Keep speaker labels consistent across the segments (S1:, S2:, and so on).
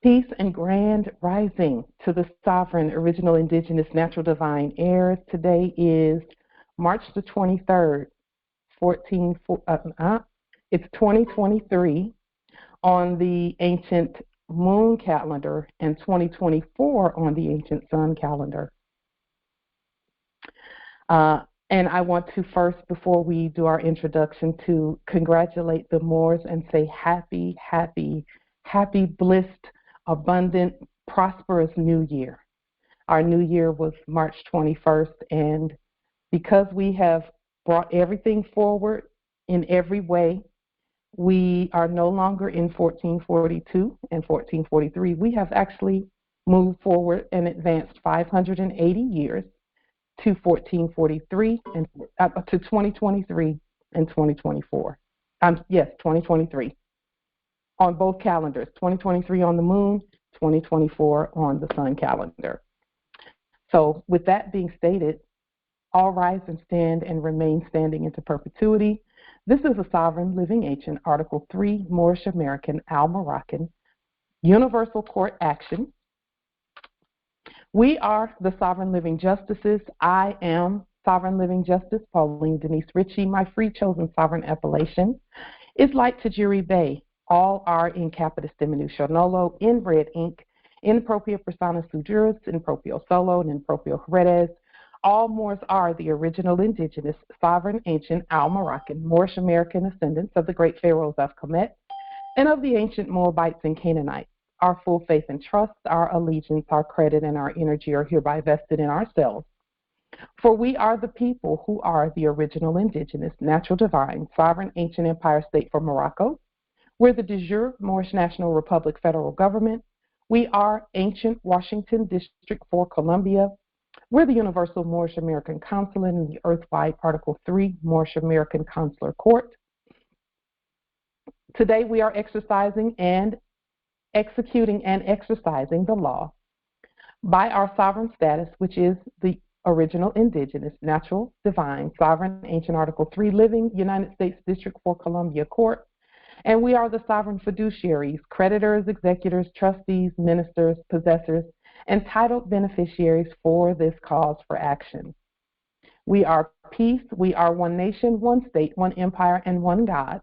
S1: Peace and grand rising to the sovereign, original, indigenous, natural, divine heirs. Today is March the 23rd, it's 2023 on the ancient moon calendar and 2024 on the ancient sun calendar. And I want to first, before we do our introduction, to congratulate the Moors and say happy, blessed, abundant, prosperous New Year. Our New Year was March 21st, and because we have brought everything forward in every way, we are no longer in 1442 and 1443. We have actually moved forward and advanced 580 years to 1443 and to 2023 and 2024. 2023 on both calendars. 2023 on the moon, 2024 on the sun calendar. So, with that being stated, all rise and stand and remain standing into perpetuity. This is a sovereign living ancient, Article 3, Moorish American, Al-Moroccan, Universal Court Action. We are the Sovereign Living Justices. I am Sovereign Living Justice Pauline Denise Ritchie. My free chosen sovereign appellation is like tajiri Bay. All are in capitis diminution nolo, in red ink, in propria persona sui juris, in proprio solo, and in proprio heredes. All Moors are the original indigenous, sovereign, ancient, Al-Moroccan, Moorish American ascendants of the great pharaohs of Kemet and of the ancient Moabites and Canaanites. Our full faith and trust, our allegiance, our credit, and our energy are hereby vested in ourselves. For we are the people who are the original indigenous, natural divine, sovereign, ancient empire state for Morocco. We're the de jure Moorish National Republic federal government. We are ancient Washington District for Columbia. We're the Universal Moorish American Consulate in the Earthwide Article 3 Moorish American Consular Court. Today we are executing and exercising the law by our sovereign status, which is the original indigenous, natural, divine, sovereign, ancient Article 3 living United States District for Columbia Court. And we are the sovereign fiduciaries, creditors, executors, trustees, ministers, possessors, and titled beneficiaries for this cause for action. We are peace. We are one nation, one state, one empire, and one God.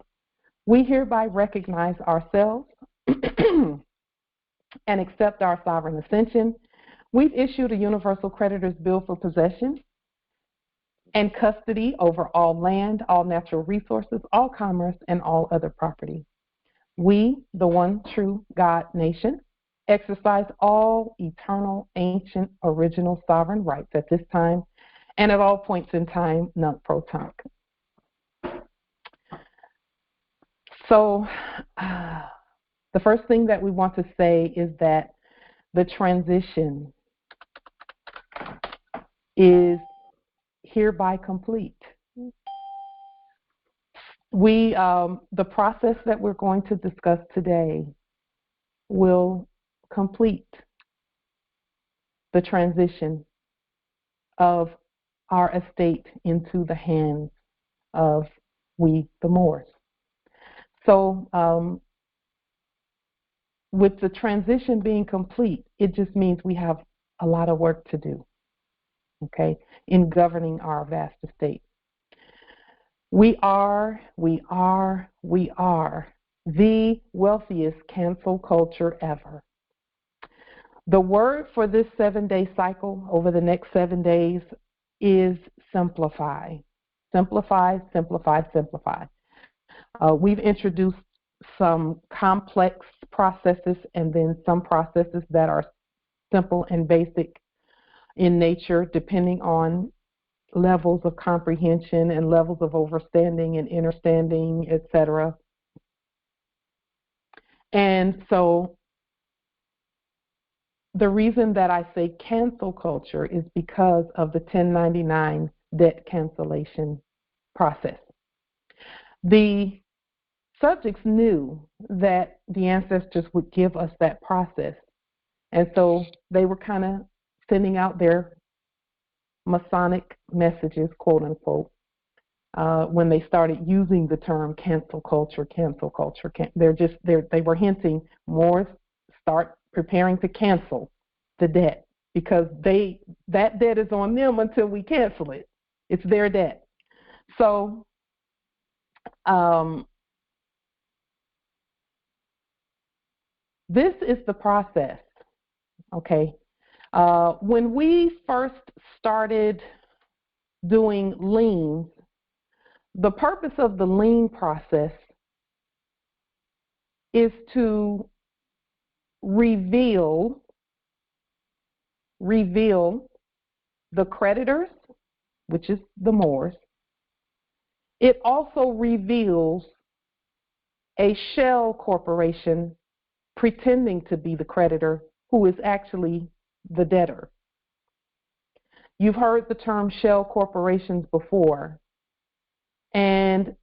S1: We hereby recognize ourselves and accept our sovereign ascension. We've issued a universal creditor's bill for possession and custody over all land, all natural resources, all commerce, and all other property. We, the one true God nation, exercise all eternal, ancient, original sovereign rights at this time and at all points in time, nunc-pro-tunc. So, the first thing that we want to say is that the transition is hereby complete. The process that we're going to discuss today will complete the transition of our estate into the hands of we, the Moors. So, with the transition being complete, it just means we have a lot of work to do, okay, in governing our vast estate. We are the wealthiest cancel culture ever. The word for this 7-day cycle over the next 7 days is simplify. Simplify, simplify, simplify. We've introduced some complex processes and then some processes that are simple and basic in nature, depending on levels of comprehension and levels of overstanding and understanding, etc. And so the reason that I say cancel culture is because of the 1099 debt cancellation process. The subjects knew that the ancestors would give us that process, and so they were kind of sending out their Masonic messages, quote unquote, when they started using the term cancel culture. They were hinting Moors start preparing to cancel the debt, because that debt is on them until we cancel it. It's their debt. So this is the process, okay? When we first started doing liens, the purpose of the lien process is to reveal the creditors, which is the Moors. It also reveals a shell corporation pretending to be the creditor who is actually the debtor. You've heard the term shell corporations before, and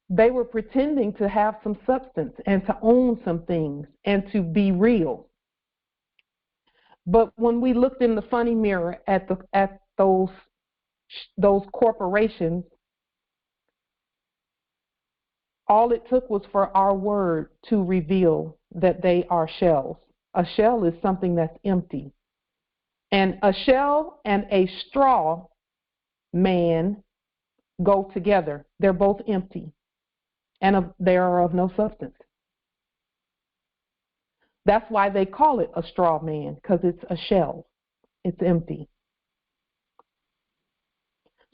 S1: they were pretending to have some substance and to own some things and to be real. But when we looked in the funny mirror at those corporations, all it took was for our word to reveal that they are shells. A shell is something that's empty. And a shell and a straw man go together. They're both empty, and they are of no substance. That's why they call it a straw man, because it's a shell. It's empty.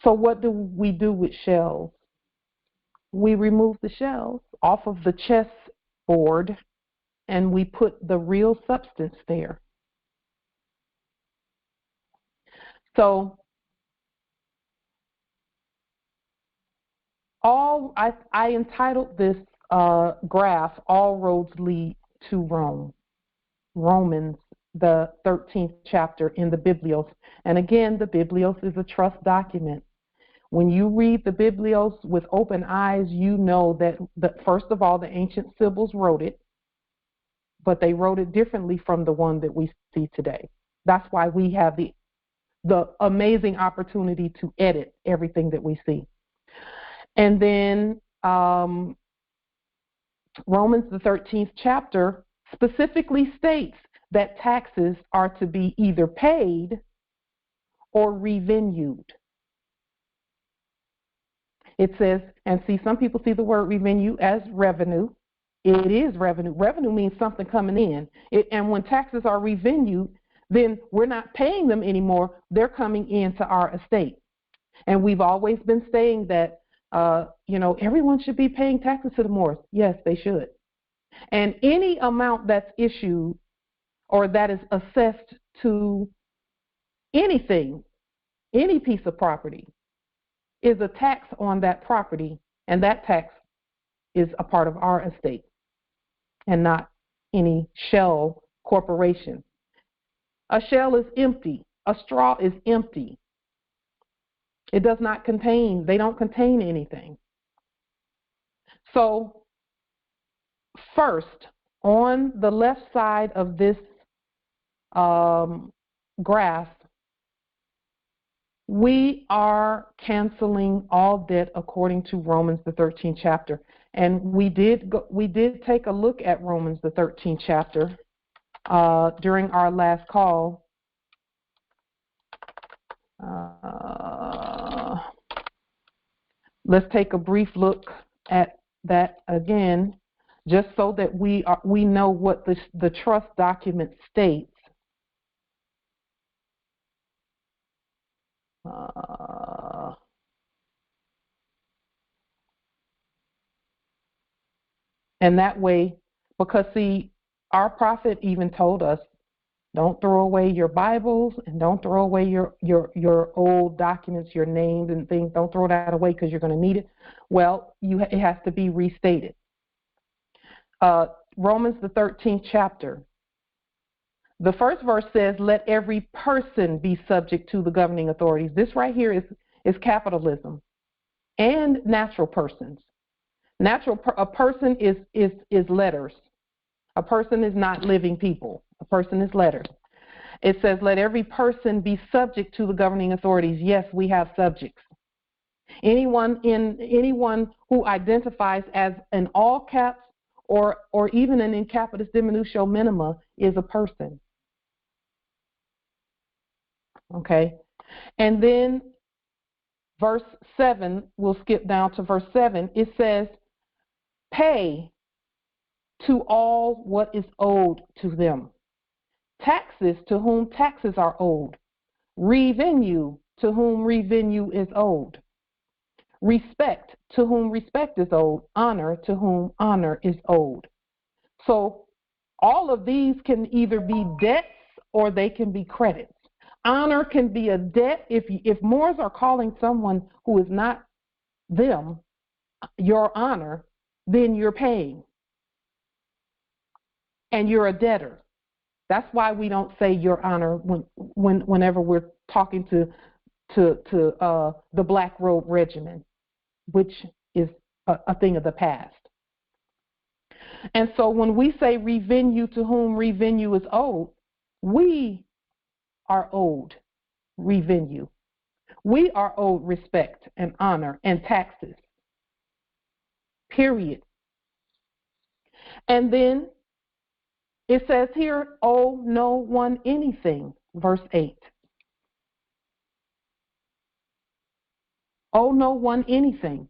S1: So what do we do with shells? We remove the shells off of the chessboard, and we put the real substance there. So I entitled this graph, All Roads Lead to Rome. Romans, the 13th chapter in the Biblios. And again, the Biblios is a trust document. When you read the Biblios with open eyes, you know that, first of all, the ancient Sibyls wrote it, but they wrote it differently from the one that we see today. That's why we have the amazing opportunity to edit everything that we see. And then Romans, the 13th chapter, specifically states that taxes are to be either paid or revenued. It says, and see, some people see the word revenue as revenue. It is revenue. Revenue means something coming in. And when taxes are revenued, then we're not paying them anymore. They're coming into our estate. And we've always been saying that, everyone should be paying taxes to the Moors. Yes, they should. And any amount that's issued or that is assessed to anything, any piece of property, is a tax on that property, and that tax is a part of our estate and not any shell corporation. A shell is empty. A straw is empty. It does not contain, they don't contain anything. So first, on the left side of this graph, we are canceling all debt according to Romans, the 13th chapter. And we did take a look at Romans, the 13th chapter during our last call. Let's take a brief look at that again, just so that we know what the trust document states. And that way, because see, our prophet even told us, don't throw away your Bibles and don't throw away your old documents, your names and things. Don't throw that away because you're going to need it. Well, it has to be restated. Romans, the 13th chapter. The first verse says, let every person be subject to the governing authorities. This right here is capitalism and natural persons. A person is letters. A person is not living people. A person is letters. It says, let every person be subject to the governing authorities. Yes, we have subjects. Anyone who identifies as in all caps or even an in capitis diminutio minima is a person. Okay, and then verse 7, we'll skip down to verse 7. It says, pay to all what is owed to them. Taxes to whom taxes are owed. Revenue to whom revenue is owed. Respect to whom respect is owed. Honor to whom honor is owed. So all of these can either be debts or they can be credits. Honor can be a debt. If Moors are calling someone who is not them your honor, then you're paying. And you're a debtor. That's why we don't say your honor whenever we're talking to the Black Robe Regimen, which is a thing of the past. And so when we say revenue to whom revenue is owed, we are owed revenue. We are owed respect and honor and taxes, period. And then it says here, owe no one anything, verse 8. Owe no one anything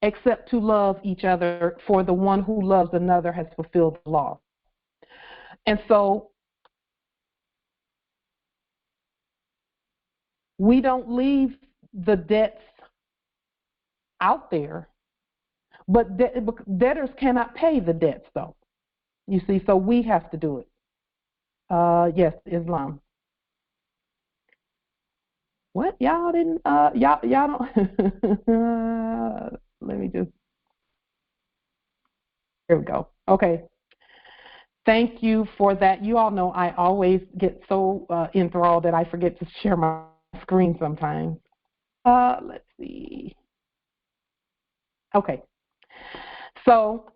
S1: except to love each other, for the one who loves another has fulfilled the law. And so we don't leave the debts out there, but debtors cannot pay the debts, though. You see, so we have to do it. Yes, Islam. What? Y'all didn't, y'all don't, let me just, here we go. Okay. Thank you for that. You all know I always get so enthralled that I forget to share my screen sometimes. Let's see. Okay. So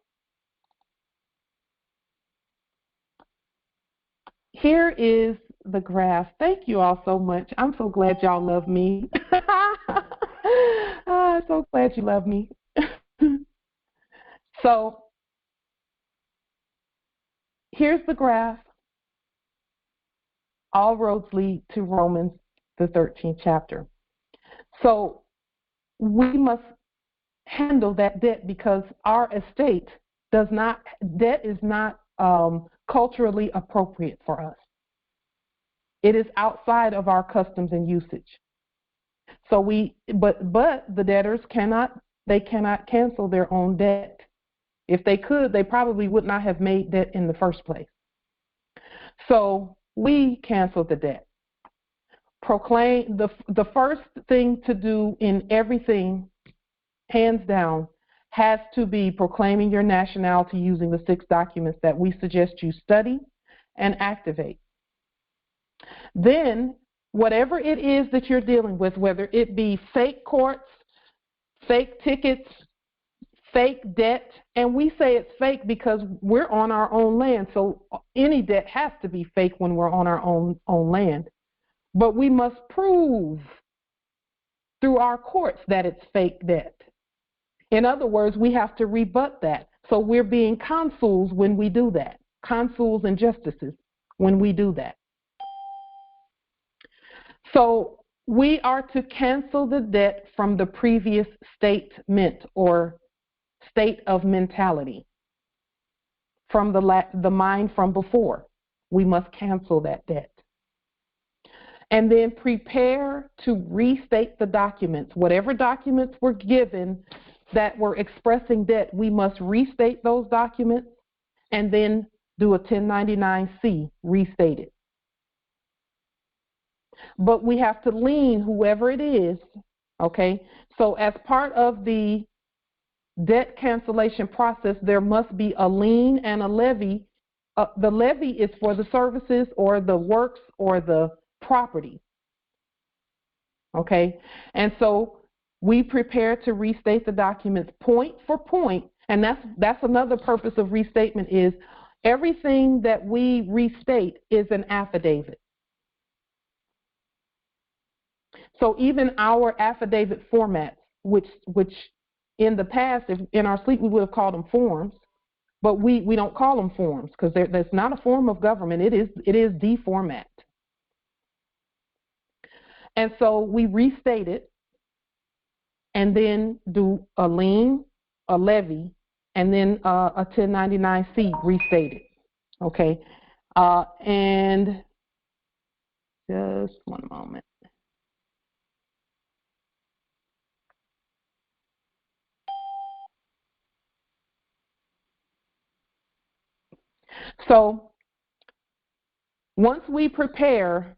S1: here is the graph. Thank you all so much. I'm so glad y'all love me. I'm so glad you love me. So here's the graph. All roads lead to Romans, the 13th chapter. So we must handle that debt because our estate debt is not culturally appropriate for us. It is outside of our customs and usage. So but the debtors cannot cancel their own debt. If they could, they probably would not have made debt in the first place. So we cancel the debt. Proclaim the first thing to do in everything, hands down, has to be proclaiming your nationality using the 6 documents that we suggest you study and activate. Then, whatever it is that you're dealing with, whether it be fake courts, fake tickets, fake debt, and we say it's fake because we're on our own land, so any debt has to be fake when we're on our own land. But we must prove through our courts that it's fake debt. In other words, we have to rebut that. So we're being consuls when we do that, consuls and justices when we do that. So we are to cancel the debt from the previous statement or state of mentality, from the mind from before. We must cancel that debt. And then prepare to restate the documents. Whatever documents were given that were expressing debt, we must restate those documents and then do a 1099-C, restate it. But we have to lien whoever it is, okay? So as part of the debt cancellation process, there must be a lien and a levy. The levy is for the services or the works or the property, okay? And so we prepare to restate the documents point for point, and that's another purpose of restatement is everything that we restate is an affidavit. So even our affidavit formats, which in the past, if in our sleep, we would have called them forms, but we don't call them forms because that's not a form of government. It is the format. And so we restate it and then do a lien, a levy, and then a 1099-C restated. Okay, and just one moment. So once we prepare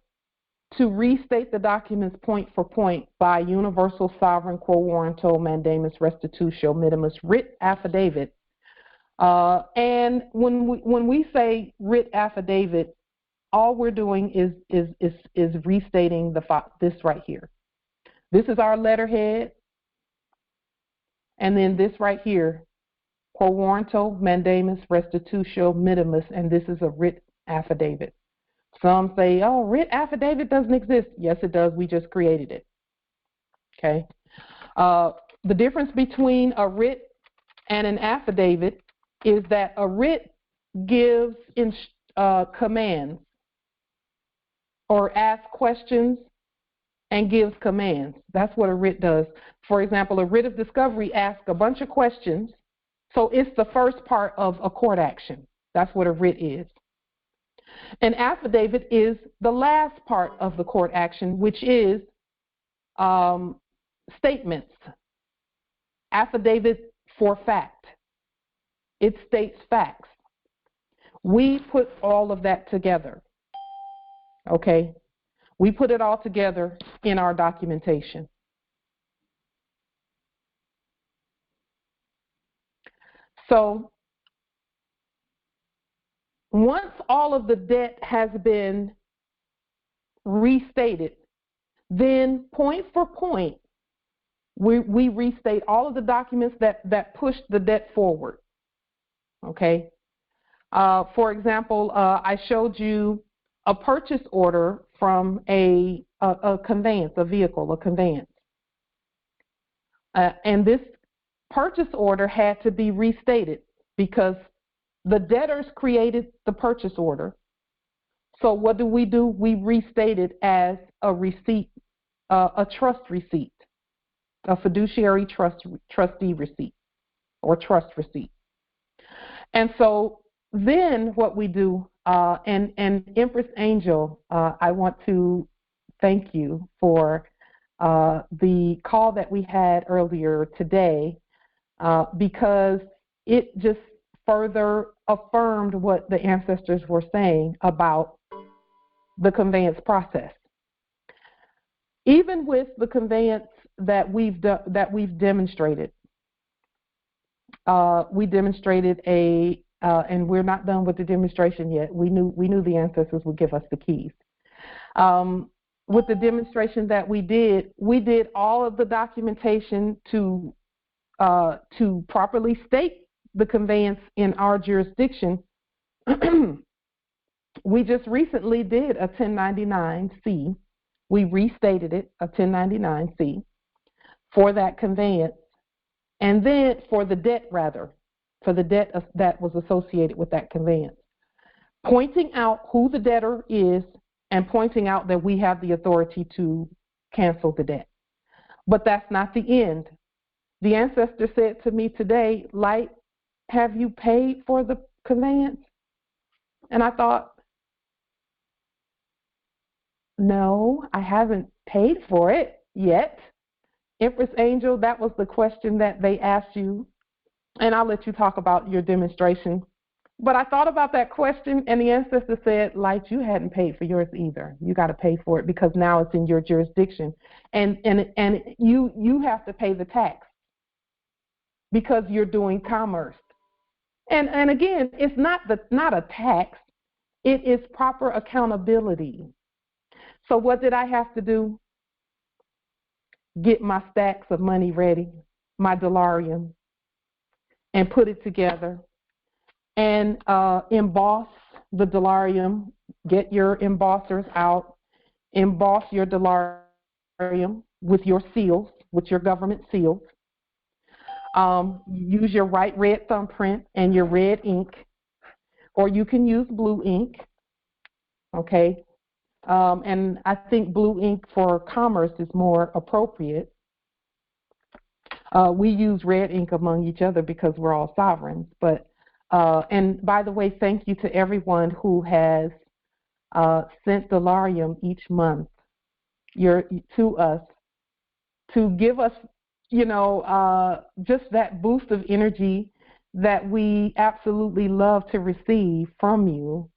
S1: to restate the documents point for point by universal sovereign quo warranto mandamus restitutio minimus writ affidavit, and when we say writ affidavit, all we're doing is restating this right here. This is our letterhead, and then this right here, quo warranto mandamus restitutio minimus, and this is a writ affidavit. Some say, oh, writ affidavit doesn't exist. Yes, it does. We just created it. Okay. The difference between a writ and an affidavit is that a writ gives commands or asks questions and gives commands. That's what a writ does. For example, a writ of discovery asks a bunch of questions. So it's the first part of a court action. That's what a writ is. An affidavit is the last part of the court action, which is statements. Affidavit for fact. It states facts. We put all of that together. Okay? We put it all together in our documentation. So once all of the debt has been restated, then point for point, we restate all of the documents that push the debt forward. Okay? For example, I showed you a purchase order from a conveyance, a vehicle, a conveyance. And this purchase order had to be restated because the debtors created the purchase order. So what do? We restate it as a receipt, a trust receipt, a fiduciary trustee receipt, or trust receipt. And so then what we do, and Empress Angel, I want to thank you for the call that we had earlier today, because it just further affirmed what the ancestors were saying about the conveyance process. Even with the conveyance that we've demonstrated, we demonstrated and we're not done with the demonstration yet. We knew the ancestors would give us the keys. With the demonstration that we did all of the documentation to properly state the conveyance in our jurisdiction. We just recently did a 1099-C. We restated it, a 1099-C, for that conveyance, and then for the debt that was associated with that conveyance, pointing out who the debtor is and pointing out that we have the authority to cancel the debt. But that's not the end. The ancestor said to me today, Light, have you paid for the conveyance? And I thought, no, I haven't paid for it yet. Empress Angel, that was the question that they asked you. And I'll let you talk about your demonstration. But I thought about that question, and the ancestor said, Light, you hadn't paid for yours either. You got to pay for it because now it's in your jurisdiction. And you have to pay the tax because you're doing commerce. And again, it's not a tax. It is proper accountability. So what did I have to do? Get my stacks of money ready, my Delarian, and put it together and emboss the Delarium. Get your embossers out, emboss your Delarium with your seals, with your government seals. Use your right red thumbprint and your red ink, or you can use blue ink, okay? And I think blue ink for commerce is more appropriate. We use red ink among each other because we're all sovereigns. But and by the way, thank you to everyone who has sent Delarian each month to us to give us, just that boost of energy that we absolutely love to receive from you.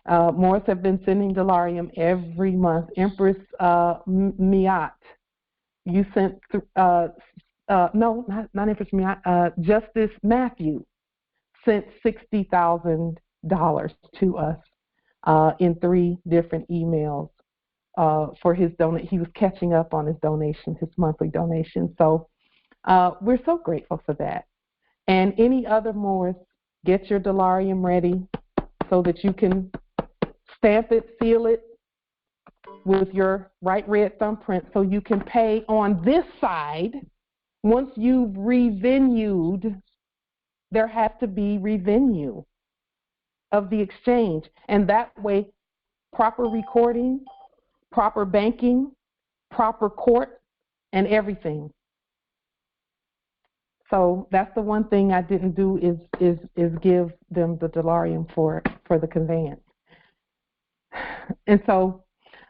S1: Morris have been sending Delarian every month. Empress Miat, you sent, no, not Empress Miat, Justice Matthew sent $60,000 to us in 3 different emails for his donation. He was catching up on his donations, his monthly donations. So we're so grateful for that. And any other Morris, get your Delarian ready so that you can stamp it, seal it with your right red thumbprint so you can pay on this side. Once you've revenued, there has to be revenue of the exchange. And that way, proper recording, proper banking, proper court, and everything. So that's the one thing I didn't do is give them the Delarian for the conveyance. And so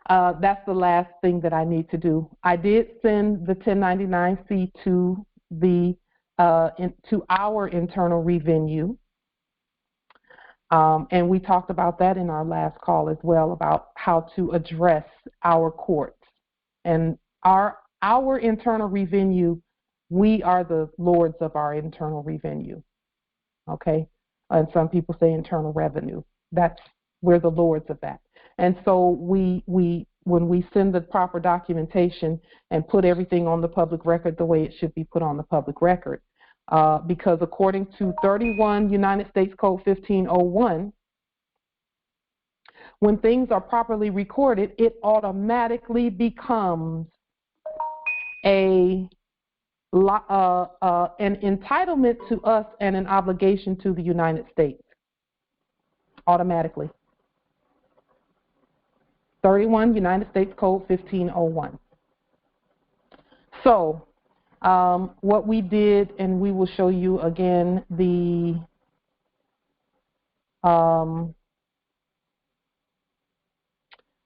S1: that's the last thing that I need to do. I did send the 1099-C to to our internal revenue, and we talked about that in our last call as well, about how to address our courts and our internal revenue. We are the lords of our internal revenue, okay? And some people say internal revenue. We're the lords of that. And so when we send the proper documentation and put everything on the public record the way it should be put on the public record, because according to 31 United States Code 1501, when things are properly recorded, it automatically becomes an entitlement to us and an obligation to the United States, automatically. 31 United States Code 1501. So what we did, and we will show you again the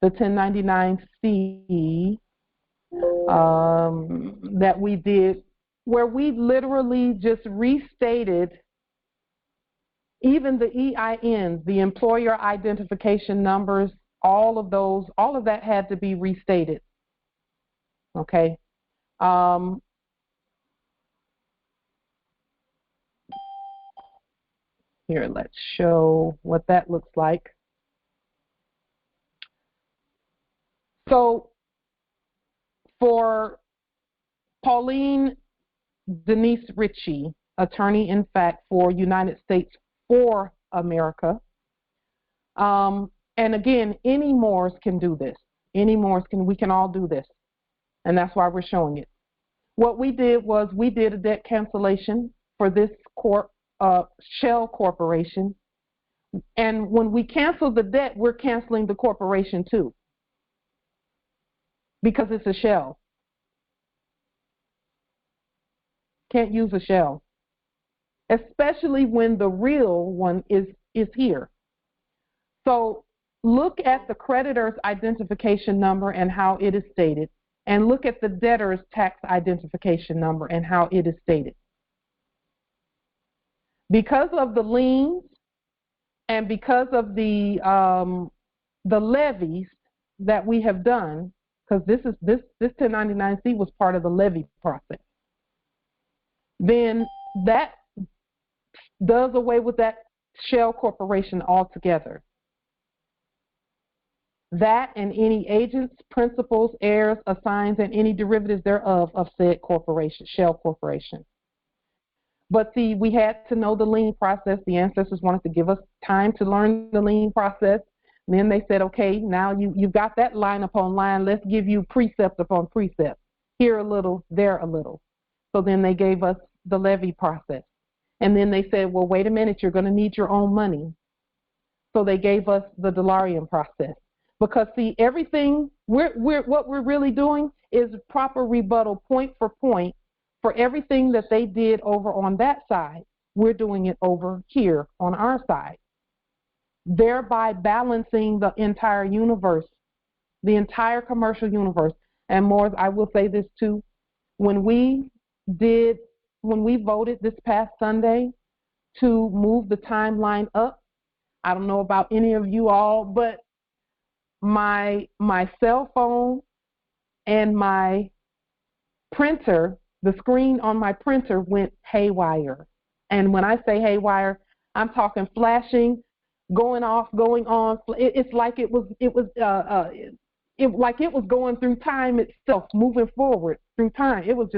S1: the 1099-C that we did, where we literally just restated even the EINs, the employer identification numbers, all of that had to be restated. Okay. Here, let's show what that looks like. So for Pauline Denise Ritchie, attorney in fact for United States for America, and again, any Moors can do this. Any Moors we can all do this. And that's why we're showing it. What we did was we did a debt cancellation for this shell corporation. And when we cancel the debt, we're canceling the corporation too, because it's a shell. Can't use a shell, especially when the real one is here. So look at the creditor's identification number and how it is stated, and look at the debtor's tax identification number and how it is stated. Because of the liens and because of the levies that we have done, because this 1099-C was part of the levy process, then that does away with that shell corporation altogether. That and any agents, principals, heirs, assigns, and any derivatives thereof of said corporation, shell corporation. But see, we had to know the lien process. The ancestors wanted to give us time to learn the lien process. And then they said, okay, now you've got that line upon line. Let's give you precept upon precept. Here a little, there a little. So then they gave us the levy process. And then they said, well, wait a minute, you're going to need your own money. So they gave us the Delarian process. Because, see, everything, what we're really doing is proper rebuttal point for everything that they did over on that side. We're doing it over here on our side, thereby balancing the entire universe, the entire commercial universe. And more, I will say this too, when we voted this past Sunday to move the timeline up, I don't know about any of you all, but my cell phone and my printer, the screen on my printer went haywire. And when I say haywire, I'm talking flashing, going off, going on. It's like it was going through time itself, moving forward through time. It was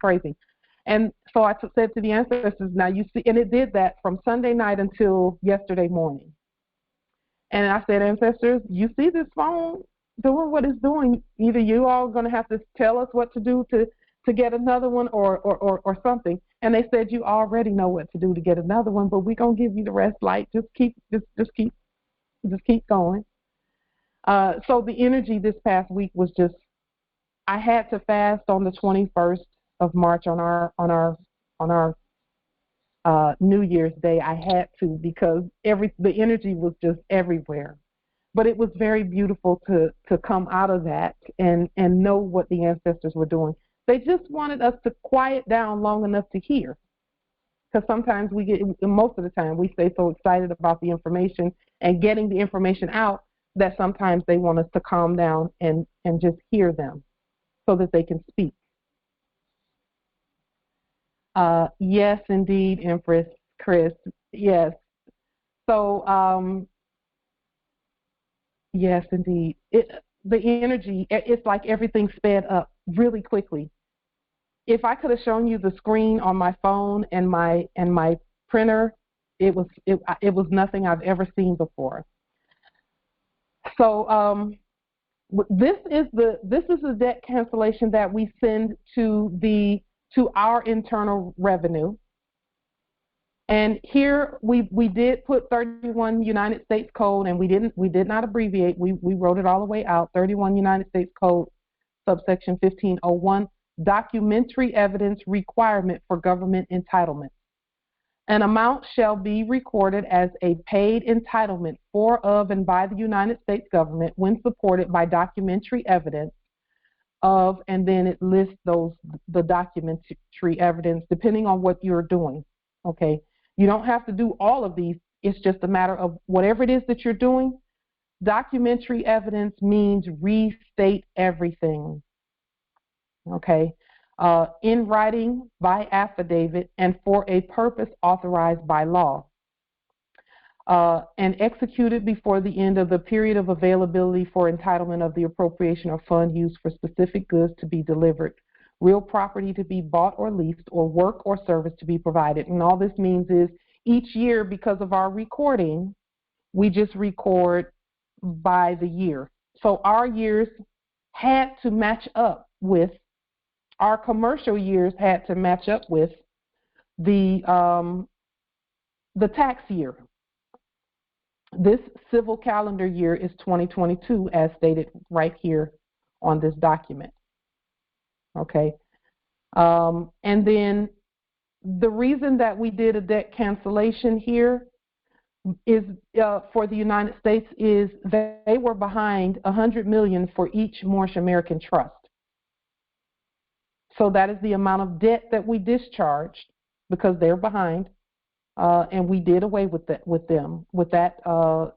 S1: crazy. And so I said to the ancestors, now you see, and it did that from Sunday night until yesterday morning. And I said, ancestors, you see this phone doing what it's doing. Either you all are going to have to tell us what to do to get another one or something. And they said, you already know what to do to get another one, but we're going to give you the rest light. Just keep going. So the energy this past week was just, I had to fast on the 21st of March on our New Year's Day. I had to, because the energy was just everywhere. But it was very beautiful to come out of that and know what the ancestors were doing. They just wanted us to quiet down long enough to hear. Because sometimes most of the time, we stay so excited about the information and getting the information out that sometimes they want us to calm down and just hear them so that they can speak. Yes, indeed, Empress Chris. Yes. So, yes, indeed. The energy, it's like everything sped up really quickly. If I could have shown you the screen on my phone and my printer, it was nothing I've ever seen before. So this is the debt cancellation that we send to our internal revenue. And here we did put 31 United States Code, and we did not abbreviate. We wrote it all the way out. 31 United States Code, subsection 1501, documentary evidence requirement for government entitlement. An amount shall be recorded as a paid entitlement for, of, and by the United States government when supported by documentary evidence of, and then it lists the documentary evidence depending on what you're doing. Okay, you don't have to do all of these. It's just a matter of whatever it is that you're doing. Documentary evidence means restate everything. Okay, in writing, by affidavit, and for a purpose authorized by law, and executed before the end of the period of availability for entitlement of the appropriation or fund used for specific goods to be delivered, real property to be bought or leased, or work or service to be provided. And all this means is each year, because of our recording, we just record by the year. So our years had to match up with, our commercial years had to match up with the tax year. This civil calendar year is 2022, as stated right here on this document. Okay. And then the reason that we did a debt cancellation here is for the United States is that they were behind $100 million for each Moorish American trust. So that is the amount of debt that we discharged because they're behind, and we did away with that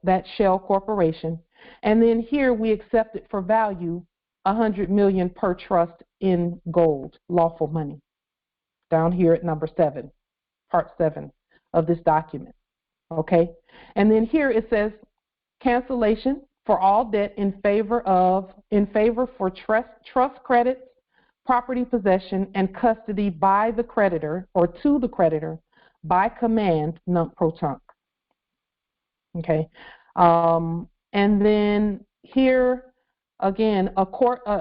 S1: that shell corporation. And then here we accepted for value $100 million per trust in gold, lawful money. Down here at number 7, part 7 of this document. Okay, and then here it says cancellation for all debt in favor for trust credits, property possession, and custody by the creditor or to the creditor by command non-protunct. Okay, and then here Again,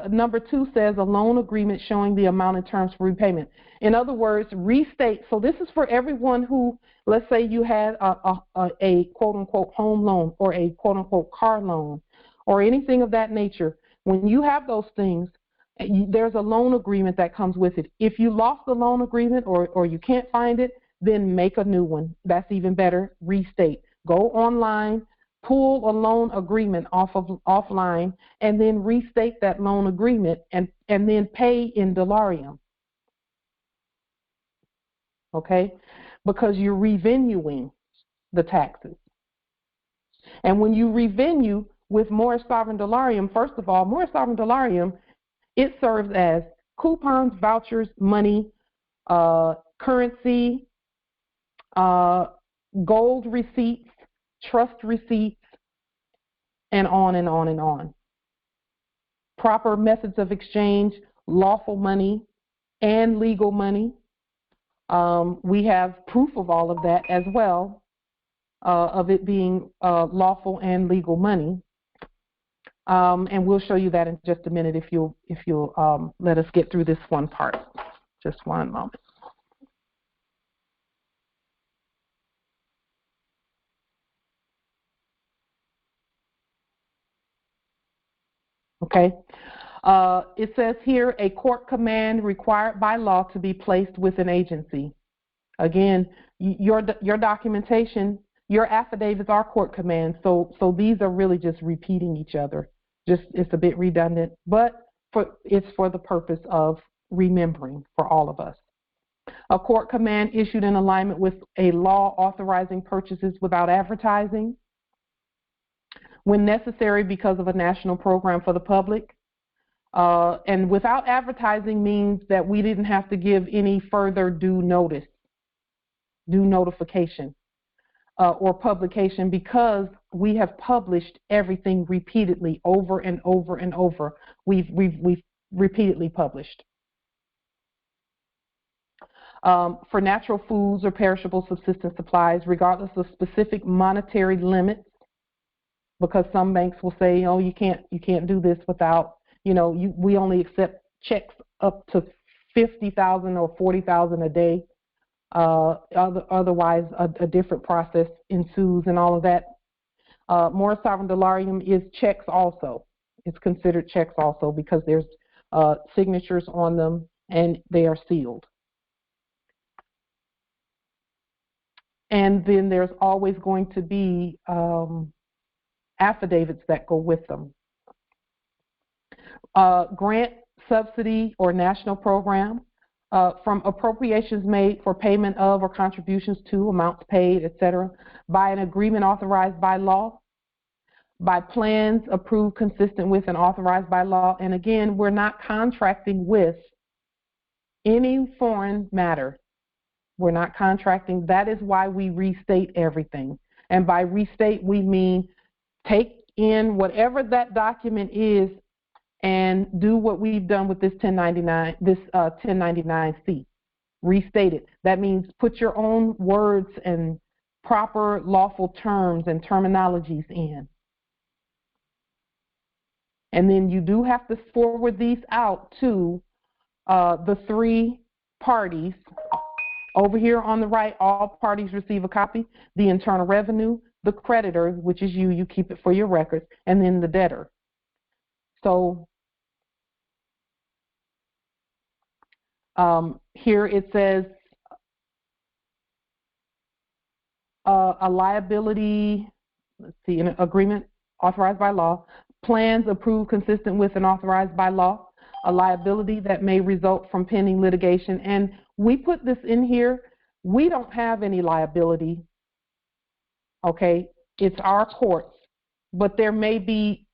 S1: number 2 says a loan agreement showing the amount and terms for repayment. In other words, restate. So this is for everyone who, let's say you had a quote-unquote home loan or a quote-unquote car loan or anything of that nature. When you have those things, there's a loan agreement that comes with it. If you lost the loan agreement or you can't find it, then make a new one. That's even better. Restate. Go online, pull a loan agreement offline, and then restate that loan agreement and then pay in Delarian. Okay? Because you're revenuing the taxes. And when you revenue with Moorish Sovereign Delarian, first of all, Moorish Sovereign Delarian, it serves as coupons, vouchers, money, currency, gold receipts, trust receipts, and on and on and on. Proper methods of exchange, lawful money, and legal money. We have proof of all of that as well, of it being lawful and legal money. And we'll show you that in just a minute if you'll let us get through this one part. Just one moment. Okay. It says here, a court command required by law to be placed with an agency. Again, your documentation, your affidavits are court commands, so these are really just repeating each other. It's a bit redundant, but it's for the purpose of remembering for all of us. A court command issued in alignment with a law authorizing purchases without advertising, when necessary because of a national program for the public. And without advertising means that we didn't have to give any further due notification or publication, because we have published everything repeatedly over and over and over. We've repeatedly published. For natural foods or perishable subsistence supplies, regardless of specific monetary limits, because some banks will say, oh, you can't do this without, we only accept checks up to $50,000 or $40,000 a day. Otherwise, a different process ensues and all of that. Moorish Sovereign Delarian is checks also. It's considered checks also because there's signatures on them and they are sealed. And then there's always going to be affidavits that go with them. Grant, subsidy, or national program, from appropriations made for payment of or contributions to, amounts paid, etc., by an agreement authorized by law, by plans approved consistent with and authorized by law. And again, we're not contracting with any foreign matter. We're not contracting. That is why we restate everything. And by restate, we mean take in whatever that document is and do what we've done with this 1099-C. Restate it. That means put your own words and proper lawful terms and terminologies in. And then you do have to forward these out to the 3 parties. Over here on the right, all parties receive a copy. The Internal Revenue, the creditor, which is you keep it for your records, and then the debtor. So here it says a liability, an agreement authorized by law, plans approved consistent with and authorized by law, a liability that may result from pending litigation. And we put this in here. We don't have any liability, okay? It's our courts. But there may be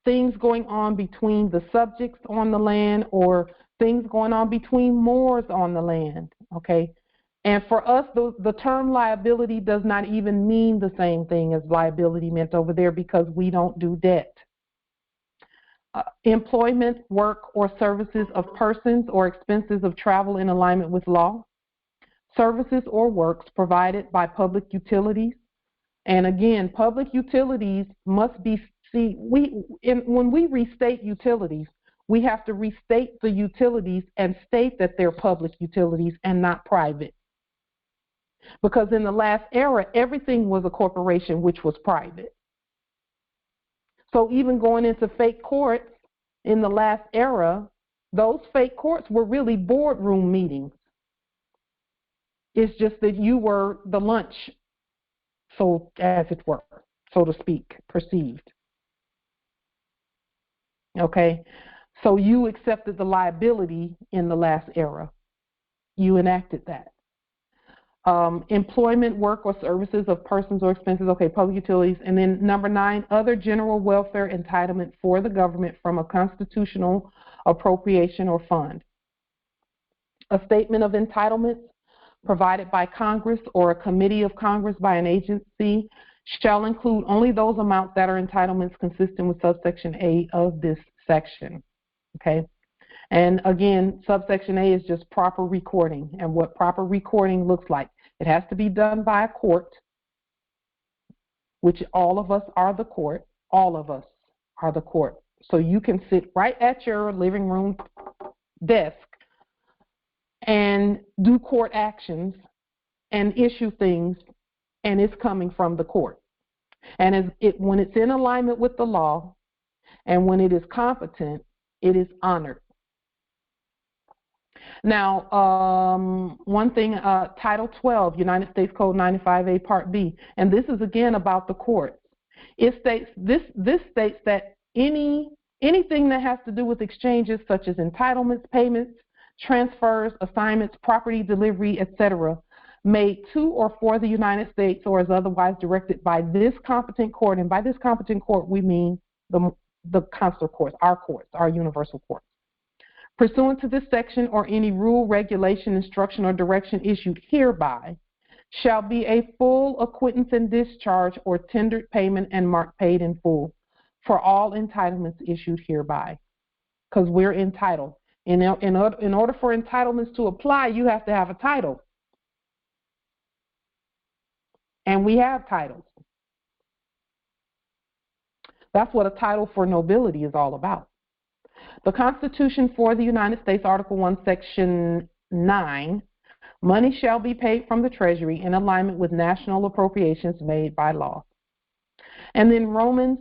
S1: things going on between the subjects on the land or things going on between Moors on the land, okay? And for us, the term liability does not even mean the same thing as liability meant over there because we don't do debt. Employment, work, or services of persons or expenses of travel in alignment with law. Services or works provided by public utilities. And again, public utilities must be See, when we restate utilities, we have to restate the utilities and state that they're public utilities and not private. Because in the last era, everything was a corporation, which was private. So even going into fake courts in the last era, those fake courts were really boardroom meetings. It's just that you were the lunch, so as it were, so to speak, perceived. Okay? So you accepted the liability in the last era. You enacted that. Employment, work, or services of persons or expenses, okay, public utilities. And then number 9, other general welfare entitlement for the government from a constitutional appropriation or fund. A statement of entitlements provided by Congress or a committee of Congress by an agency shall include only those amounts that are entitlements consistent with subsection A of this section, okay? And again, subsection A is just proper recording, and what proper recording looks like. It has to be done by a court, which all of us are the court. All of us are the court. So you can sit right at your living room desk and do court actions and issue things, and it's coming from the court. And when it's in alignment with the law and when it is competent, it is honored. Now, one thing, Title 12, United States Code 95A Part B, and this is again about the courts. It states, this states that anything that has to do with exchanges such as entitlements, payments, transfers, assignments, property delivery, etc., made to or for the United States or as otherwise directed by this competent court, and by this competent court we mean the consular courts, our universal courts. Pursuant to this section or any rule, regulation, instruction, or direction issued hereby shall be a full acquittance and discharge or tendered payment and marked paid in full for all entitlements issued hereby. Because we're entitled. In order for entitlements to apply, you have to have a title. And we have titles. That's what a title for nobility is all about. The Constitution for the United States, Article 1, Section 9, money shall be paid from the Treasury in alignment with national appropriations made by law. And then Romans,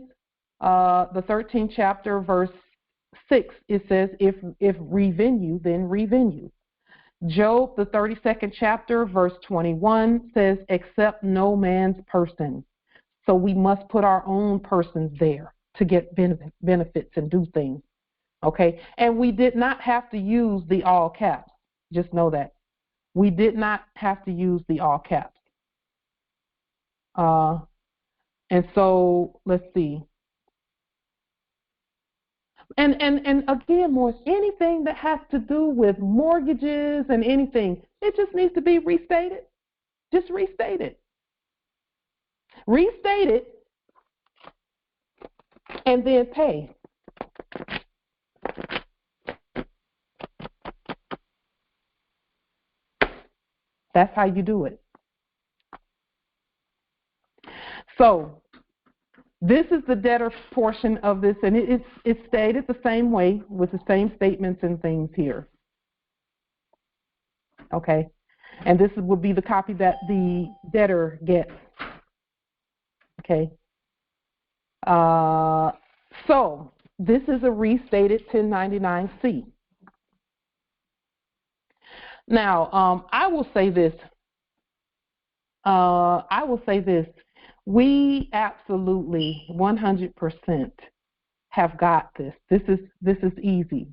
S1: the 13th chapter, verse 6, it says, if revenue, then revenue. Job, the 32nd chapter, verse 21, says, accept no man's person. So we must put our own persons there to get benefits and do things. Okay, and we did not have to use the all caps. Just know that. We did not have to use the all caps. And so, let's see. And again, Morris, anything that has to do with mortgages and anything, it just needs to be restated. Just restate it. Restate it and then pay. That's how you do it. So this is the debtor portion of this, and it's stated the same way with the same statements and things here. Okay, and this would be the copy that the debtor gets. Okay. So this is a restated 1099-C. Now, I will say this. We absolutely 100% have got this. This is easy.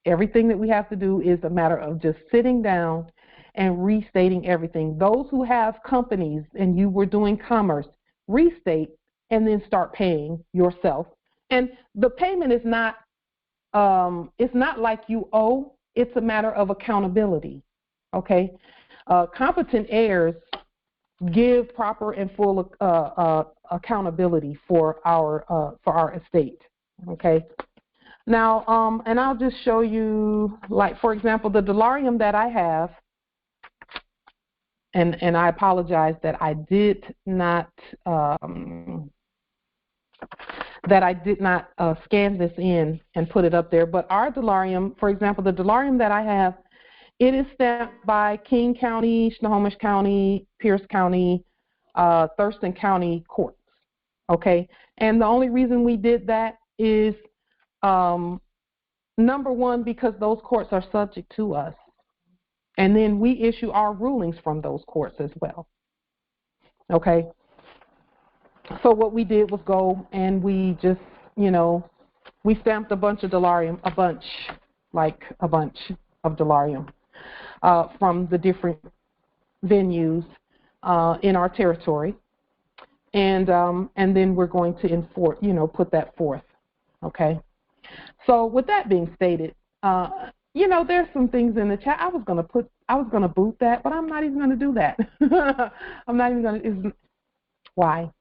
S1: Everything that we have to do is a matter of just sitting down and restating everything. Those who have companies and you were doing commerce, restate and then start paying yourself. And the payment is not it's not like you owe. It's a matter of accountability. Okay, competent heirs give proper and full accountability for our estate. Okay. Now, and I'll just show you, like for example, the Delarian that I have, and I apologize that I did not that I did not scan this in and put it up there. But our Delarian, for example, the Delarian that I have, it is stamped by King County, Snohomish County, Pierce County, Thurston County courts. Okay, and the only reason we did that is number one, because those courts are subject to us, and then we issue our rulings from those courts as well. Okay, so what we did was go and we just, we stamped a bunch of Delarium, a bunch of Delarium from the different venues in our territory, and then we're going to enforce, put that forth. Okay. So with that being stated, there's some things in the chat. I was gonna boot that, but I'm not even gonna do that. I'm not even gonna. Why?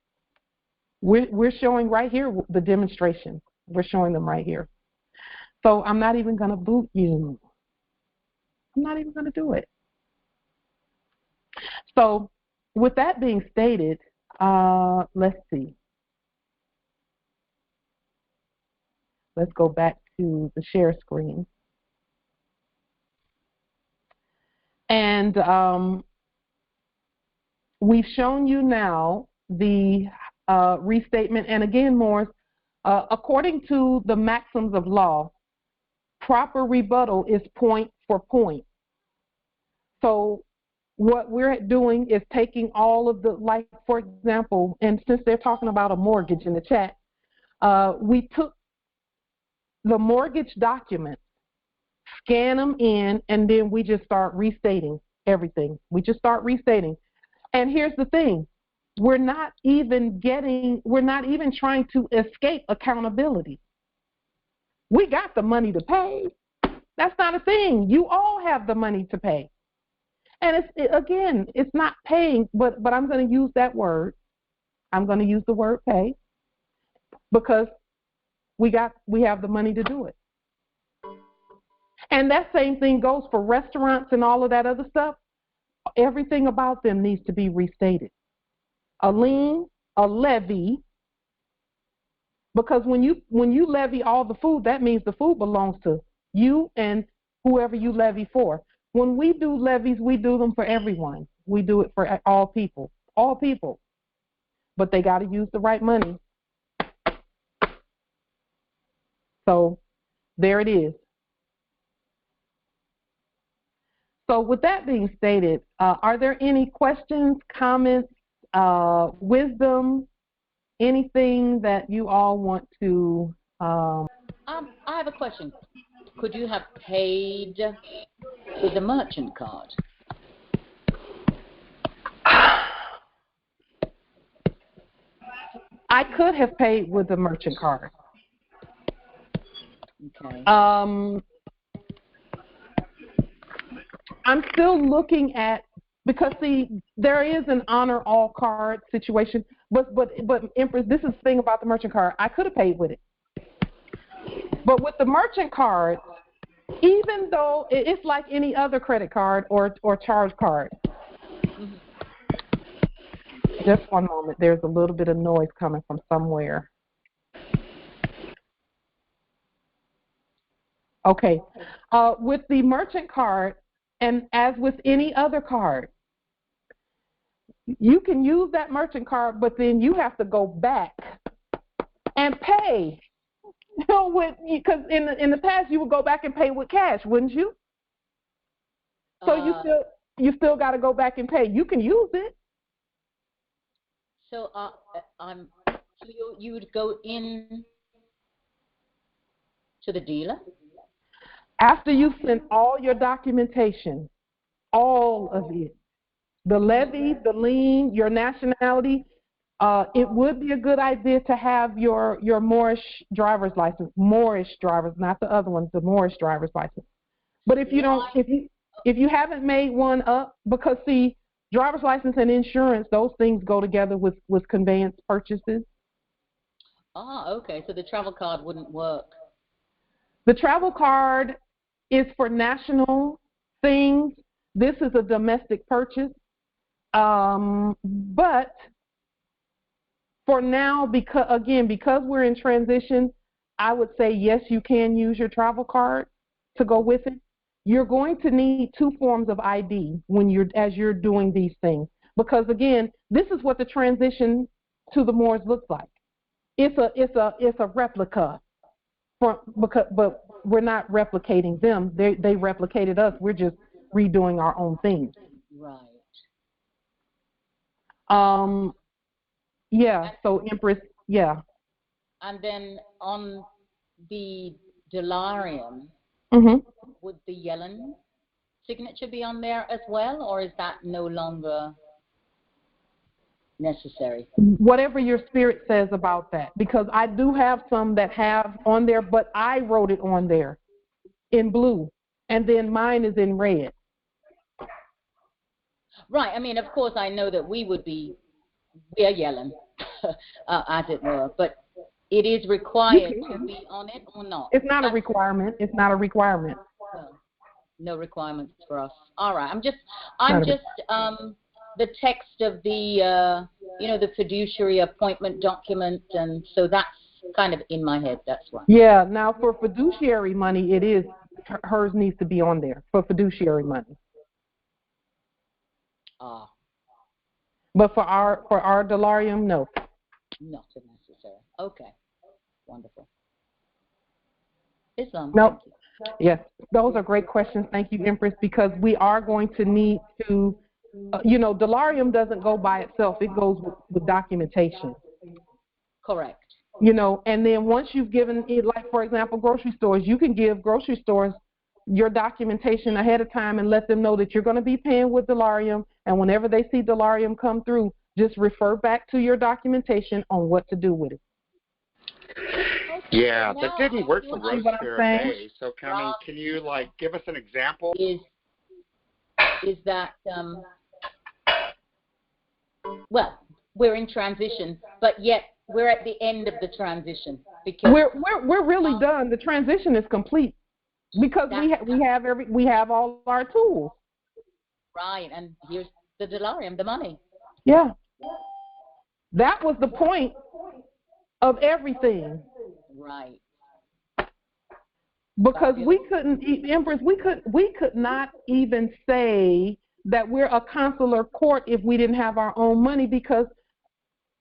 S1: We're showing right here the demonstration. We're showing them right here. So I'm not even gonna boot you. I'm not even gonna do it. So with that being stated, let's see. Let's go back to the share screen. And we've shown you now the restatement. And again, Morris, according to the maxims of law, proper rebuttal is point for point. So what we're doing is taking all of the, like, for example, and since they're talking about a mortgage in the chat, we took the mortgage documents, scan them in, and then we just start restating everything. We just start restating. And here's the thing. We're not even trying to escape accountability. We got the money to pay. That's not a thing. You all have the money to pay. And it's not paying, but I'm going to use that word. I'm going to use the word pay because we have the money to do it. And that same thing goes for restaurants and all of that other stuff. Everything about them needs to be restated. A lien, a levy, because when you levy all the food, that means the food belongs to you and whoever you levy for. When we do levies, we do them for everyone. We do it for all people, but they got to use the right money. So there it is. So with that being stated, are there any questions, comments, wisdom, anything that you all want to?
S2: I have a question. Could you have paid with a merchant card?
S1: I could have paid with a merchant card.
S2: Okay.
S1: I'm still looking at, because see, there is an honor all card situation, but Empress, this is the thing about the merchant card. I could have paid with it, but with the merchant card, even though it's like any other credit card or charge card.
S2: Mm-hmm.
S1: Just one moment. There's a little bit of noise coming from somewhere. Okay. With the merchant card, and as with any other card, you can use that merchant card, but then you have to go back and pay. Because in the past you would go back and pay with cash, wouldn't you? So you still got to go back and pay. You can use it.
S2: So you would go in to the dealer?
S1: After you send all your documentation, all of it, the levy, the lien, your nationality, it would be a good idea to have your Moorish driver's license. Moorish drivers, not the other ones, the Moorish driver's license. But if you don't, if you haven't made one up, because see, driver's license and insurance, those things go together with conveyance purchases.
S2: Ah, okay. So the travel card wouldn't work.
S1: The travel card is for national things. This is a domestic purchase. But For now, because we're in transition, I would say yes, you can use your travel card to go with it. You're going to need 2 forms of ID as you're doing these things, because again, this is what the transition to the Moors looks like. It's a replica, but we're not replicating them. They replicated us. We're just redoing our own things.
S2: Right.
S1: Yeah. So Empress. Yeah.
S2: And then on the Delarian, would the Yellen signature be on there as well, or is that no longer necessary?
S1: Whatever your spirit says about that, because I do have some that have on there, but I wrote it on there in blue, and then mine is in red.
S2: Right. I mean, of course, I know that we are Yellen, as it were, but it is required to be on it or not?
S1: It's not a requirement. It's not a requirement.
S2: No requirements for us. All right. I'm just the text of the the fiduciary appointment document, and so that's kind of in my head. That's why.
S1: Yeah. Now for fiduciary money, it is hers needs to be on there for fiduciary money. But for our Delarium, no.
S2: Not necessary. Okay. Wonderful. Islam.
S1: No.
S2: Thank you.
S1: Yes, those are great questions. Thank you, Empress, because we are going to need to, Delarium doesn't go by itself. It goes with documentation.
S2: Correct.
S1: And then once you've given it, like, for example, grocery stores, you can give grocery stores your documentation ahead of time and let them know that you're going to be paying with Delarium, and whenever they see Delarium come through, just refer back to your documentation on what to do with it.
S3: Yeah, that didn't work for Rose Bay. So, can you give us an example?
S2: Is that well, we're in transition, but yet we're at the end of the transition because
S1: we're really done. The transition is complete because we have all our tools.
S2: Right, and here's the Delarium, the money.
S1: Yeah, that was the point of everything.
S2: Right.
S1: Because we couldn't, Empress, we could not even say that we're a consular court if we didn't have our own money, because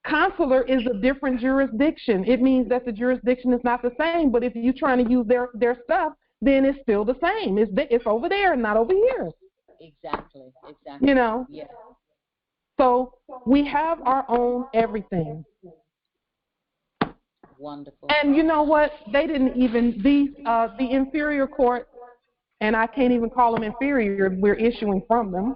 S1: consular is a different jurisdiction. It means that the jurisdiction is not the same, but if you're trying to use their stuff, then it's still the same. It's over there, not over here.
S2: Exactly. Yeah.
S1: So we have our own everything.
S2: Wonderful.
S1: And you know what? They didn't even, the inferior court, and I can't even call them inferior, we're issuing from them.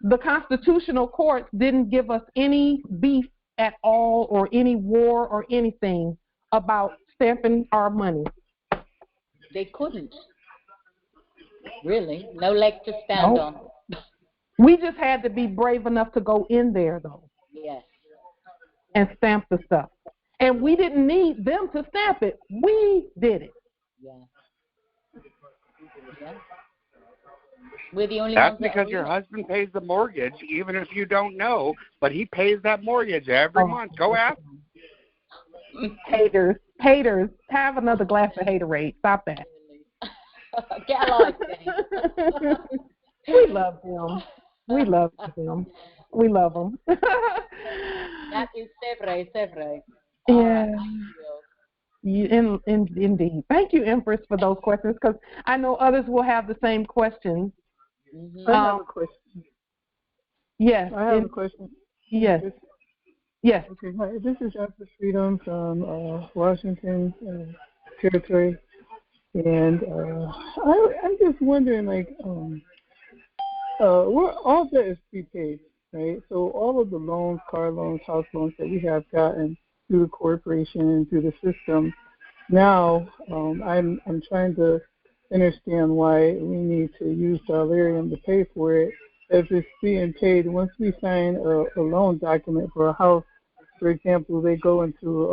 S1: The constitutional courts didn't give us any beef at all, or any war or anything about stamping our money.
S2: They couldn't. Really? No leg to stand on.
S1: We just had to be brave enough to go in there, though.
S2: Yes.
S1: And stamp the stuff. And we didn't need them to stamp it. We did it.
S2: Yeah. We're the only
S3: ones. That's
S2: because
S3: because your husband pays the mortgage, even if you don't know, but he pays that mortgage every month. Go ask.
S1: Haters. Have another glass of haterade. Stop that.
S2: Get alive, Betty.
S1: We love them. We love them.
S2: That is Sevre.
S1: Yeah. Indeed. Thank you, Empress, for those questions, because I know others will have the same questions.
S4: I have a question.
S1: Yes.
S4: I have a question.
S1: Yes. Yes.
S4: Okay. Hi. This is Empress Freedom from Washington Territory, and I'm just wondering, all debt is prepaid, right? So all of the loans, car loans, house loans that we have gotten through the corporation and through the system, now I'm trying to understand why we need to use Delarium to pay for it, if it's being paid once we sign a loan document for a house. For example, they go into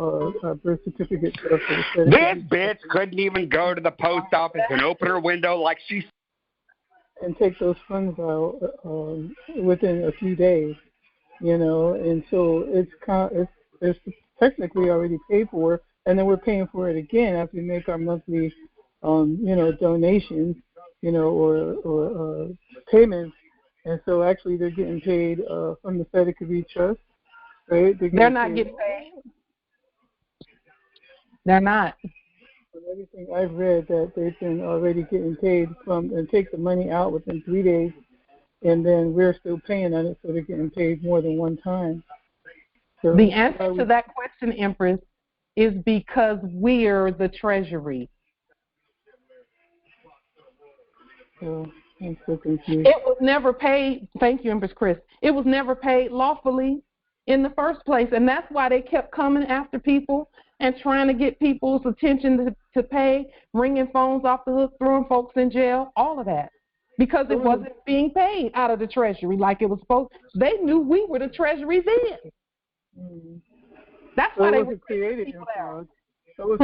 S4: a birth certificate.
S3: This bitch couldn't even go to the post office and open her window like she.
S4: And take those funds out within a few days, and so it's it's technically already paid for, and then we're paying for it again after we make our monthly, donations, or payments. And so actually they're getting paid from the Fed Trust, right?
S1: They're not getting paid. They're not.
S4: From everything I've read, that they've been already getting paid from, and take the money out within 3 days, and then we're still paying on it, so they're getting paid more than one time. So
S1: the answer to that question, Empress, is because we're the Treasury.
S4: So I'm so confused.
S1: It was never paid. Thank you, Empress Chris. It was never paid lawfully in the first place, and that's why they kept coming after people and trying to get people's attention to pay, ringing phones off the hook, throwing folks in jail, all of that, because it wasn't being paid out of the Treasury like it was supposed. They knew we were the Treasury then. That's why they were
S4: created in fraud. It was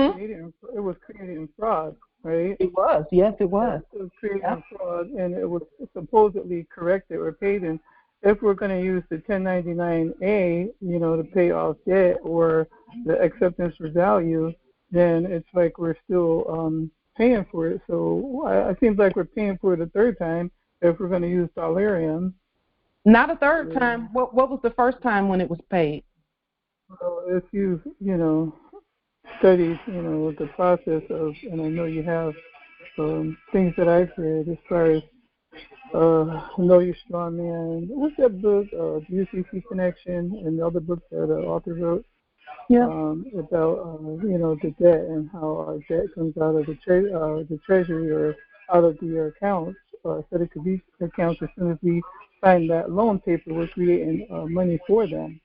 S4: created in fraud, right?
S1: It was, yes, it was.
S4: It was created in fraud, and it was supposedly corrected or paid in. If we're going to use the 1099-A, to pay off debt, or the acceptance for value, then it's like we're still paying for it. So it seems like we're paying for it a third time if we're going to use Delarian.
S1: Not a third time. What was the first time when it was paid?
S4: Well, if you studied the process of, and I know you have things that I've read as far as Know Your Strong Man. What's that book? UCC Connection, and the other book that the author wrote.
S1: Yeah.
S4: About the debt and how our debt comes out of the Treasury or out of the accounts, so it could be accounts. As soon as we sign that loan paper, we're creating money for them.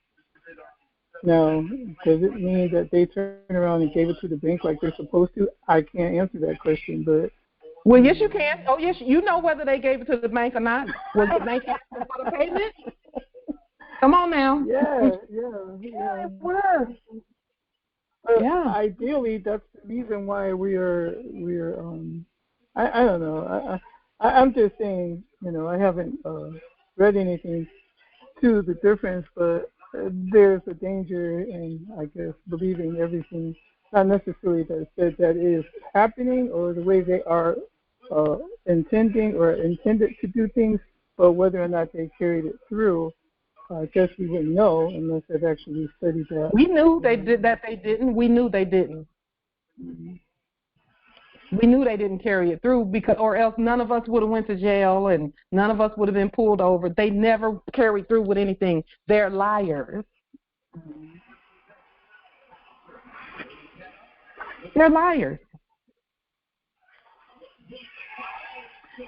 S4: Now, does it mean that they turn around and gave it to the bank like they're supposed to? I can't answer that question, but.
S1: Well, yes, you can. Oh, yes, you know whether they gave it to the bank or not. Was the bank asking for the payment? Come on now.
S4: Yeah.
S1: It was.
S4: Ideally, that's the reason why we're I don't know. I'm just saying, I haven't read anything to the difference, but there's a danger in, I guess, believing everything, not necessarily that said that is happening or the way they are intending or intended to do things, but whether or not they carried it through, I guess we wouldn't know unless they've actually studied that.
S1: We knew they did that. They didn't. We knew they didn't.
S4: Mm-hmm.
S1: We knew they didn't carry it through, because, or else none of us would have went to jail and none of us would have been pulled over. They never carried through with anything. They're liars. They're liars.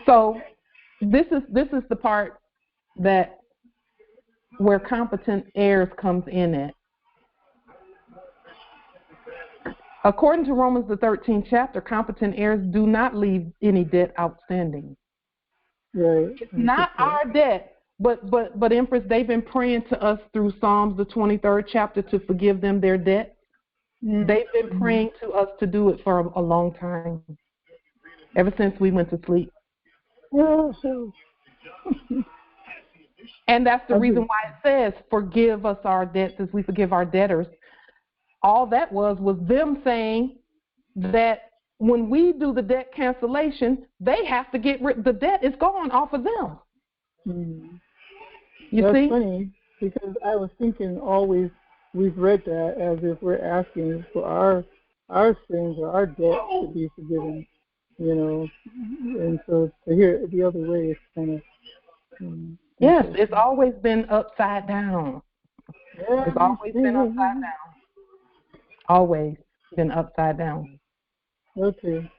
S1: So this is the part that where competent heirs comes in at. According to Romans the 13th chapter, competent heirs do not leave any debt outstanding.
S4: Right.
S1: It's not our debt, but Empress, they've been praying to us through Psalms the 23rd chapter to forgive them their debt. Mm-hmm. They've been praying to us to do it for a long time, ever since we went to sleep. And that's the reason why it says, forgive us our debts as we forgive our debtors. All that was them saying that when we do the debt cancellation, they have to get rid. The debt is gone off of them. You see?
S4: That's funny, because I was thinking always we've read that as if we're asking for our sins or our debt to be forgiven, and so to hear it the other way is kind of.
S1: Yes, it's always been upside down.
S4: Yeah.
S1: It's always been upside down. Always been upside down.
S4: Okay.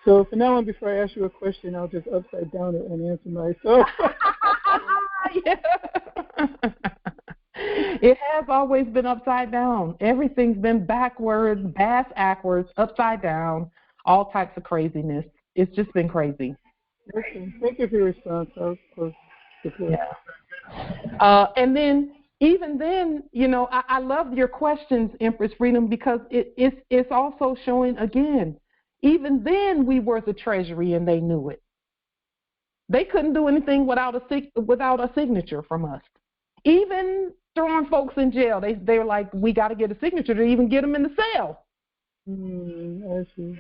S4: So from now on, before I ask you a question, I'll just upside down it and answer myself.
S1: It has always been upside down. Everything's been backwards, backwards, upside down, all types of craziness. It's just been crazy.
S4: Okay. Thank you for your response.
S1: And then, even then, I love your questions, Empress Freedom, because it's also showing again, even then we were the Treasury and they knew it. They couldn't do anything without a signature from us. Even throwing folks in jail. They were like, we got to get a signature to even get them in the cell.
S4: I see.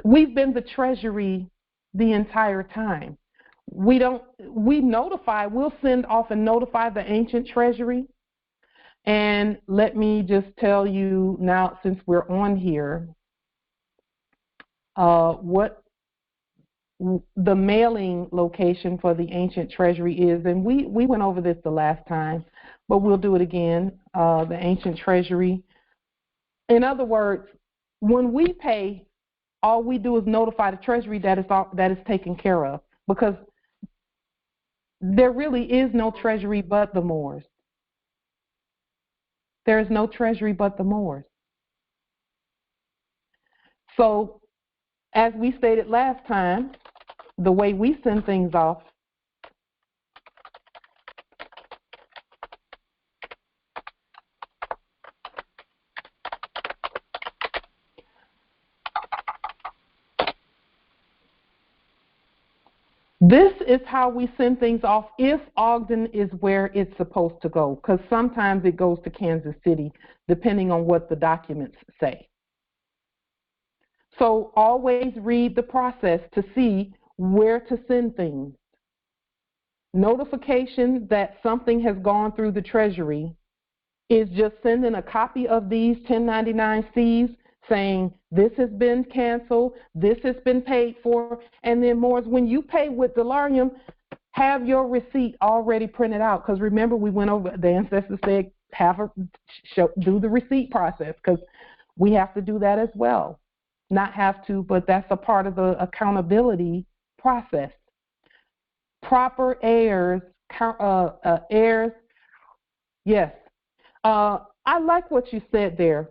S1: We've been the Treasury the entire time. We'll send off and notify the ancient Treasury. And let me just tell you now, since we're on here, what the mailing location for the ancient Treasury is. And we went over this the last time, but we'll do it again. The ancient Treasury. In other words, when we pay, all we do is notify the Treasury that is taken care of, because there really is no Treasury but the Moors. There is no Treasury but the Moors. So, as we stated last time, the way we send things off, this is how we send things off if Ogden is where it's supposed to go, because sometimes it goes to Kansas City, depending on what the documents say. So always read the process to see where to send things. Notification that something has gone through the Treasury is just sending a copy of these 1099-Cs saying this has been canceled, this has been paid for, and then more, when you pay with Delarian, have your receipt already printed out. Because remember, we went over, the ancestors said do the receipt process, because we have to do that as well. Not have to, but that's a part of the accountability process. Proper heirs, yes. I like what you said there.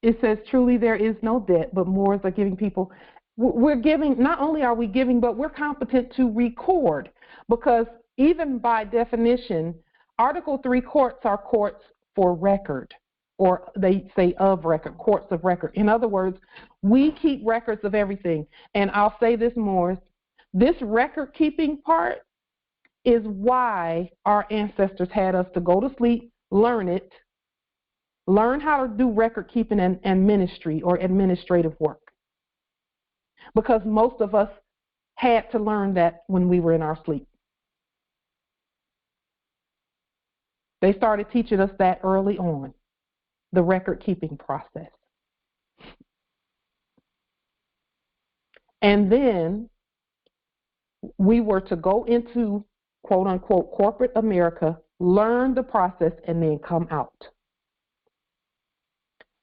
S1: It says, truly there is no debt, but Moors are giving people. We're giving, not only are we giving, but we're competent to record, because even by definition, Article 3 courts are courts for record, or they say of record, courts of record. In other words, we keep records of everything. And I'll say this, Moors, this record keeping part is why our ancestors had us to go to sleep, learn it, learn how to do record keeping and ministry or administrative work. Because most of us had to learn that when we were in our sleep. They started teaching us that early on, the record keeping process. And then we were to go into, quote unquote, corporate America, learn the process, and then come out.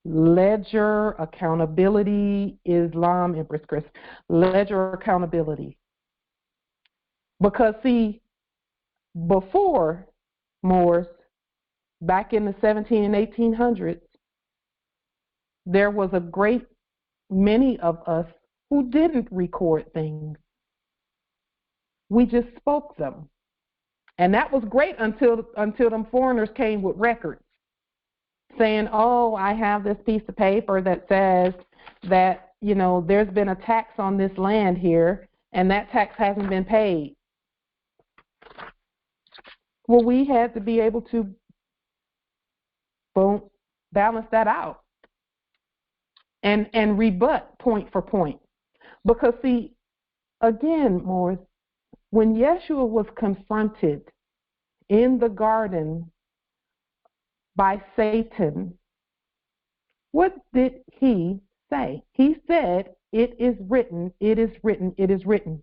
S1: Ledger, accountability, Islam, Empress Chris. Ledger accountability. Because, see, before Moors, back in the 17 and 1800s, there was a great many of us who didn't record things. We just spoke them. And that was great until them foreigners came with records, saying, oh, I have this piece of paper that says that, you know, there's been a tax on this land here, and that tax hasn't been paid. Well, we had to be able to, boom, balance that out and rebut point for point. Because, see, again, Morris, when Yeshua was confronted in the garden by Satan, what did he say? He said, it is written, it is written, it is written.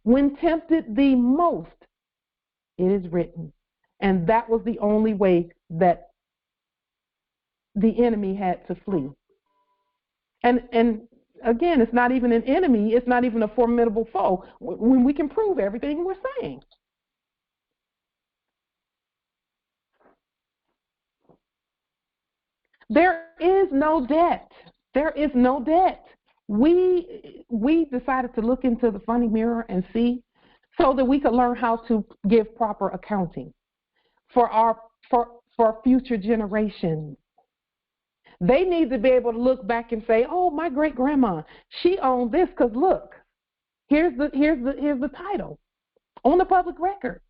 S1: When tempted the most, it is written. And that was the only way that the enemy had to flee. And again, it's not even an enemy, it's not even a formidable foe when we can prove everything we're saying. There is no debt. There is no debt. We decided to look into the funny mirror and see, so that we could learn how to give proper accounting for future generations. They need to be able to look back and say, oh, my great-grandma, she owned this because, look, here's the title on the public record.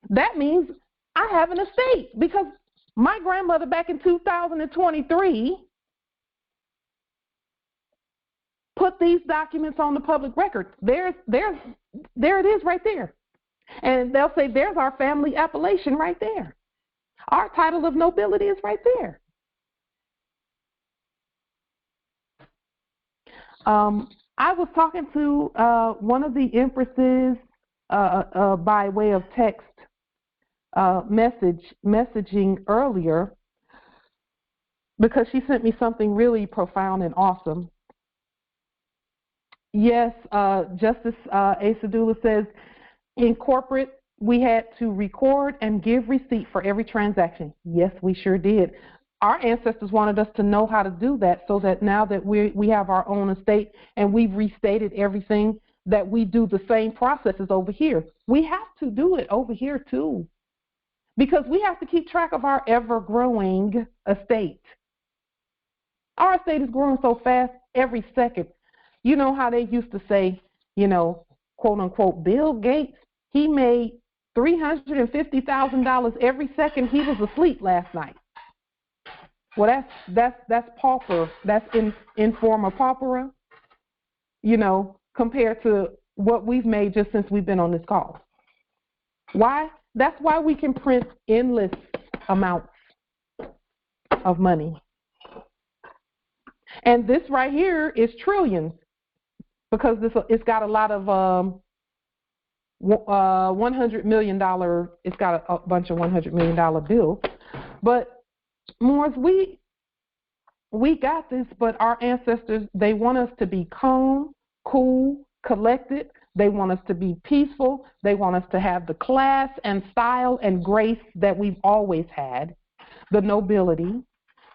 S1: That means I have an estate because my grandmother back in 2023 put these documents on the public record. There it is right there. And they'll say, there's our family appellation right there. Our title of nobility is right there. I was talking to one of the empresses by way of text messaging earlier because she sent me something really profound and awesome. Yes, Justice Asadula says, in corporate, we had to record and give receipt for every transaction. Yes, we sure did. Our ancestors wanted us to know how to do that so that now that we have our own estate and we've restated everything, that we do the same processes over here. We have to do it over here too, because we have to keep track of our ever-growing estate. Our estate is growing so fast every second. You know how they used to say, quote unquote, Bill Gates, he made $350,000 every second he was asleep last night. Well, that's pauper. That's in forma paupera, compared to what we've made just since we've been on this call. Why? That's why we can print endless amounts of money. And this right here is trillions, because it's got a lot of $100 million. It's got a bunch of $100 million bills. But Moors, we got this, but our ancestors, they want us to be calm, cool, collected. They want us to be peaceful. They want us to have the class and style and grace that we've always had, the nobility.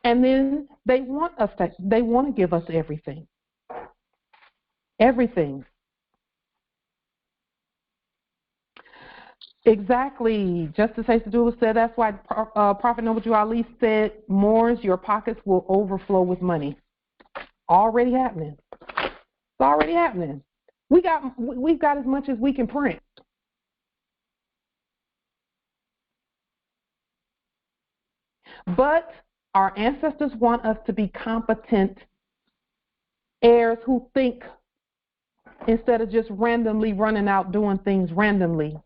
S1: And then they want to give us everything. Everything. Exactly. Justice Asadula said that's why Prophet Noble Ali said, Moors, your pockets will overflow with money. Already happening. It's already happening. We've got as much as we can print. But our ancestors want us to be competent heirs who think instead of just randomly running out doing things randomly.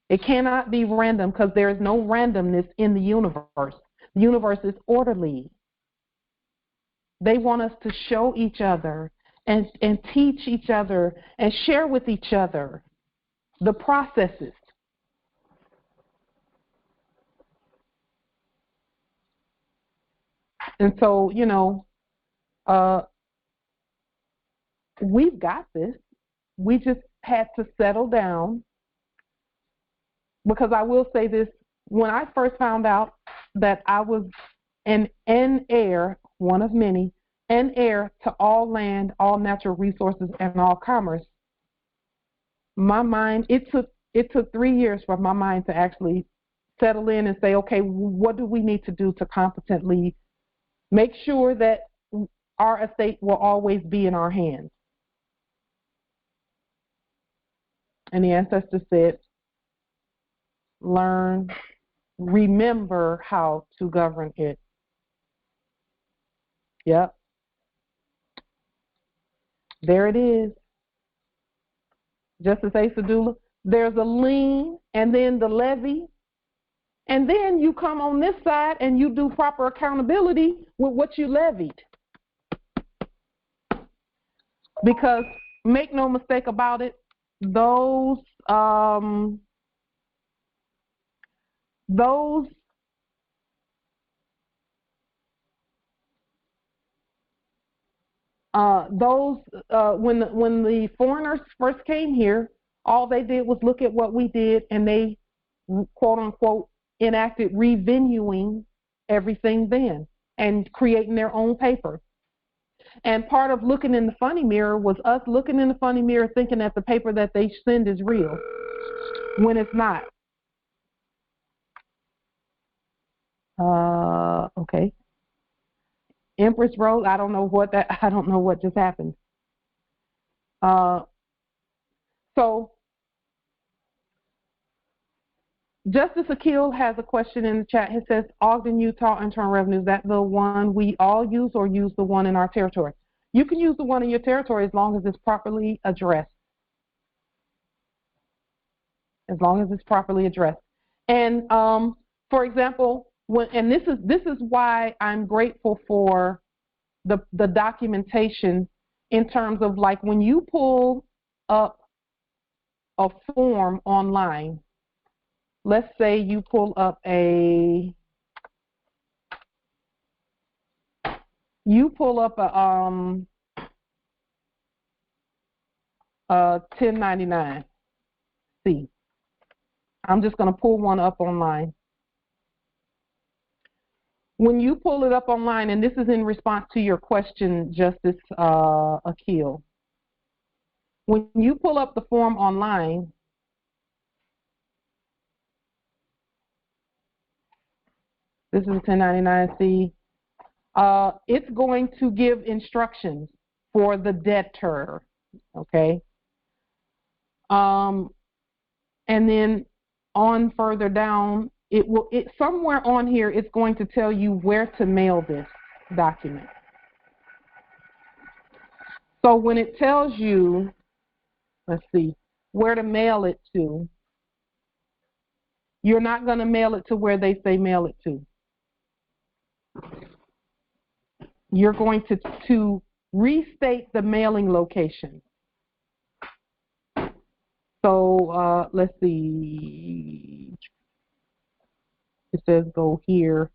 S1: It cannot be random because there is no randomness in the universe. The universe is orderly. They want us to show each other and teach each other and share with each other the processes. And so, we've got this. We just had to settle down. Because I will say this, when I first found out that I was an heir, one of many, an heir to all land, all natural resources, and all commerce, my mind, it took 3 years for my mind to actually settle in and say, okay, what do we need to do to competently make sure that our estate will always be in our hands? And the ancestors said, learn, remember how to govern it. Yep. There it is. Justice Asadula, there's a lien and then the levy. And then you come on this side and you do proper accountability with what you levied. Because make no mistake about it, those when the foreigners first came here, all they did was look at what we did, and they, quote unquote, enacted revenuing everything then and creating their own paper. And part of looking in the funny mirror was us looking in the funny mirror thinking that the paper that they send is real when it's not. Okay. Empress Rose, I don't know what just happened. So Justice Akil has a question in the chat. He says, Ogden, Utah Internal Revenue, is that the one we all use or use the one in our territory? You can use the one in your territory as long as it's properly addressed. As long as it's properly addressed. And for example, this is why I'm grateful for the documentation in terms of, like, when you pull up a form online, let's say you pull up a 1099-C. I'm just going to pull one up online. When you pull it up online, and this is in response to your question, Justice Akil, when you pull up the form online, this is a 1099-C, it's going to give instructions for the debtor, okay? And then on further down, somewhere on here, it's going to tell you where to mail this document. So when it tells you, let's see, where to mail it to, you're not going to mail it to where they say mail it to. You're going to restate the mailing location. So let's see. It says go here.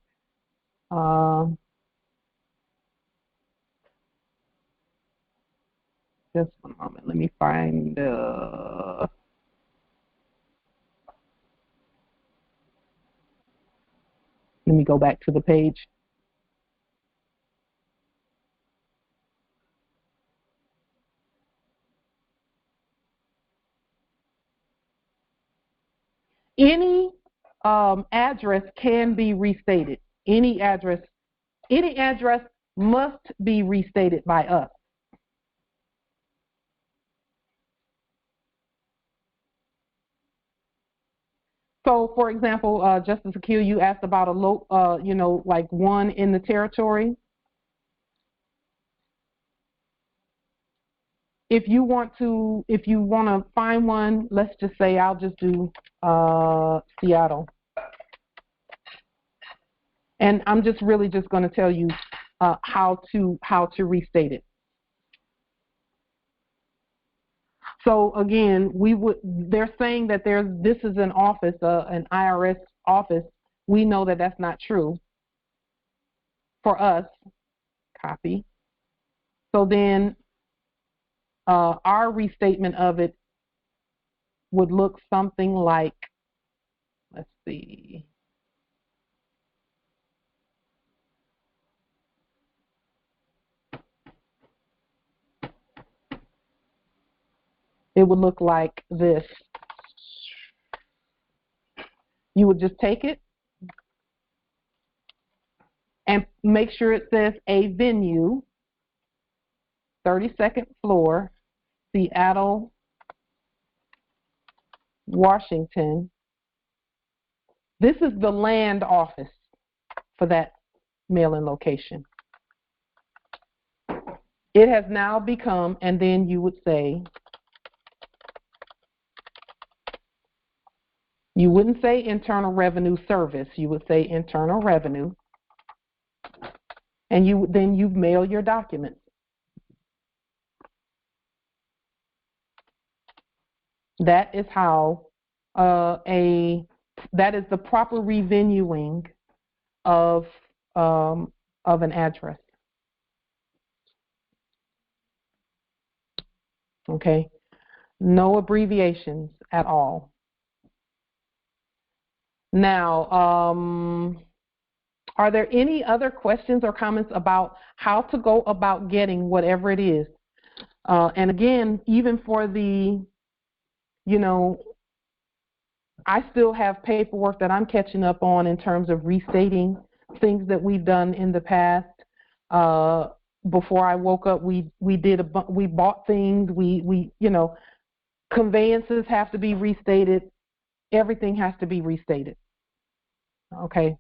S1: Just one moment. Let me find. Let me go back to the page. Any address can be restated. Any address must be restated by us. So, for example, Justice Akil, you asked about like one in the territory. If you want to find one, let's just say I'll just do Seattle. And I'm just really just going to tell you how to restate it. So again, they're saying that this is an office, an IRS office. We know that that's not true. For us, copy. So then our restatement of it would look something like, let's see. It would look like this. You would just take it and make sure it says a venue, 32nd floor, Seattle, Washington. This is the land office for that mailing location. It has now become, and then you would say, you wouldn't say Internal Revenue Service, you would say Internal Revenue, and then you mail your documents. That is how that is the proper revenuing of an address. Okay, no abbreviations at all. Now, are there any other questions or comments about how to go about getting whatever it is? And again, even for the, I still have paperwork that I'm catching up on in terms of restating things that we've done in the past. Before I woke up, we bought things. We conveyances have to be restated. Everything has to be restated. Okay.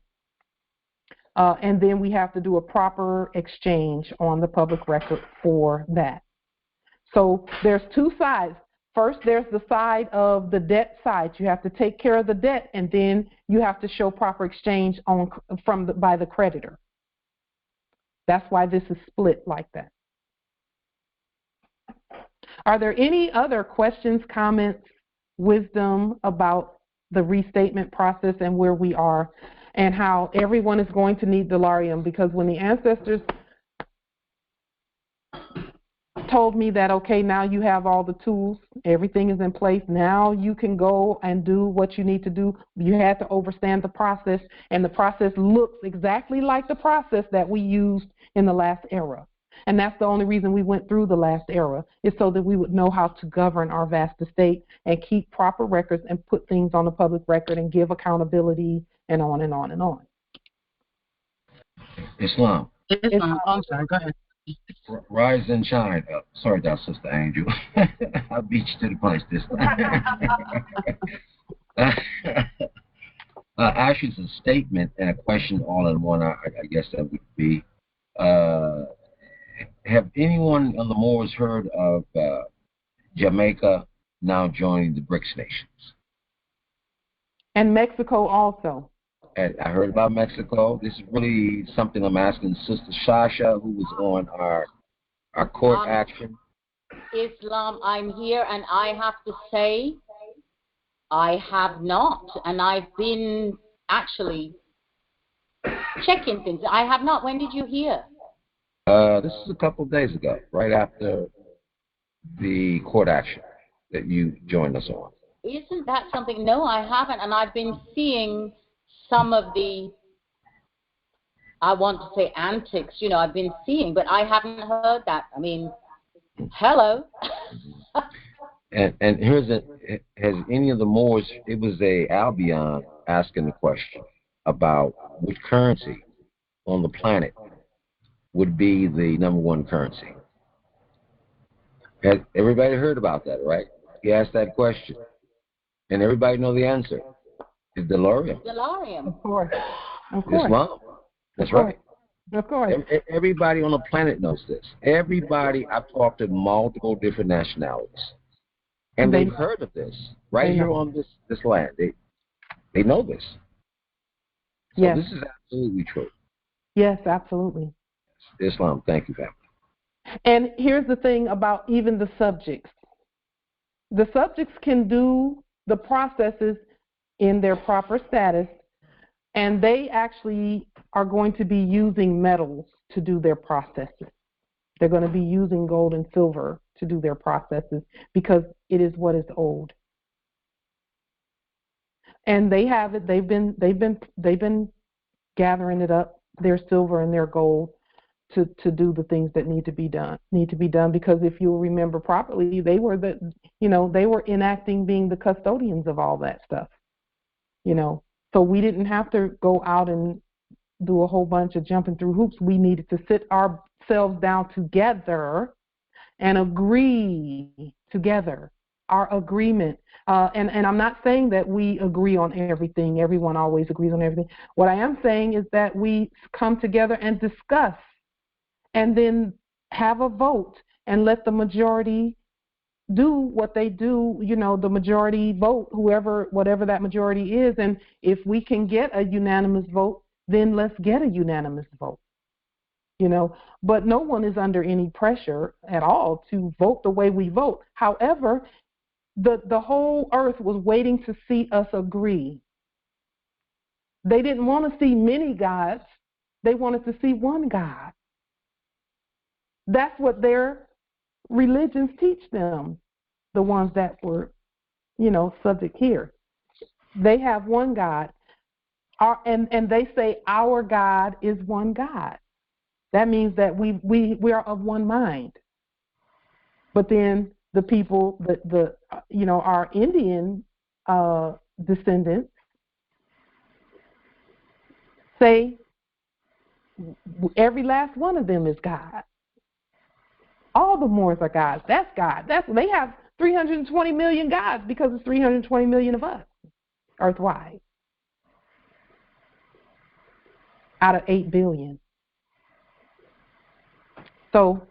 S1: And then we have to do a proper exchange on the public record for that. So there's two sides. First, there's the side of the debt side. You have to take care of the debt, and then you have to show proper exchange by the creditor. That's why this is split like that. Are there any other questions, comments, wisdom about the restatement process and where we are and how everyone is going to need Delarian? Because when the ancestors told me that, okay, now you have all the tools, everything is in place, now you can go and do what you need to do, you had to understand the process, and the process looks exactly like the process that we used in the last era. And that's the only reason we went through the last era, is so that we would know how to govern our vast estate and keep proper records and put things on the public record and give accountability and on and on and on.
S5: Islam.
S1: I'm sorry, go ahead.
S5: Rise and shine. Sorry, that Sister Angel. I beat you to the punch this time. Actually, it's a statement and a question all in one. I guess that would be. Have anyone on the Moors heard of Jamaica now joining the BRICS nations?
S1: And Mexico also.
S5: And I heard about Mexico. This is really something I'm asking Sister Shasha, who was on our court action.
S2: Islam, I'm here, and I have to say, I have not. And I've been actually checking things. I have not. When did you hear?
S5: This is a couple of days ago, right after the court action that you joined us on.
S2: Isn't that something? No, I haven't. And I've been seeing some of the, I want to say antics, I've been seeing, but I haven't heard that. I mean, hello.
S5: and has any of the Moors, it was a Albion asking the question about which currency on the planet would be the number one currency. Has everybody heard about that, right? He asked that question. And everybody know the answer. It's Delarian.
S2: Delarian.
S1: Of course. Of course.
S5: Islam. That's right.
S1: Of course.
S5: Everybody on the planet knows this. Everybody, I've talked to multiple different nationalities. And they've heard of this right here on this land. They know this. So
S1: yes.
S5: This is absolutely true.
S1: Yes, absolutely.
S5: Islam, thank you, family.
S1: And here's the thing about even the subjects. The subjects can do the processes in their proper status, and they actually are going to be using metals to do their processes. They're going to be using gold and silver to do their processes because it is what is owed. And they have it. They've been gathering it up, their silver and their gold, to do the things that need to be done. Because if you'll remember properly, they were they were enacting being the custodians of all that stuff. So we didn't have to go out and do a whole bunch of jumping through hoops. We needed to sit ourselves down together and agree together, our agreement. And I'm not saying that we agree on everything. Everyone always agrees on everything. What I am saying is that we come together and discuss and then have a vote and let the majority do what they do, the majority vote, whatever that majority is. And if we can get a unanimous vote, then let's get a unanimous vote, But no one is under any pressure at all to vote the way we vote. However, the whole earth was waiting to see us agree. They didn't want to see many gods. They wanted to see one God. That's what their religions teach them, the ones that were, subject here. They have one God, and they say our God is one God. That means that we are of one mind. But then the people, our Indian descendants say Every last one of them is God. All the Moors are gods. That's God. They have 320 million gods because it's 320 million of us, earthwide, out of 8 billion. So,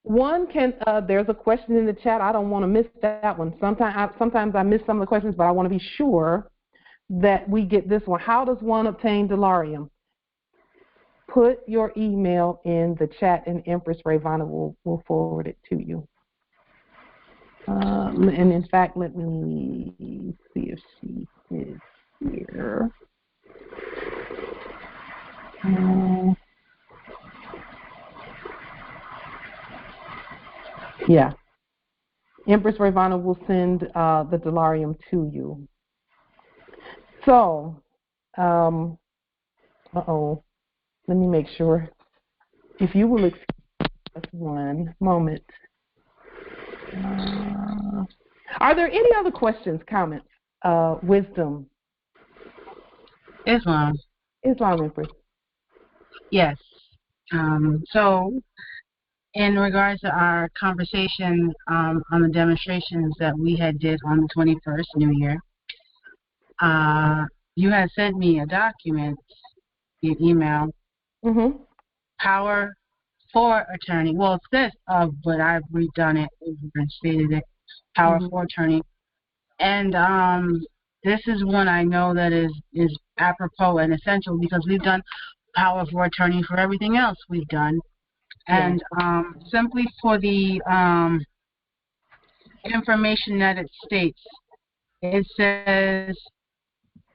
S1: one can. There's a question in the chat. I don't want to miss that one. Sometimes I miss some of the questions, but I want to be sure that we get this one. How does one obtain Delarian? Put your email in the chat, and Empress Ravana will forward it to you. And in fact, let me see if she is here. Yeah. Empress Ravana will send the Delarium to you. So, let me make sure. If you will excuse us one moment. Are there any other questions, comments, wisdom?
S6: Islam,
S1: Empress.
S6: yes. So, in regards to our conversation on the demonstrations that we had did on the 21st, New Year, you had sent me a document via email.
S1: Mm-hmm.
S6: Power for attorney. Well, it says of, but I've redone it and stated it. Power for attorney. And this is one I know that is apropos and essential because we've done power for attorney for everything else we've done. And simply for the information that it states, it says,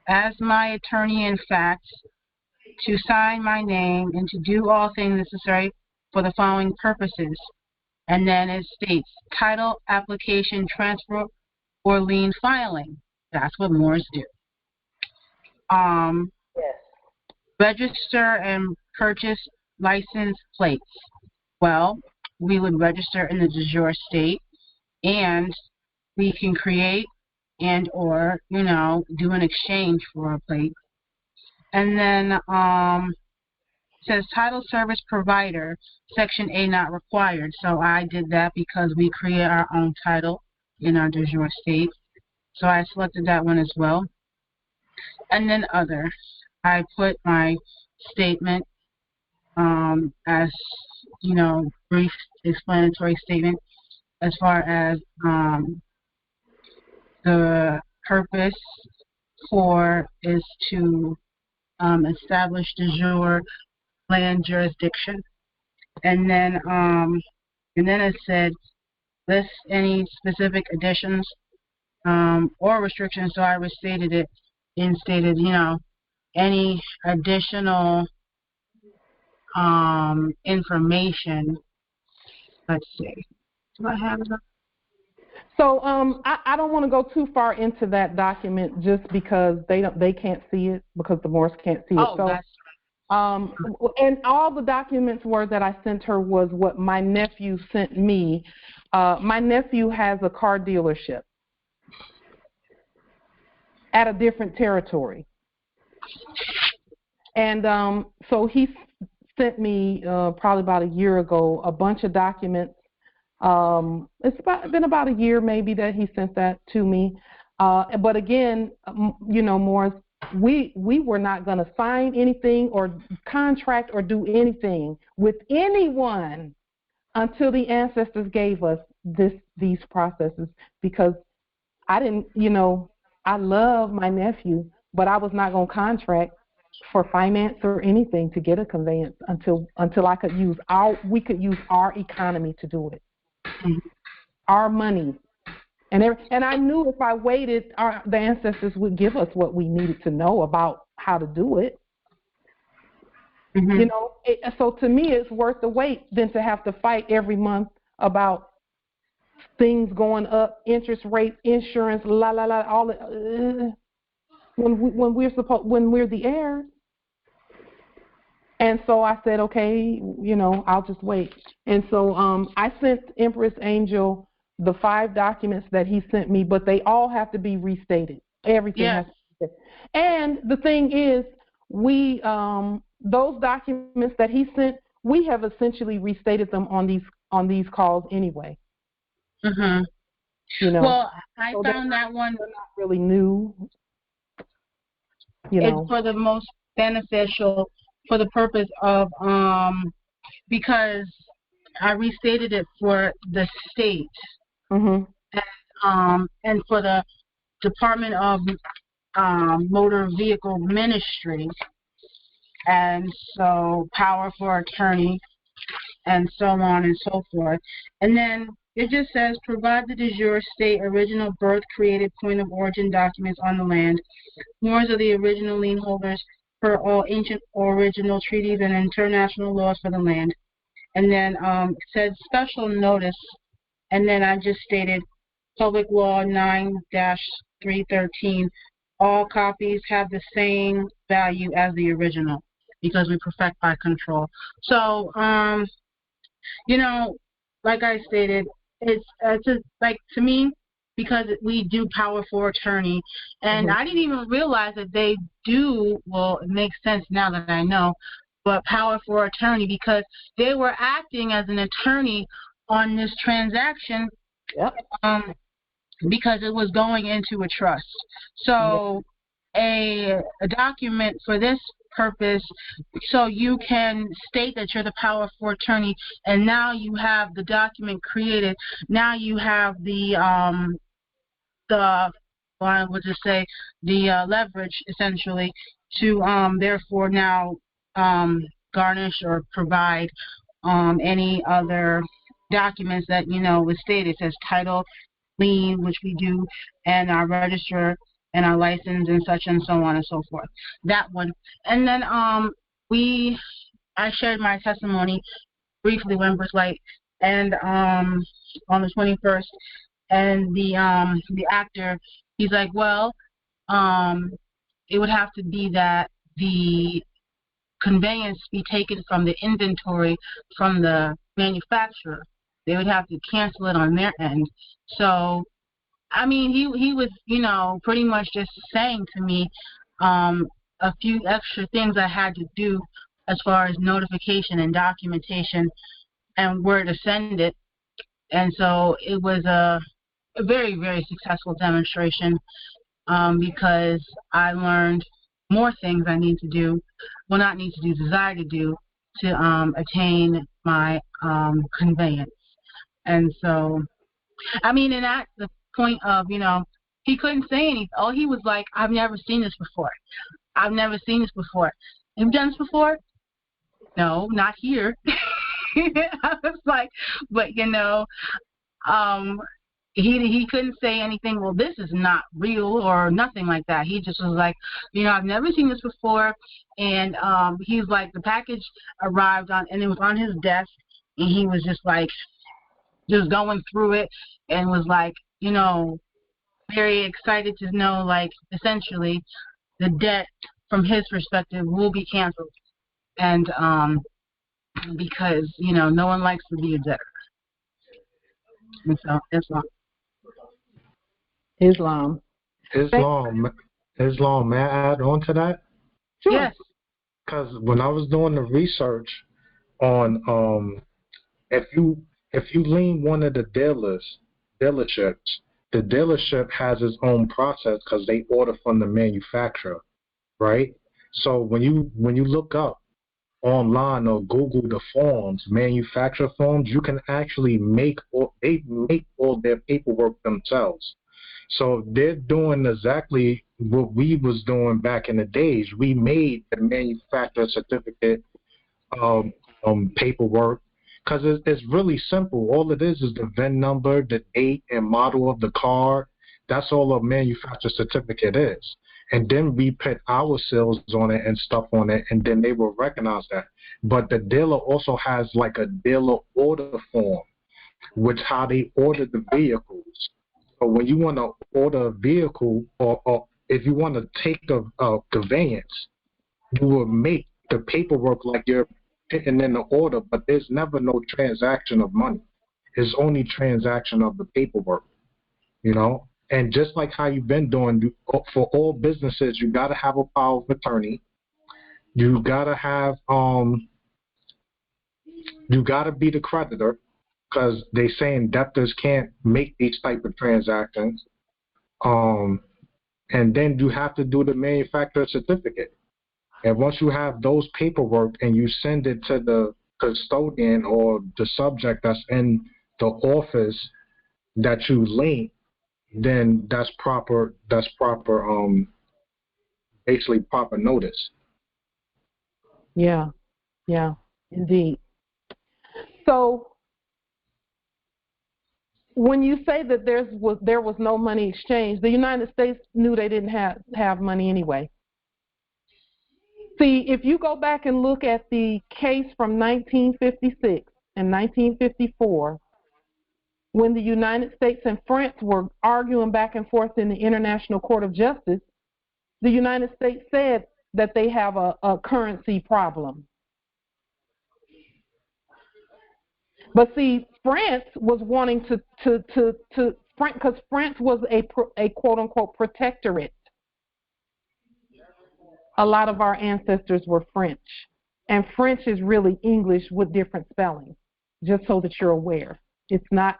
S6: as my attorney in fact, to sign my name and to do all things necessary for the following purposes. And then it states, title, application, transfer, or lien filing. That's what Moors do.
S1: Yes.
S6: Register and purchase license plates. Well, we would register in the de jure state, and we can create and or, do an exchange for a plate. And then it says title service provider, section A not required. So I did that because we create our own title in our de jure state. So I selected that one as well. And then other. I put my statement as, brief explanatory statement as far as the purpose for is to establish de jure land jurisdiction. And then it said list any specific additions or restrictions. So I restated it and stated, any additional information. Let's see. Do I have it?
S1: So I don't want to go too far into that document just because they can't see it, because the Moors can't see it.
S6: Oh,
S1: so
S6: that's
S1: and all the documents that I sent her was what my nephew sent me. My nephew has a car dealership at a different territory. And so he sent me probably about a year ago a bunch of documents. It's been about a year maybe that he sent that to me. But again, Morris, we were not going to sign anything or contract or do anything with anyone until the ancestors gave us these processes, because I didn't, I love my nephew, but I was not going to contract for finance or anything to get a conveyance until I could we could use our economy to do it, our money. And I knew if I waited, the ancestors would give us what we needed to know about how to do it. So to me, it's worth the wait than to have to fight every month about things going up, interest rates, insurance, all it. When we're the heirs. And so I said, okay, I'll just wait. And so I sent Empress Angel the 5 documents that he sent me, but they all have to be restated. Everything has to be restated. And the thing is, we those documents that he sent, we have essentially restated them on these calls anyway.
S6: Mhm.
S1: You know.
S6: Well, I
S1: So
S6: found that one.
S1: they're not really new. You know.
S6: It's for the most beneficial for the purpose of because I restated it for the state.
S1: Mhm.
S6: And for the Department of Motor Vehicle Ministry, and so power for attorney, and so on and so forth. And then it just says, provide the de jure state original birth created point of origin documents on the land. Moors are the original lien holders per all ancient original treaties and international laws for the land. And then it said special notice, and then I just stated Public Law 9-313. All copies have the same value as the original because we perfect by control. So, you know, like I stated, it's just, like, to me, because we do power for attorney, and I didn't even realize that they do. Well, it makes sense now that I know, but power for attorney, because they were acting as an attorney on this transaction.
S1: Yep.
S6: Because it was going into a trust. So a document for this purpose, so you can state that you're the power for attorney, and now you have the document created. Now you have the I would just say the leverage essentially to therefore now garnish or provide any other documents that was stated. It says title, lien, which we do, and our register and our license and such and so on and so forth. That one. And then I shared my testimony briefly when it was like, and on the 21st, and the actor, he's like, well, it would have to be that the conveyance be taken from the inventory from the manufacturer. They would have to cancel it on their end. So, I mean, he was, pretty much just saying to me a few extra things I had to do as far as notification and documentation and where to send it. And so it was a very, very successful demonstration because I learned more things I need to do, well, not need to do, desire to do, to attain my conveyance. And so, I mean, and at the point of, he couldn't say anything. Oh, he was like, I've never seen this before. I've never seen this before. You've done this before? No, not here. I was like, but, he couldn't say anything, well, this is not real or nothing like that. He just was like, I've never seen this before. And he's like, the package arrived on, and it was on his desk, and he was just like, just going through it, and was like, very excited to know, like, essentially the debt from his perspective will be canceled. And because, no one likes to be a debtor. And so, Islam.
S7: Islam, may I add on to that?
S1: Sure.
S6: Yes.
S7: Because when I was doing the research on if you lien one of the dealerships, the dealership has its own process because they order from the manufacturer, right? So when you look up online or Google the forms, manufacturer forms, you can actually make all their paperwork themselves. So they're doing exactly what we was doing back in the days. We made the manufacturer certificate paperwork because it's really simple. All it is the VIN number, the date and model of the car. That's all a manufacturer certificate is. And then we put our seals on it and stuff on it, and then they will recognize that. But the dealer also has like a dealer order form, which how they order the vehicles. So when you want to order a vehicle, or if you want to take a conveyance, you will make the paperwork like you're putting in the order, but there's never no transaction of money. It's only transaction of the paperwork, And just like how you've been doing, for all businesses, you got to have a power of attorney. you gotta have you gotta be the creditor, because they saying debtors can't make these type of transactions. And then you have to do the manufacturer certificate. And once you have those paperwork and you send it to the custodian or the subject that's in the office that you lien, then that's proper. Basically proper notice.
S1: Yeah, indeed. So when you say that there was no money exchanged, the United States knew they didn't have money anyway. See, if you go back and look at the case from 1956 and 1954, when the United States and France were arguing back and forth in the International Court of Justice, the United States said that they have a currency problem. But see, France was wanting because France was a quote unquote protectorate. A lot of our ancestors were French, and French is really English with different spelling. Just so that you're aware, it's not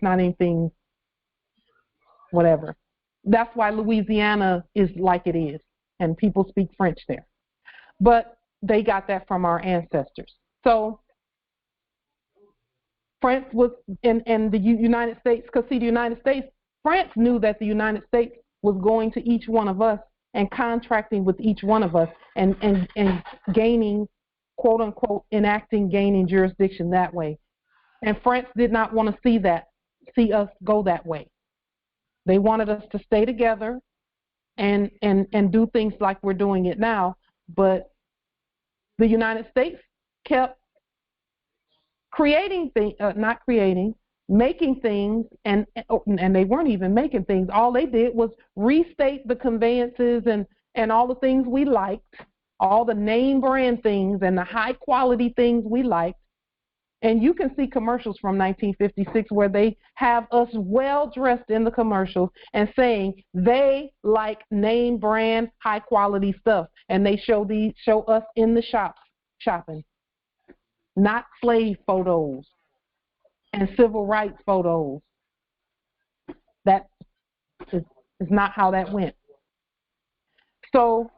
S1: anything, whatever. That's why Louisiana is like it is, and people speak French there. But they got that from our ancestors. So France was, and the United States, because see, the United States, France knew that the United States was going to each one of us and contracting with each one of us and gaining, quote unquote, gaining jurisdiction that way. And France did not want to see us go that way. They wanted us to stay together and do things like we're doing it now. But the United States kept making things, and they weren't even making things. All they did was restate the conveyances and all the things we liked, all the name brand things and the high quality things we liked. And you can see commercials from 1956 where they have us well dressed in the commercials and saying they like name brand high quality stuff, and they show us in the shops shopping, not slave photos and civil rights photos. That is not how that went. So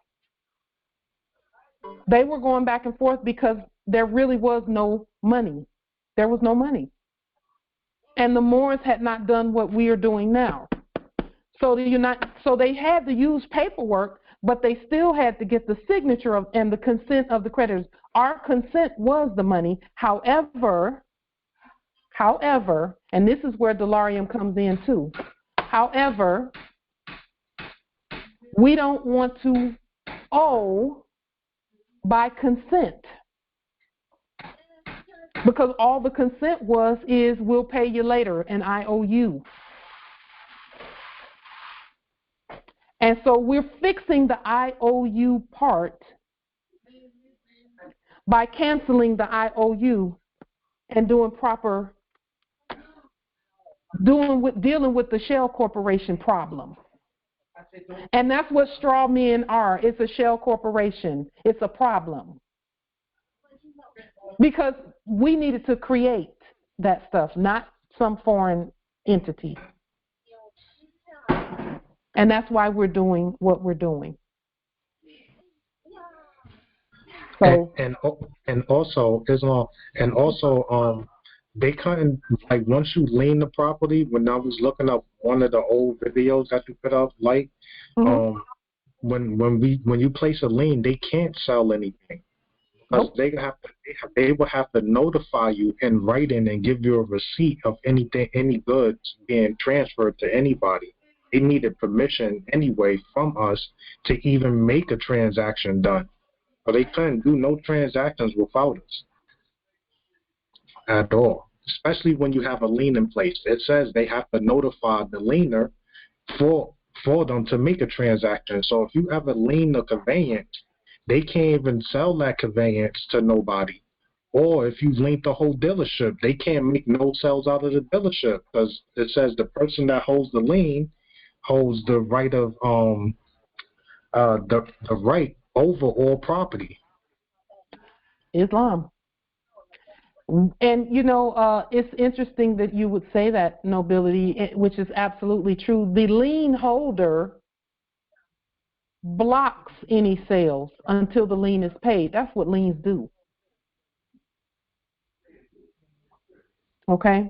S1: they were going back and forth because there really was no money. There was no money. And the Moors had not done what we are doing now. So they had to use paperwork, but they still had to get the signature and the consent of the creditors. Our consent was the money. However, and this is where Delarian comes in too. However, we don't want to owe by consent, because all the consent is we'll pay you later and I owe you. And so we're fixing the IOU part by canceling the IOU and dealing with the shell corporation problem. And that's what straw men are. It's a shell corporation. It's a problem. Because we needed to create that stuff, not some foreign entity. And that's why we're doing what we're doing. So
S7: and also they couldn't, like, once you lien the property, when I was looking up one of the old videos that you put up, like, when you place a lien, they can't sell anything. Because they will have to notify you in writing and give you a receipt of any goods being transferred to anybody. They needed permission anyway from us to even make a transaction done. But they couldn't do no transactions without us at all, especially when you have a lien in place. It says they have to notify the liener for them to make a transaction. So if you ever lien a conveyance, they can't even sell that conveyance to nobody. Or if you lien the whole dealership, they can't make no sales out of the dealership, because it says the person that holds the lien holds the right of the right over all property.
S1: Islam. And, it's interesting that you would say that, Nobility, which is absolutely true. The lien holder blocks any sales until the lien is paid. That's what liens do. Okay?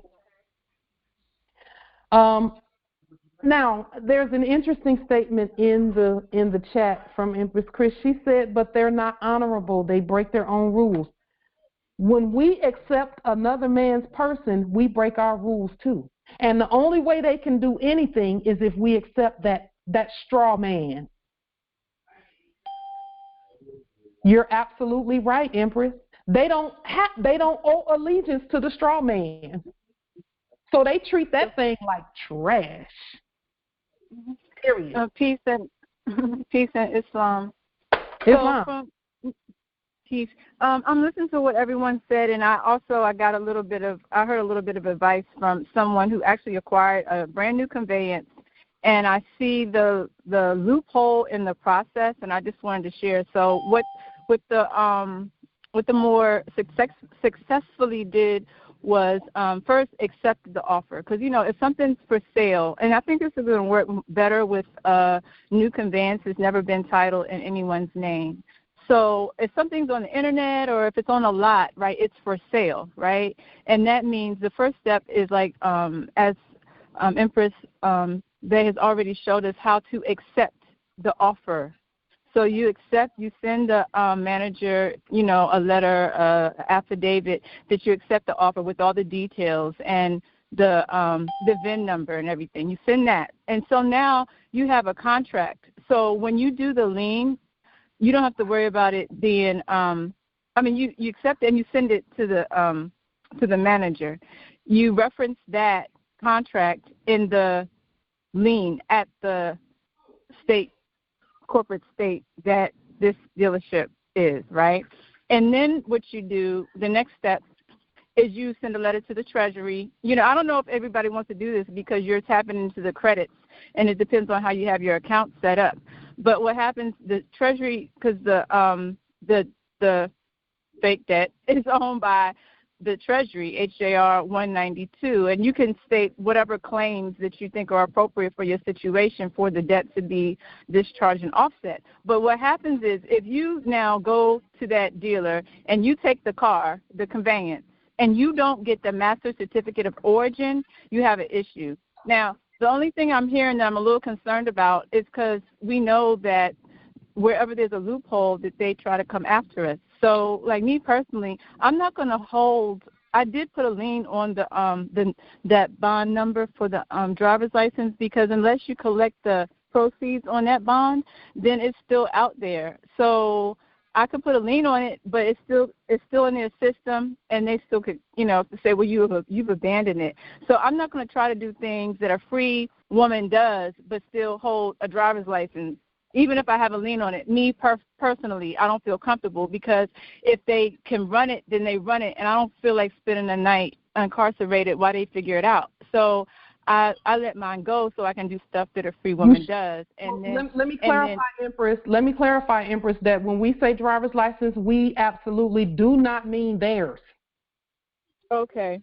S1: Now, there's an interesting statement in the chat from Empress Chris. She said, but they're not honorable. They break their own rules. When we accept another man's person, we break our rules too. And the only way they can do anything is if we accept that straw man. You're absolutely right, Empress. They don't owe allegiance to the straw man. So they treat that thing like trash. Period.
S8: Peace and Islam.
S1: Islam.
S8: Peace. I'm listening to what everyone said, and I heard a little bit of advice from someone who actually acquired a brand new conveyance, and I see the loophole in the process, and I just wanted to share. So what the more successfully did was first accept the offer, because if something's for sale, and I think this is going to work better with new conveyance, it's never been titled in anyone's name. So if something's on the internet or if it's on a lot, right, it's for sale, right? And that means the first step is like, as Empress Bay has already showed us, how to accept the offer. So you send the manager, a letter, affidavit that you accept the offer with all the details and the VIN number and everything. You send that. And so now you have a contract. So when you do the lien, you don't have to worry about it being, you accept it and you send it to the manager. You reference that contract in the lien at the corporate state that this dealership is, right? And then what you do, the next step is you send a letter to the Treasury. I don't know if everybody wants to do this because you're tapping into the credits, and it depends on how you have your account set up. But what happens, the Treasury, because the fake debt is owned by the Treasury, HJR 192, and you can state whatever claims that you think are appropriate for your situation for the debt to be discharged and offset. But what happens is if you now go to that dealer and you take the car, the conveyance, and you don't get the master certificate of origin, you have an issue. Now, the only thing I'm hearing that I'm a little concerned about is because we know that wherever there's a loophole that they try to come after us. So, like me personally, I'm not going to hold. I did put a lien on that bond number for the driver's license, because unless you collect the proceeds on that bond, then it's still out there. So I could put a lien on it, but it's still in their system, and they still could, say, well, you've abandoned it. So I'm not going to try to do things that a free woman does, but still hold a driver's license. Even if I have a lien on it, me personally, I don't feel comfortable, because if they can run it, then they run it, and I don't feel like spending the night incarcerated while they figure it out. So I let mine go so I can do stuff that a free woman does. And then
S1: let me clarify, Empress. Let me clarify, Empress, that when we say driver's license, we absolutely do not mean theirs.
S8: Okay.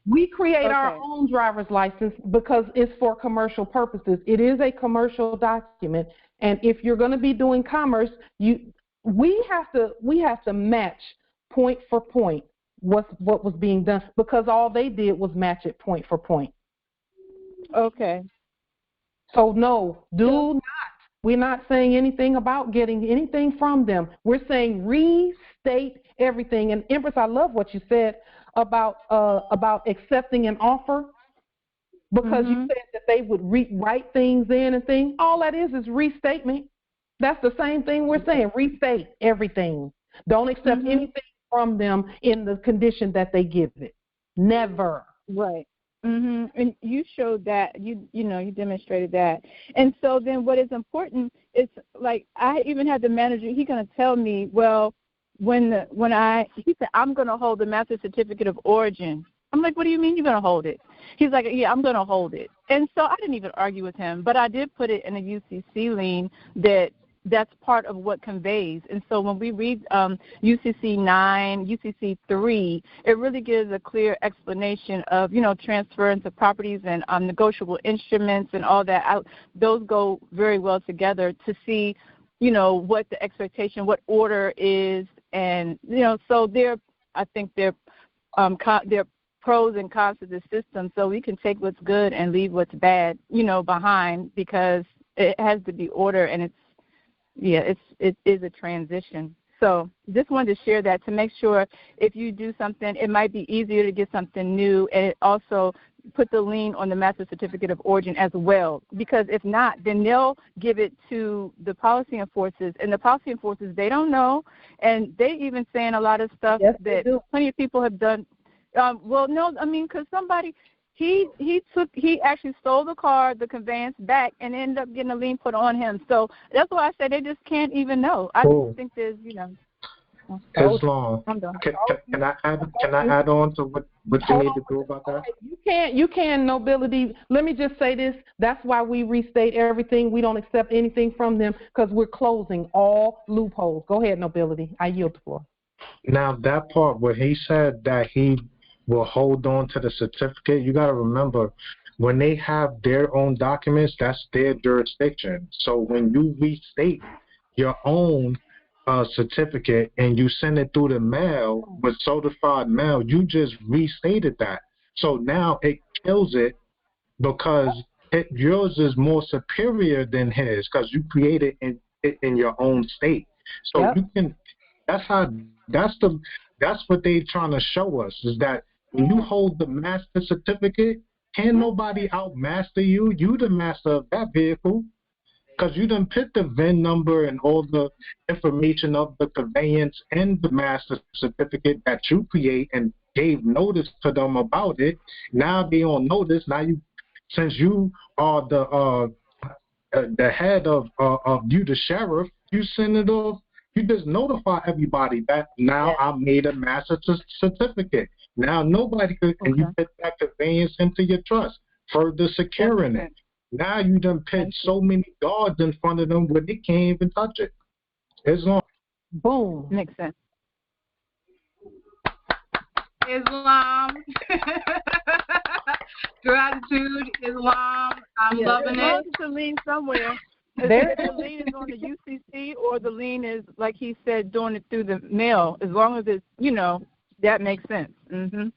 S1: We create our own driver's license because it's for commercial purposes. It is a commercial document, and if you're going to be doing commerce, we have to match point for point what was being done, because all they did was match it point for point.
S8: Okay.
S1: So no, not. We're not saying anything about getting anything from them. We're saying restate everything. And Empress, I love what you said about accepting an offer, because you said that they would write things in and things. All that is restatement. That's the same thing we're saying. Restate everything. Don't accept anything from them in the condition that they give it. Never.
S8: Right. And you showed that, you demonstrated that. And so then what is important is, like, I even had the manager, he's going to tell me, well, he said, I'm going to hold the master certificate of origin. I'm like, what do you mean you're going to hold it? He's like, yeah, I'm going to hold it. And so I didn't even argue with him, but I did put it in a UCC lien that that's part of what conveys. And so when we read UCC 9, UCC 3, it really gives a clear explanation of, transference of properties and negotiable instruments and all that. Those go very well together to see, what the expectation, what order is. And, so I think they're pros and cons to the system. So we can take what's good and leave what's bad, behind, because it has to be order, and it is a transition. So just wanted to share that to make sure if you do something, it might be easier to get something new, and it also put the lien on the master certificate of origin as well, because if not, then they'll give it to the policy enforcers, and the policy enforcers, they don't know, and they even saying a lot of stuff that plenty of people have done. Because somebody, he actually stole the car, the conveyance back, and ended up getting a lien put on him. So that's why I said they just can't even know. I just think there's,
S7: Islam. Can I add on to what you need to do about that?
S1: You can, Nobility. Let me just say this. That's why we restate everything. We don't accept anything from them, because we're closing all loopholes. Go ahead, Nobility. I yield the floor.
S7: Now, that part where he said that he will hold on to the certificate, you got to remember, when they have their own documents, that's their jurisdiction. So when you restate your own certificate and you send it through the mail with certified mail, you just restated that. So now it kills it, because yours is more superior than his, because you created it in your own state. So you can. That's what they're trying to show us, is that when you hold the master certificate, can't nobody outmaster you. You the master of that vehicle, because you done put the VIN number and all the information of the conveyance and the master certificate that you create and gave notice to them about it. Now they on notice. Now since you are the head of you, the sheriff, you send it off. You just notify everybody that now I made a master certificate. Now nobody could, and you put that conveyance into your trust, further securing it. Now you done put so many guards in front of them where they can't even touch it. Islam.
S8: Boom. Makes sense.
S6: Islam. Gratitude, Islam. I'm loving it.
S8: There's a lien somewhere. The lien is on the UCC, or the lien is, like he said, doing it through the mail. As long as it's, that makes sense. Mm-hmm.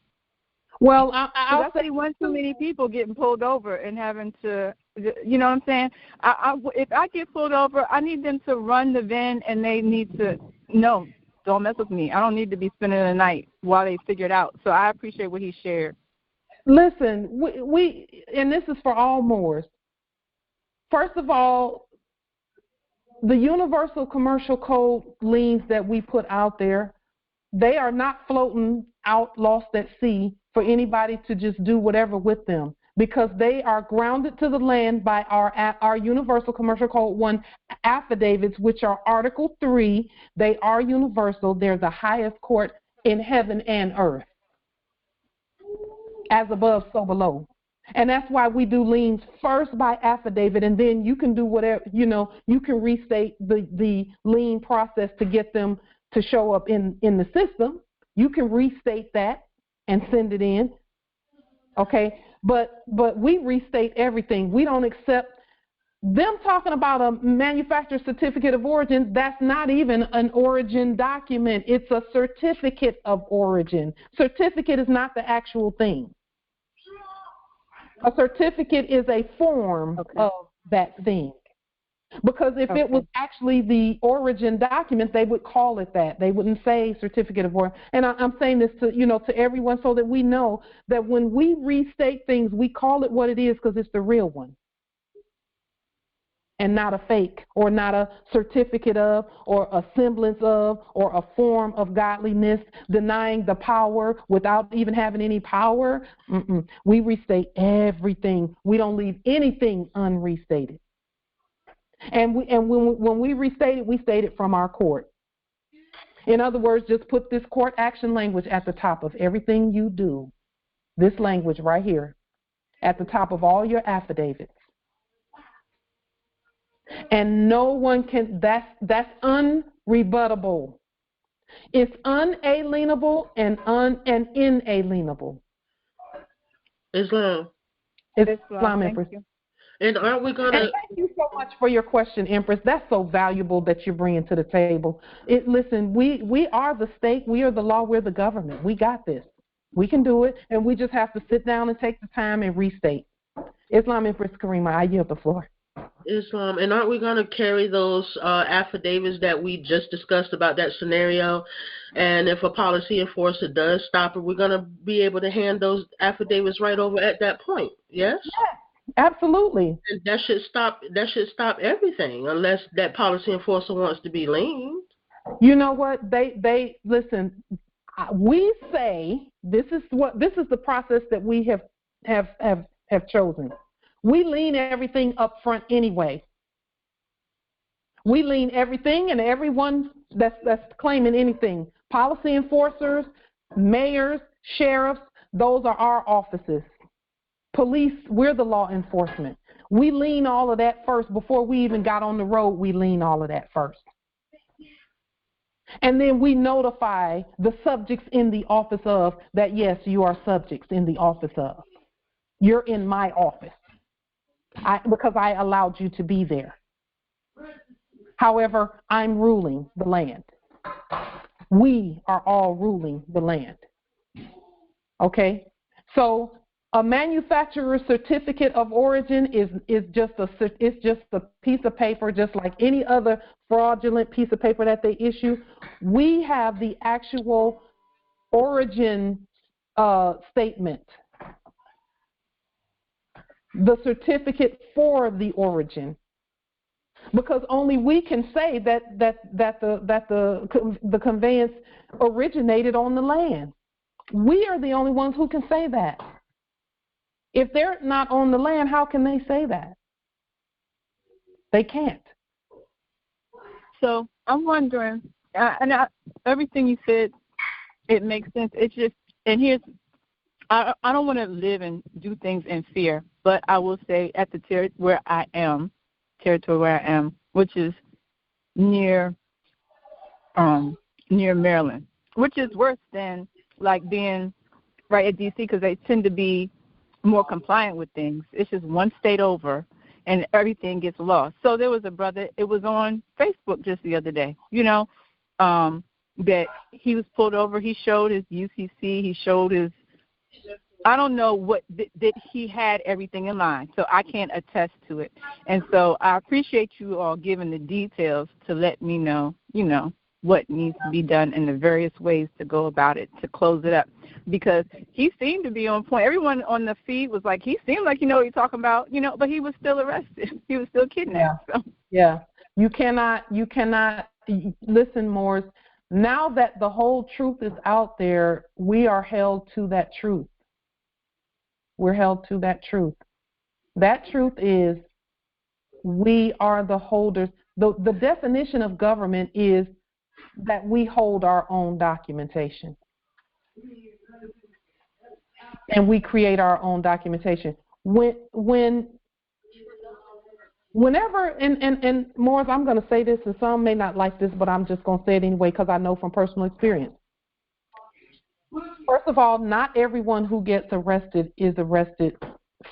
S1: Well, I'll say
S8: one too many people getting pulled over and having to, you know what I'm saying? If I get pulled over, I need them to run the VIN, and they need to, no, don't mess with me. I don't need to be spending the night while they figure it out. So I appreciate what he shared.
S1: Listen, we and this is for all Moors. First of all, the Universal Commercial Code liens that we put out there, they are not floating out lost at sea for anybody to just do whatever with them, because they are grounded to the land by our Universal Commercial Code 1 affidavits, which are Article 3. They are universal. They're the highest court in heaven and earth. As above, so below. And that's why we do liens first by affidavit, and then you can do whatever, you can restate the lien process to get them to show up in the system. You can restate that and send it in, okay? But we restate everything. We don't accept them talking about a manufacturer certificate of origin. That's not even an origin document. It's a certificate of origin. Certificate is not the actual thing. A certificate is a form of that thing. Because if it was actually the origin document, they would call it that. They wouldn't say certificate of origin. And I'm saying this to everyone so that we know that when we restate things, we call it what it is, because it's the real one, and not a fake, or not a certificate of, or a semblance of, or a form of godliness, denying the power without even having any power. We restate everything. We don't leave anything unrestated. And when we restate it, we state it from our court. In other words, just put this court action language at the top of everything you do. This language right here, at the top of all your affidavits. And no one can, that's unrebuttable. It's unalienable and inalienable.
S9: Islam.
S1: Islam, Empress.
S9: And aren't we going to...
S1: And thank you so much for your question, Empress. That's so valuable that you're bringing to the table. Listen, we are the state, we are the law, we're the government. We got this. We can do it, and we just have to sit down and take the time and restate. Islam, Empress Karima, I yield the floor.
S9: Islam, and aren't we going to carry those affidavits that we just discussed about that scenario? And if a policy enforcer does stop it, we're going to be able to hand those affidavits right over at that point. Yes?
S1: Yes, absolutely.
S9: And that should stop everything, unless that policy enforcer wants to be leaned.
S1: You know what? They listen. We say this is the process that we have chosen. We lien everything up front anyway. We lien everything and everyone that's claiming anything. Policy enforcers, mayors, sheriffs, those are our offices. Police, we're the law enforcement. We lien all of that first. Before we even got on the road, we lien all of that first. And then we notify the subjects in the office of that, yes, you are subjects in the office of. You're in my office. Because I allowed you to be there. However, I'm ruling the land. We are all ruling the land. Okay? So a manufacturer's certificate of origin is just a piece of paper, just like any other fraudulent piece of paper that they issue. We have the actual origin statement. The certificate for the origin, because only we can say that the conveyance originated on the land. We are the only ones who can say that. If they're not on the land, how can they say that? They can't.
S8: So I'm wondering, everything you said, it makes sense. It's just, and here's, I don't want to live and do things in fear, but I will say at the territory where I am, which is near Maryland, which is worse than like being right at D.C. because they tend to be more compliant with things. It's just one state over, and everything gets lost. So there was a brother, it was on Facebook just the other day, that he was pulled over. He showed his UCC. He showed his, I don't know what, that he had everything in line. So I can't attest to it. And so I appreciate you all giving the details to let me know, what needs to be done and the various ways to go about it, to close it up. Because he seemed to be on point. Everyone on the feed was like, he seemed like what he's talking about, but he was still arrested. He was still kidnapped.
S1: Yeah. So. Yeah. You cannot, listen, Moors, now that the whole truth is out there, we are held to that truth. We're held to that truth. That truth is we are the holders. The definition of government is that we hold our own documentation. And we create our own documentation. Whenever, and Morris, I'm going to say this, and some may not like this, but I'm just going to say it anyway because I know from personal experience. First of all, not everyone who gets arrested is arrested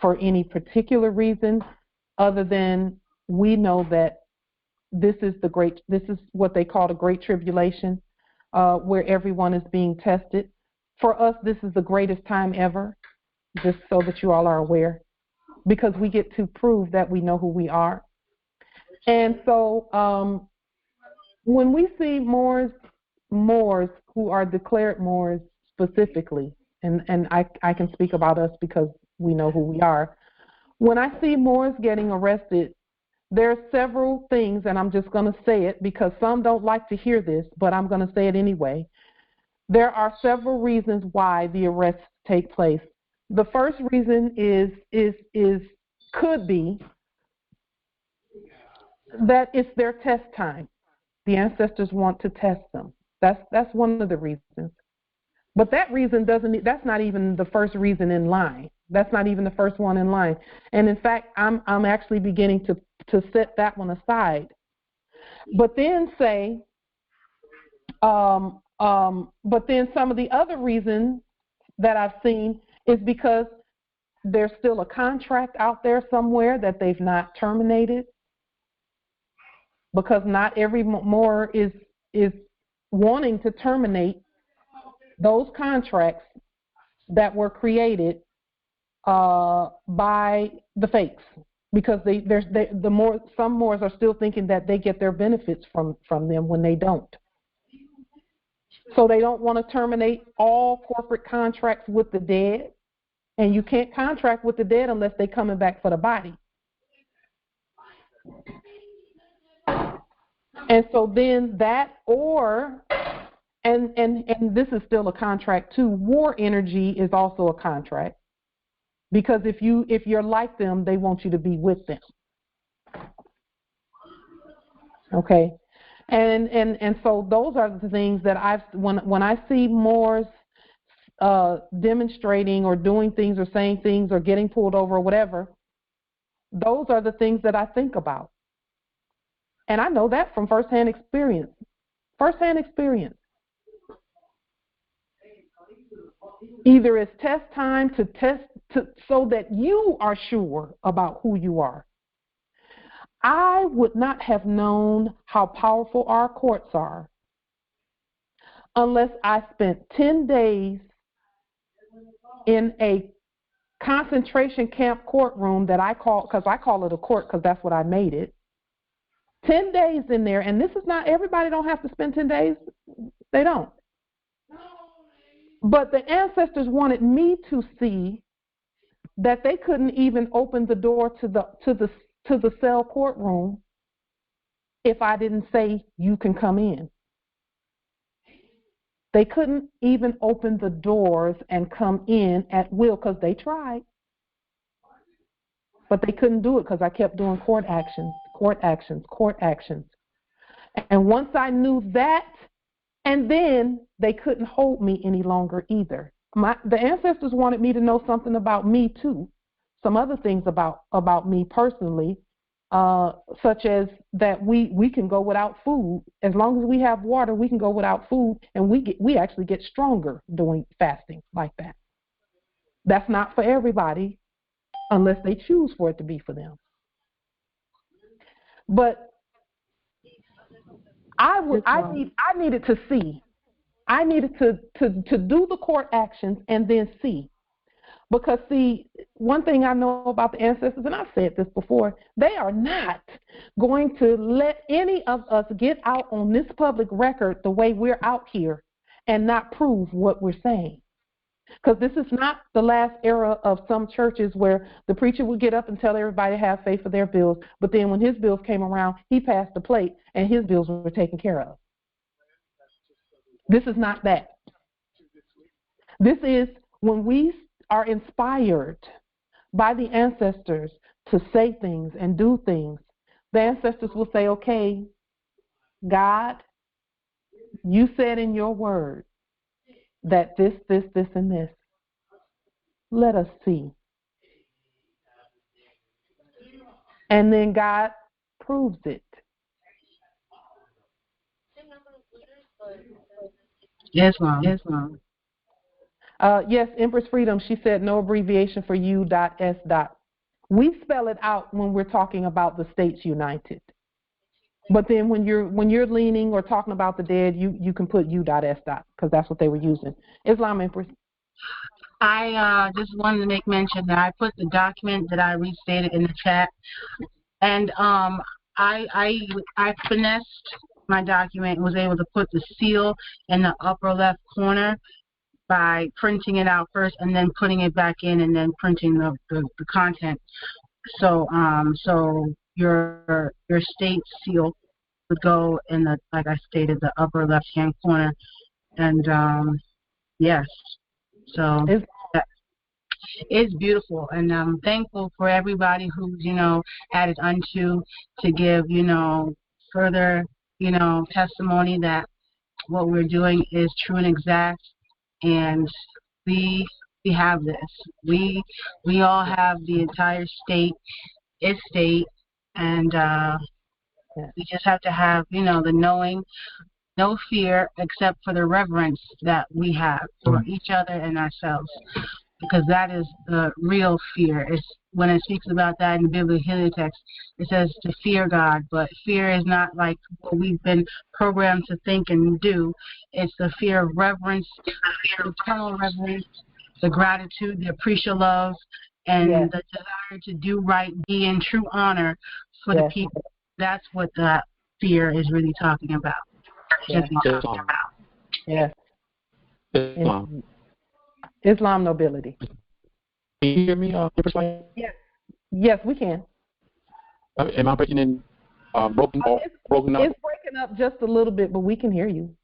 S1: for any particular reason other than we know that this is what they call the Great Tribulation, where everyone is being tested. For us, this is the greatest time ever, just so that you all are aware, because we get to prove that we know who we are. And so when we see Moors who are declared Moors specifically, and I can speak about us because we know who we are, when I see Moors getting arrested, there are several things, and I'm just going to say it because some don't like to hear this, but I'm going to say it anyway. There are several reasons why the arrests take place. The first reason could be that it's their test time. The ancestors want to test them. That's one of the reasons. But that reason that's not even the first reason in line. That's not even the first one in line. And in fact, I'm actually beginning to set that one aside. But then say, but then some of the other reasons that I've seen is because there's still a contract out there somewhere that they've not terminated, because not every Moor is wanting to terminate those contracts that were created by the fakes, because some Moors are still thinking that they get their benefits from them when they don't. So they don't want to terminate all corporate contracts with the dead, and you can't contract with the dead unless they're coming back for the body. And so then that, and this is still a contract too, war energy is also a contract, because if you're like them, they want you to be with them. Okay. And so those are the things that when I see Moors demonstrating or doing things or saying things or getting pulled over or whatever, those are the things that I think about. And I know that from firsthand experience. Either it's test time so that you are sure about who you are. I would not have known how powerful our courts are unless I spent 10 days in a concentration camp courtroom that I call it a court because that's what I made it. 10 days in there, and this is not, everybody don't have to spend 10 days. They don't. But the ancestors wanted me to see that they couldn't even open the door to the cell courtroom if I didn't say you can come in. They couldn't even open the doors and come in at will because they tried. But they couldn't do it because I kept doing court actions. And once I knew that, and then they couldn't hold me any longer either. The ancestors wanted me to know something about me too, some other things about me personally, such as that we can go without food. As long as we have water, we can go without food, and we actually get stronger doing fasting like that. That's not for everybody unless they choose for it to be for them. But I needed to see. I needed to do the court actions and then see. Because, see, one thing I know about the ancestors, and I've said this before, they are not going to let any of us get out on this public record the way we're out here and not prove what we're saying. Because this is not the last era of some churches where the preacher would get up and tell everybody to have faith for their bills, but then when his bills came around, he passed the plate and his bills were taken care of. This is not that. This is when we are inspired by the ancestors to say things and do things. The ancestors will say, okay, God, you said in your word that this, and this. Let us see. And then God proves it.
S6: Yes, Mom.
S1: Yes, Empress Freedom, she said no abbreviation for U.S. We spell it out when we're talking about the States United. But then when you're leaning or talking about the dead, you can put U.S. because that's what they were using. Islam, Empress.
S6: I just wanted to make mention that I put the document that I restated in the chat, and I finessed my document and was able to put the seal in the upper left corner by printing it out first and then putting it back in and then printing the content. So your state seal would go in the, like I stated, the upper left hand corner, and yes. So it's beautiful, and I'm thankful for everybody who's, added unto to give, further, testimony that what we're doing is true and exact, and we have this. We all have the entire state, estate, And we just have to have, the knowing, no fear except for the reverence that we have for each other and ourselves, because that is the real fear. It's when it speaks about that in the biblical heliotext, it says to fear God, but fear is not like what we've been programmed to think and do. It's the fear of reverence, eternal reverence, the gratitude, the appreciation love, and the desire to do right, be in true honor for the people. That's what that fear is really talking about.
S1: Islam nobility.
S10: Can you hear me,
S1: Yes, we can.
S10: Am I breaking in broken up?
S1: It's breaking up just a little bit, but we can hear you.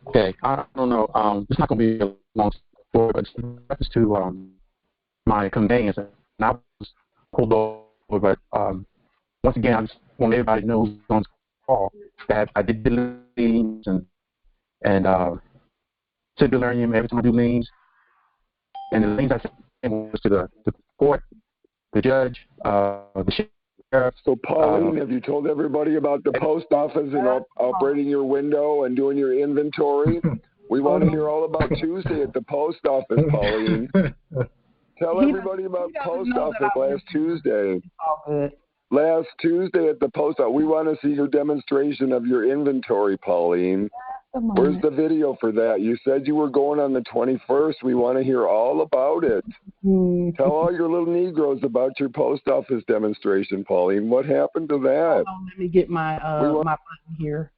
S10: Okay, I don't know. It's not going to be a long story, but it's in reference to my conveyance. And I was pulled over, but once again, I just want everybody to know who's on the call that I did the liens and to Delarian every time I do liens. And the liens I sent was to the court, the judge, the sheriff.
S11: So, Pauline, have you told everybody about the post office and operating your window and doing your inventory? We want to hear all about Tuesday at the post office, Pauline. Tell everybody about post office last Tuesday. Last Tuesday at the post office. We want to see your demonstration of your inventory, Pauline. Where's the video for that? You said you were going on the 21st. We want to hear all about it. Tell all your little Negroes about your post office demonstration, Pauline. What happened to that?
S1: Let me get my my button here.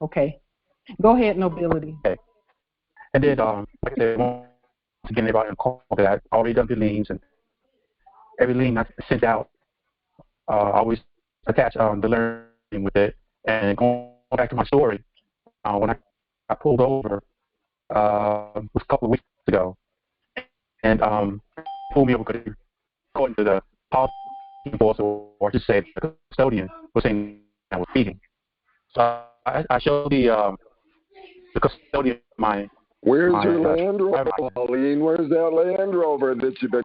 S1: Okay. Go ahead, nobility.
S10: Okay. And then, like I said, once again, everybody on the call that I already done the liens, and every lien I sent out, I always attach the learning with it. And going back to my story, when I pulled over, it was a couple of weeks ago, and pulled me over because according to the policy enforcer, or just say the custodian, was saying I was speeding. So I showed the custodian my.
S11: Where's your Land Rover, Pauline? Where's that Land Rover that you've been?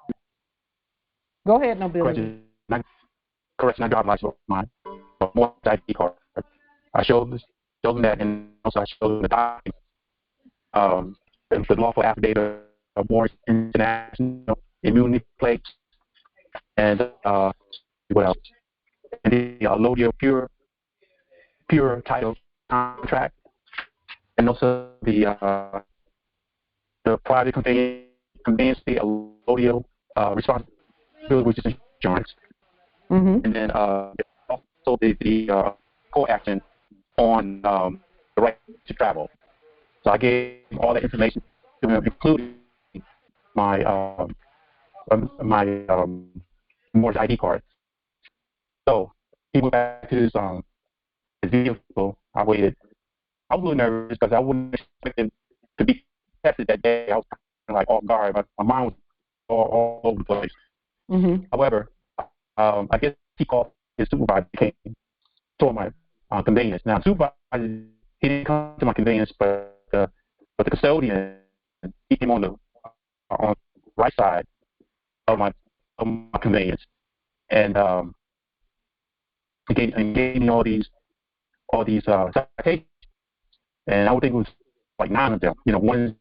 S1: Go ahead, nobility.
S10: Correction, I drive license mine. More ID card. I showed them that, and also I showed them the documents. The lawful affidavit of Moorish international immunity plates, and what else? And the Lodia pure title contract, and also the private conveyance fee, Lodia responsibility, which is insurance. And then also the court action on the right to travel. So I gave all that information to him, including my Moorish ID card. So he went back to his vehicle. I waited. I was a little nervous because I wouldn't expect him to be tested that day. I was kind of like off guard, but my mind was all over the place. However, I guess he called his supervisor, came to my conveyance. Now, supervisor, he didn't come to my conveyance, but the custodian, he came on the right side of my conveyance, and he gave me all these citations, and I would think it was like 9 of them. One is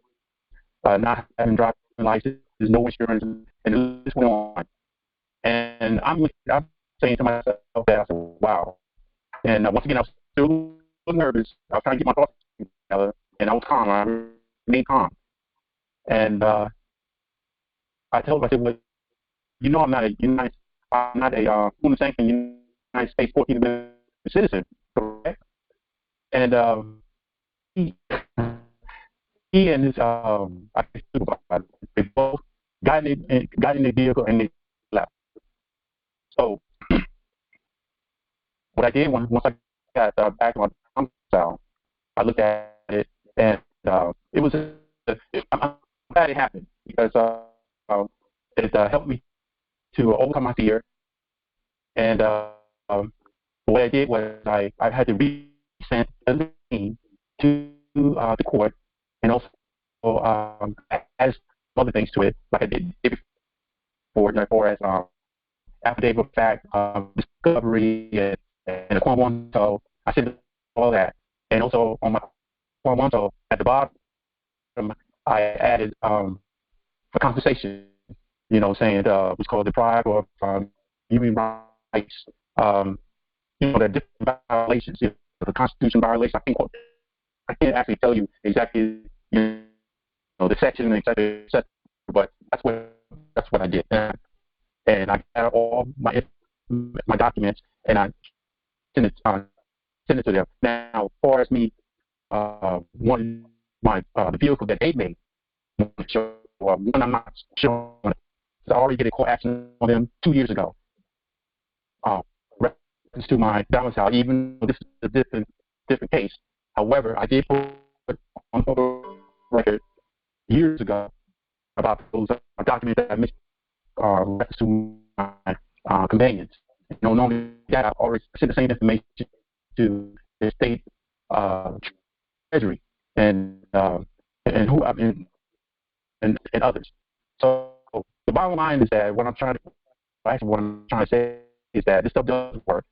S10: not having driving license, there's no insurance, and the list went on. And I'm saying to myself that I said, wow. And once again, I was still a little nervous. I was trying to get my thoughts together, and I was calm. I remained calm. And I told him, I said, well, I'm not a United States 14th Amendment citizen, correct? And he and his supervisor, they both got in the vehicle and they left. So what I did once I got back on my domicile, I looked at it, and it was. I'm glad it happened because it helped me to overcome my fear. And what I did was I had to resend the lien to the court, and also add some other things to it, like I did before, as affidavit of fact, discovery, and a Form 1. So I sent all that. And also on my Form 1, so at the bottom, I added a compensation, saying what's called deprived of human rights, there are different violations. The Constitution violation, I can't actually tell you exactly, the section, et cetera, but that's what I did. And I got all my documents, and I sent it to them. Now, as far as me wanting the vehicle that they made, one I'm not showing. I already did a court action on them 2 years ago. Reference to my domicile, even though this is a different case. However, I did put on the record years ago about those documents that I missed reference to my conveyance. Not only that, I already sent the same information to the state Treasury and others. So the bottom line is that what I'm trying to say is that this stuff doesn't work.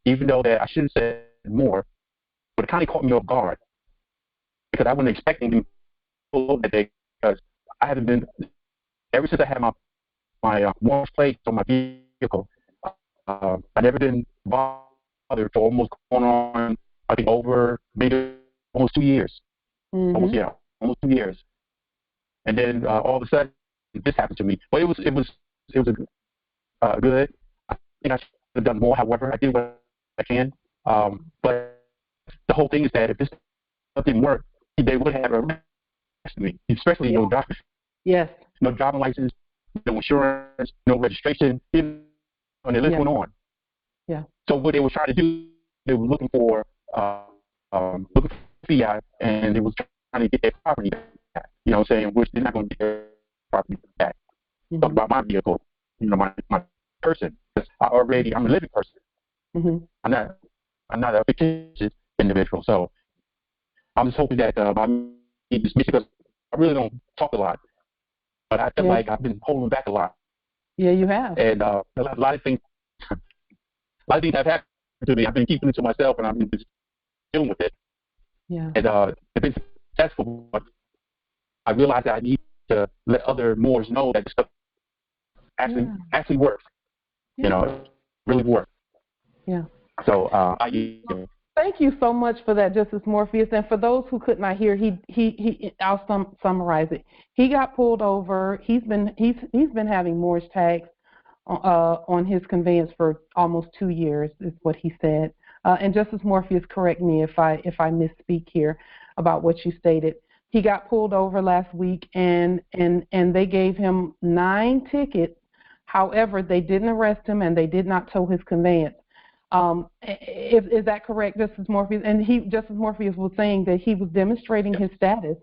S10: Even though that I should have said more, but it kind of caught me off guard because I wasn't expecting to pull over that day because I haven't been ever since I had my Moorish plate on my vehicle. I've never been bothered for almost going on, I think, over maybe almost 2 years.
S1: Mm-hmm.
S10: Almost 2 years. And then all of a sudden, this happened to me. But it was good. I think I should have done more. However, I did what I can. But the whole thing is that if this didn't work, they would have arrested me, especially
S1: yes,
S10: no driving license, no insurance, no registration, and the list went on.
S1: Yeah.
S10: So what they were trying to do, they were looking for fiat, and they were trying to get their property back. Which they're not going to get their property back.
S1: Mm-hmm.
S10: Talk about my vehicle, my person. I'm a living person.
S1: Mm-hmm.
S10: I'm not a fictitious individual. So I'm just hoping that by me dismissing, because I really don't talk a lot, but I feel like I've been holding back a lot.
S1: Yeah, you have.
S10: And a lot of things have happened to me. I've been keeping it to myself, and I've been just dealing with it.
S1: Yeah.
S10: And it's been successful, but I realized that I need to let other Moors know that this stuff actually works. It really works.
S1: Yeah.
S10: So
S1: thank you so much for that, Justice Morpheus. And for those who could not hear, I'll summarize it. He got pulled over. He's been having Moorish tags on his conveyance for almost 2 years, is what he said. And Justice Morpheus, correct me if I misspeak here about what you stated. He got pulled over last week, and they gave him 9 tickets. However, they didn't arrest him, and they did not tow his conveyance. Is that correct, Justice Morpheus? And Justice Morpheus was saying that he was demonstrating his status,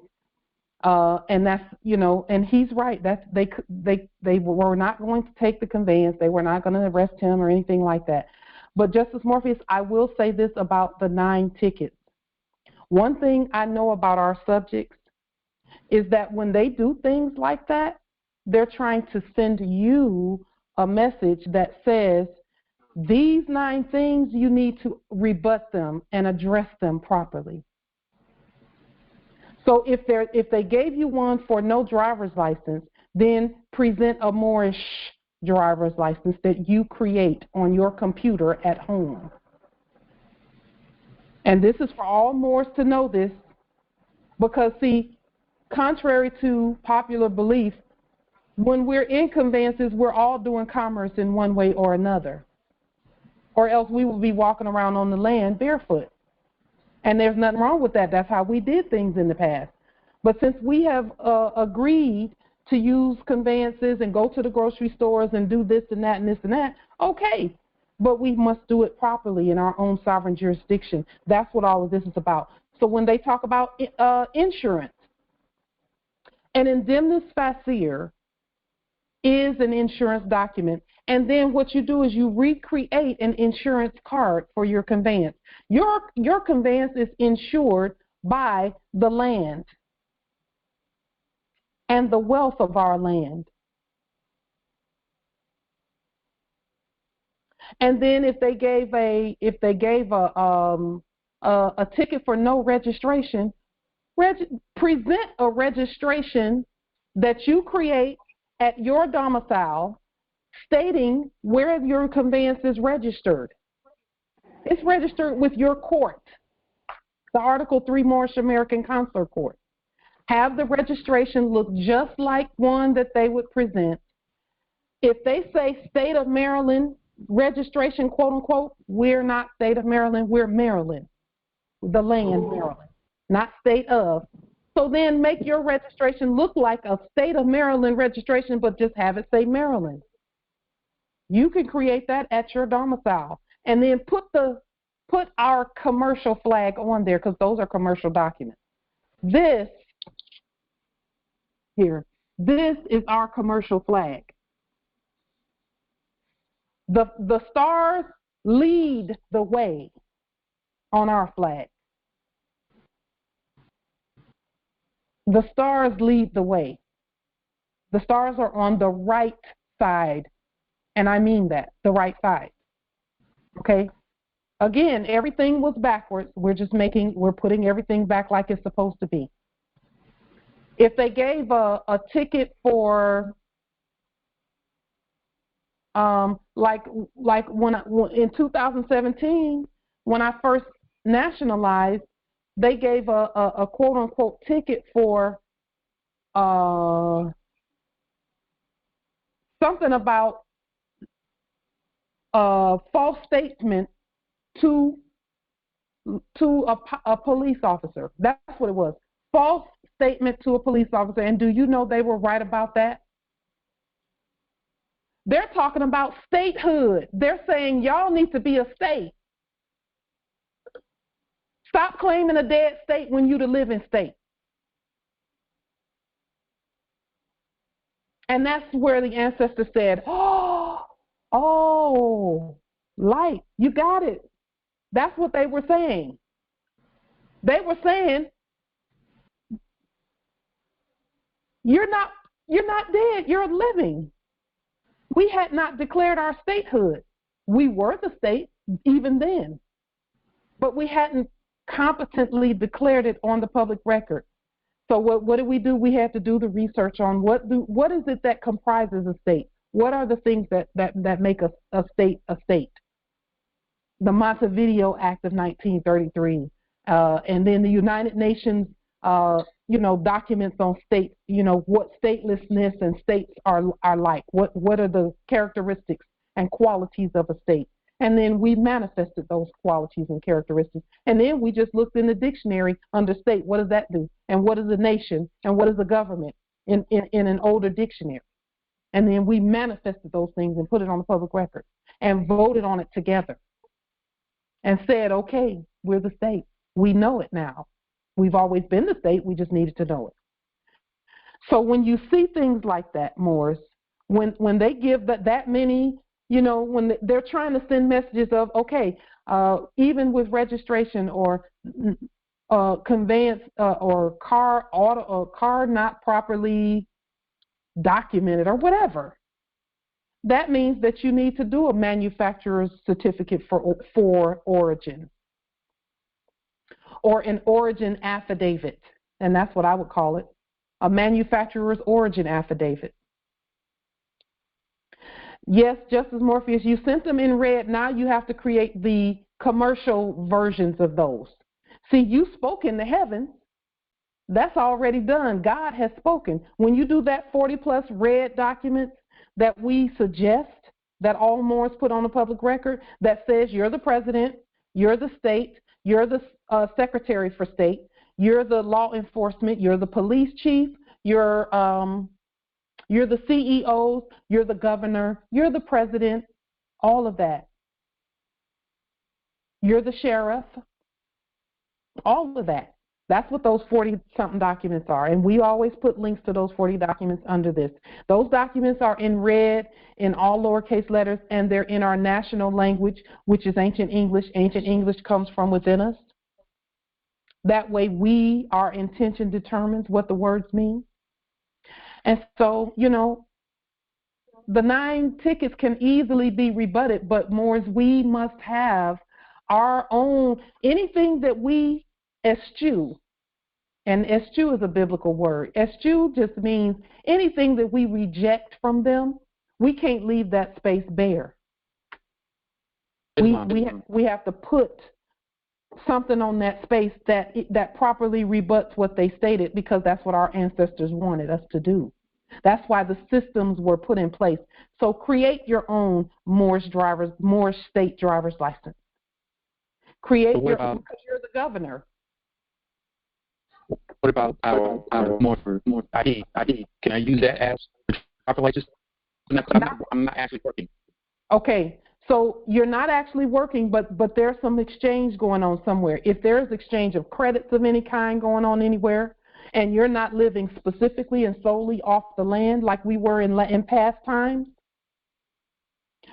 S1: and that's and he's right. That's they were not going to take the conveyance. They were not going to arrest him or anything like that. But Justice Morpheus, I will say this about the 9 tickets. One thing I know about our subjects is that when they do things like that, they're trying to send you a message that says, these 9 things, you need to rebut them and address them properly. So if they gave you one for no driver's license, then present a Moorish driver's license that you create on your computer at home. And this is for all Moors to know this, because, see, contrary to popular belief, when we're in conveyances, we're all doing commerce in one way or another. Or else we will be walking around on the land barefoot. And there's nothing wrong with that. That's how we did things in the past. But since we have agreed to use conveyances and go to the grocery stores and do this and that and this and that, okay. But we must do it properly in our own sovereign jurisdiction. That's what all of this is about. So when they talk about insurance, an indemnis facier is an insurance document. And then what you do is you recreate an insurance card for your conveyance. Your conveyance is insured by the land and the wealth of our land. And then if they gave a ticket for no registration, present a registration that you create at your domicile stating where your conveyance is registered. It's registered with your court, the Article 3 Moorish American Consular Court. Have the registration look just like one that they would present. If they say State of Maryland registration, quote unquote, we're not State of Maryland, we're Maryland, the land Maryland, not State of. So then make your registration look like a State of Maryland registration, but just have it say Maryland. You can create that at your domicile, and then put our commercial flag on there, because those are commercial documents. This is our commercial flag. The stars lead the way on our flag. The stars lead the way. The stars are on the right side, and I mean that, the right side. Okay? Again, everything was backwards. We're putting everything back like it's supposed to be. If they gave a ticket for like in 2017, when I first nationalized, they gave a quote unquote ticket for something about false statement to a police officer. That's what it was. False statement to a police officer. And do you know they were right about that? They're talking about statehood. They're saying y'all need to be a state. Stop claiming a dead state when you're the living state. And that's where the ancestors said, oh, light, you got it. That's what they were saying. They were saying, you're not dead, you're living. We had not declared our statehood. We were the state even then, but we hadn't competently declared it on the public record. So what do? We had to do the research on what is it that comprises a state? What are the things that make a state a state? The Montevideo Act of 1933, and then the United Nations, documents on states. What statelessness and states are like. What are the characteristics and qualities of a state? And then we manifested those qualities and characteristics. And then we just looked in the dictionary under state. What does that do? And what is a nation? And what is a government in an older dictionary? And then we manifested those things and put it on the public record and voted on it together and said, okay, we're the state. We know it now. We've always been the state. We just needed to know it. So when you see things like that, Morris, when they give that many, when they're trying to send messages of, okay, even with registration or conveyance or car not properly documented or whatever, that means that you need to do a manufacturer's certificate for origin or an origin affidavit, and that's what I would call it, a manufacturer's origin affidavit. Yes, Justice Morpheus, you sent them in red. Now you have to create the commercial versions of those. See, you spoke in the heavens. That's already done. God has spoken. When you do that 40-plus red documents that we suggest that all Moors put on the public record that says you're the president, you're the state, you're the secretary for state, you're the law enforcement, you're the police chief, you're the CEOs, you're the governor, you're the president, all of that. You're the sheriff, all of that. That's what those 40-something documents are. And we always put links to those 40 documents under this. Those documents are in red in all lowercase letters, and they're in our national language, which is ancient English. Ancient English comes from within us. That way our intention determines what the words mean. And so, the 9 tickets can easily be rebutted, but Moors, we must have our own, anything that we eschew, and eschew is a biblical word. Eschew just means anything that we reject from them, we can't leave that space bare. We have to put something on that space that properly rebuts what they stated, because that's what our ancestors wanted us to do. That's why the systems were put in place. So create your own Moorish state driver's license. Create your own, because you're the governor.
S10: What about our more ID? Can I use that as a driver's license? I'm not actually working.
S1: Okay, so you're not actually working, but there's some exchange going on somewhere. If there's exchange of credits of any kind going on anywhere, and you're not living specifically and solely off the land like we were in past times,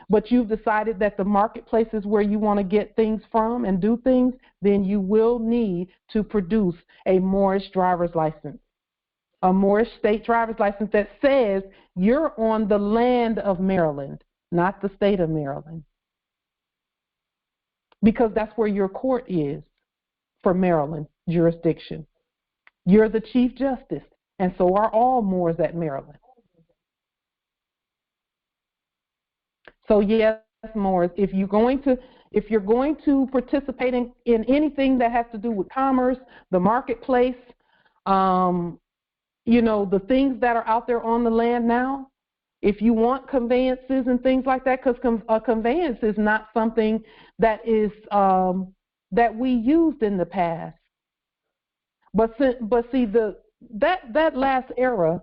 S1: but you've decided that the marketplace is where you want to get things from and do things, then you will need to produce a Moorish driver's license, a Moorish state driver's license that says you're on the land of Maryland, not the state of Maryland, because that's where your court is for Maryland jurisdiction. You're the Chief Justice, and so are all Moors at Maryland. So yes, Moors, if you're going to participate in anything that has to do with commerce, the marketplace, the things that are out there on the land now, if you want conveyances and things like that, because a conveyance is not something that is that we used in the past. But see, that last era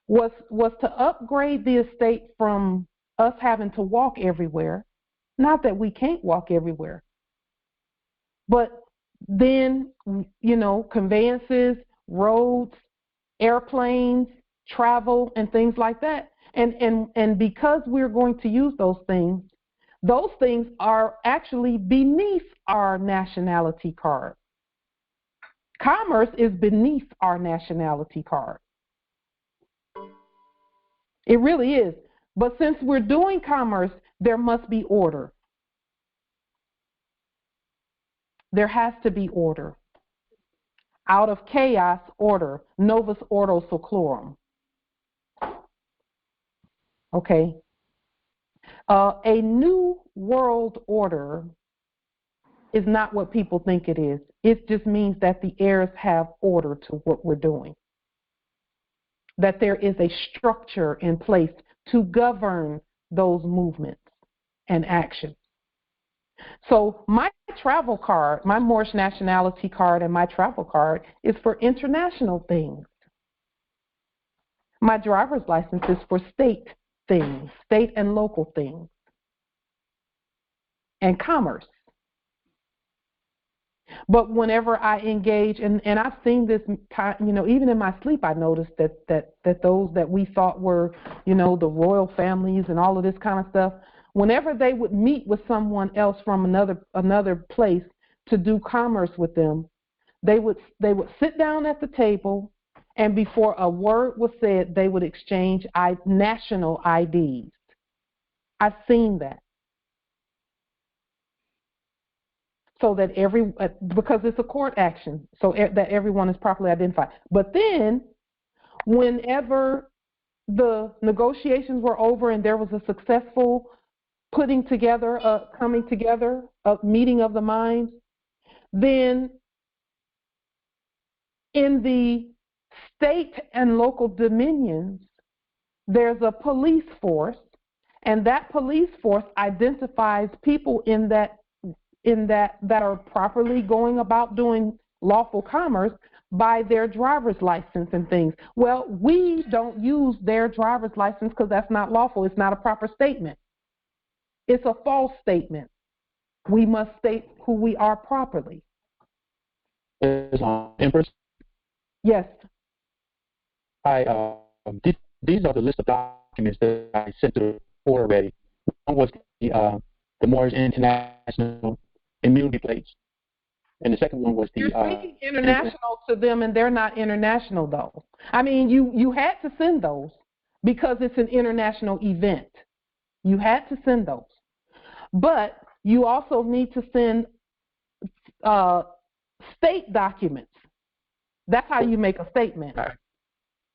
S1: was to upgrade the estate from us having to walk everywhere. Not that we can't walk everywhere, but then conveyances, roads, airplanes, travel, and things like that. And because we're going to use those things are actually beneath our nationality card. Commerce is beneath our nationality card. It really is. But since we're doing commerce, there must be order. There has to be order. Out of chaos, order. Novus ordo seclorum. Okay. A new world order is not what people think it is. It just means that the heirs have order to what we're doing. That there is a structure in place to govern those movements and actions. So my travel card, my Moorish nationality card and my travel card is for international things. My driver's license is for state things, state and local things, and commerce. But whenever I engage, and I've seen this, even in my sleep, I noticed that those that we thought were, the royal families and all of this kind of stuff, whenever they would meet with someone else from another place to do commerce with them, they would sit down at the table, and before a word was said, they would exchange national IDs. I've seen that. So that because it's a court action, so that everyone is properly identified. But then, whenever the negotiations were over and there was a successful coming together, a meeting of the minds, then in the state and local dominions, there's a police force, and that police force identifies people in that are properly going about doing lawful commerce by their driver's license and things. Well, we don't use their driver's license because that's not lawful. It's not a proper statement. It's a false statement. We must state who we are properly.
S10: Empress?
S1: Yes.
S10: These are the list of documents that I sent to the court already. One was the Moorish International Immunity Plates, and the second one was the.
S1: You're speaking international to them, and they're not international, though. I mean, you had to send those. because it's an international event. You had to send those. But you also need to send state documents. That's how you make a statement.
S10: Right.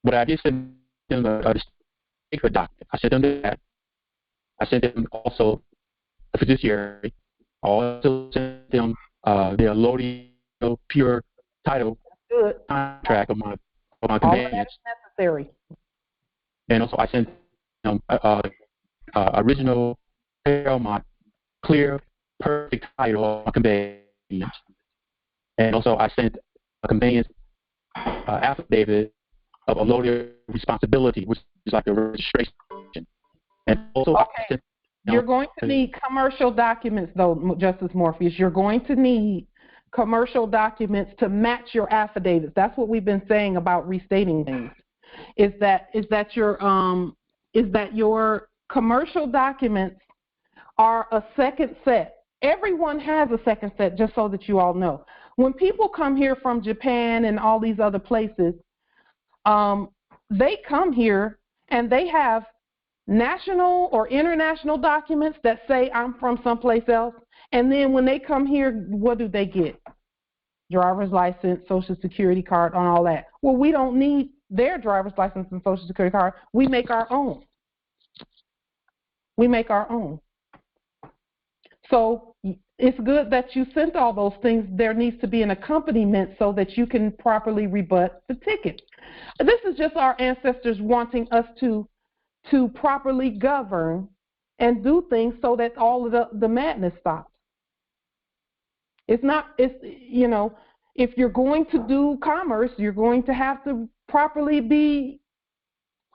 S10: But I did send them a statehood document. I sent them that. I sent them also a fiduciary. I also sent them the allodial pure title contract of my conveyance.
S1: All necessary.
S10: And also I sent them original Paramount clear, perfect title of my conveyance. And also I sent a conveyance affidavit of allodial responsibility, which is like a registration. And also
S1: okay. You're going to need commercial documents, though, Justice Morpheus. You're going to need commercial documents to match your affidavits. That's what we've been saying about restating things. Is that your commercial documents are a second set. Everyone has a second set, just so that you all know. When people come here from Japan and all these other places, they come here and they have national or international documents that say I'm from someplace else. And then when they come here, what do they get? Driver's license, social security card, and all that. Well, we don't need their driver's license and social security card. We make our own. We make our own. So it's good that you sent all those things. There needs to be an accompaniment so that you can properly rebut the ticket. This is just our ancestors wanting us to properly govern and do things so that all of the madness stops. It's if you're going to do commerce, you're going to have to properly be,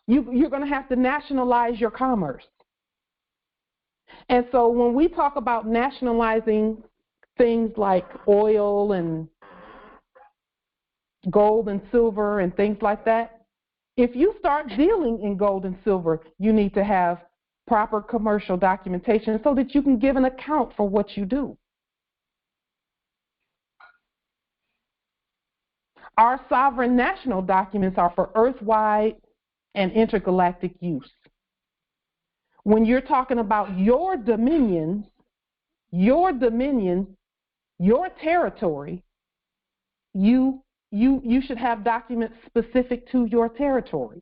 S1: you're going to have to nationalize your commerce. And so when we talk about nationalizing things like oil and gold and silver and things like that, if you start dealing in gold and silver, you need to have proper commercial documentation so that you can give an account for what you do. Our sovereign national documents are for earthwide and intergalactic use. When you're talking about your dominions, your territory, you should have documents specific to your territory.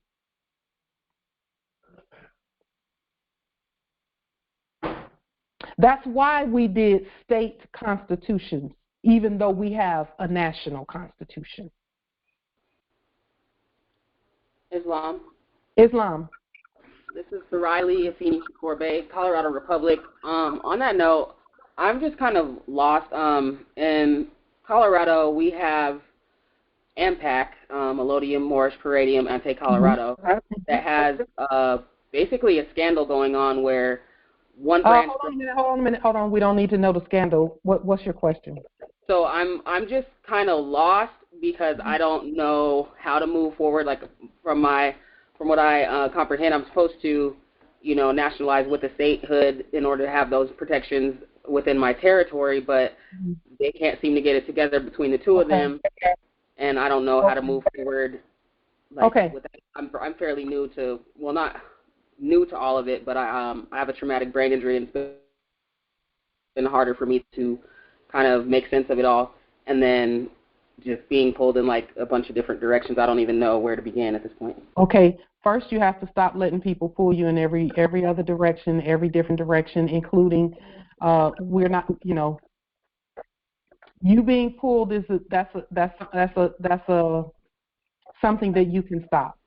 S1: That's why we did state constitutions, even though we have a national constitution.
S12: Islam.
S2: This is Riley Afeni Corbe, Colorado Republic. On that note, I'm just kind of lost. In Colorado, we have AMPAC, Allodium, Moorish, Palladium, Ante-Colorado, that has basically a scandal going on where one branch...
S1: Hold on a minute. We don't need to know the scandal. What's your question?
S2: So I'm just kind of lost because I don't know how to move forward. Like from what I comprehend, I'm supposed to, nationalize with the statehood in order to have those protections within my territory, but they can't seem to get it together between the two of them, and I don't know how to move forward. With that. I'm fairly new to, well, not new to all of it, but I have a traumatic brain injury, and it's been harder for me to kind of make sense of it all, and then just being pulled in like a bunch of different directions. I don't even know where to begin at this point.
S1: Okay, first you have to stop letting people pull you in every other direction, every different direction, including we're not, you being pulled is that's something that you can stop.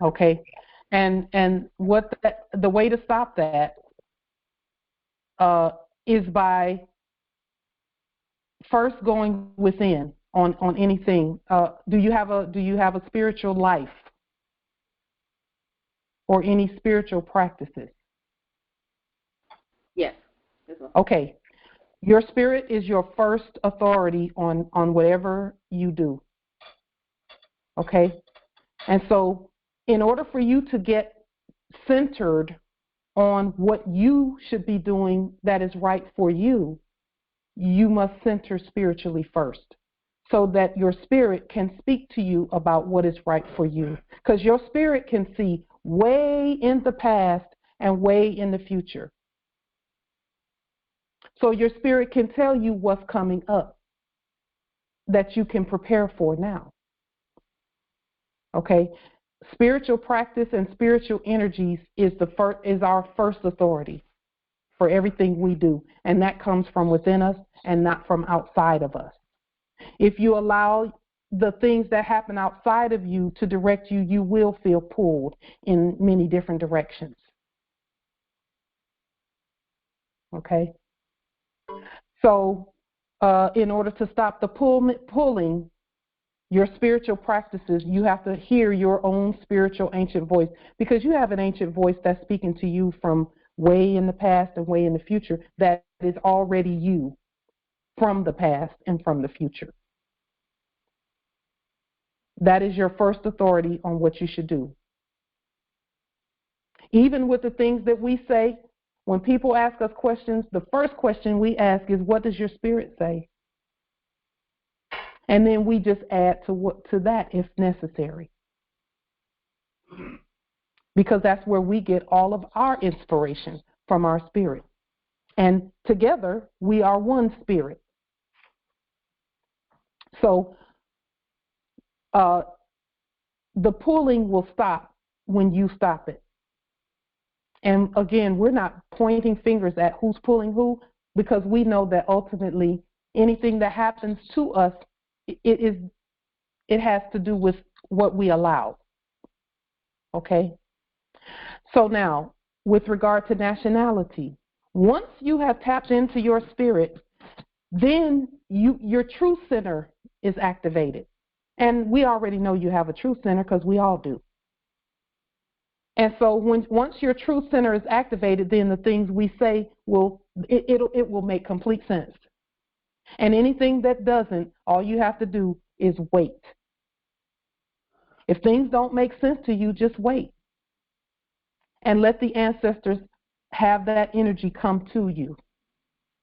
S1: Okay, and the way to stop that is by first going within on anything. Do you have a spiritual life or any spiritual practices?
S2: Yes.
S1: Okay. Your spirit is your first authority on whatever you do. Okay? And so in order for you to get centered on what you should be doing that is right for you, you must center spiritually first so that your spirit can speak to you about what is right for you. Because your spirit can see way in the past and way in the future. So your spirit can tell you what's coming up that you can prepare for now. Okay? Spiritual practice and spiritual energies is our first authority for everything we do, and that comes from within us and not from outside of us. If you allow the things that happen outside of you to direct you, you will feel pulled in many different directions. Okay? So in order to stop the pulling, your spiritual practices, you have to hear your own spiritual ancient voice, because you have an ancient voice that's speaking to you from way in the past and way in the future that is already you from the past and from the future. That is your first authority on what you should do. Even with the things that we say, when people ask us questions, the first question we ask is, what does your spirit say? And then we just add to that if necessary. Because that's where we get all of our inspiration, from our spirit. And together, we are one spirit. So the pulling will stop when you stop it. And again, we're not pointing fingers at who's pulling who, because we know that ultimately anything that happens to us, it has to do with what we allow. Okay? So now, with regard to nationality, once you have tapped into your spirit, then your truth center is activated. And we already know you have a truth center because we all do. And so once your truth center is activated, then the things we say will make complete sense. And anything that doesn't, all you have to do is wait. If things don't make sense to you, just wait. And let the ancestors have that energy come to you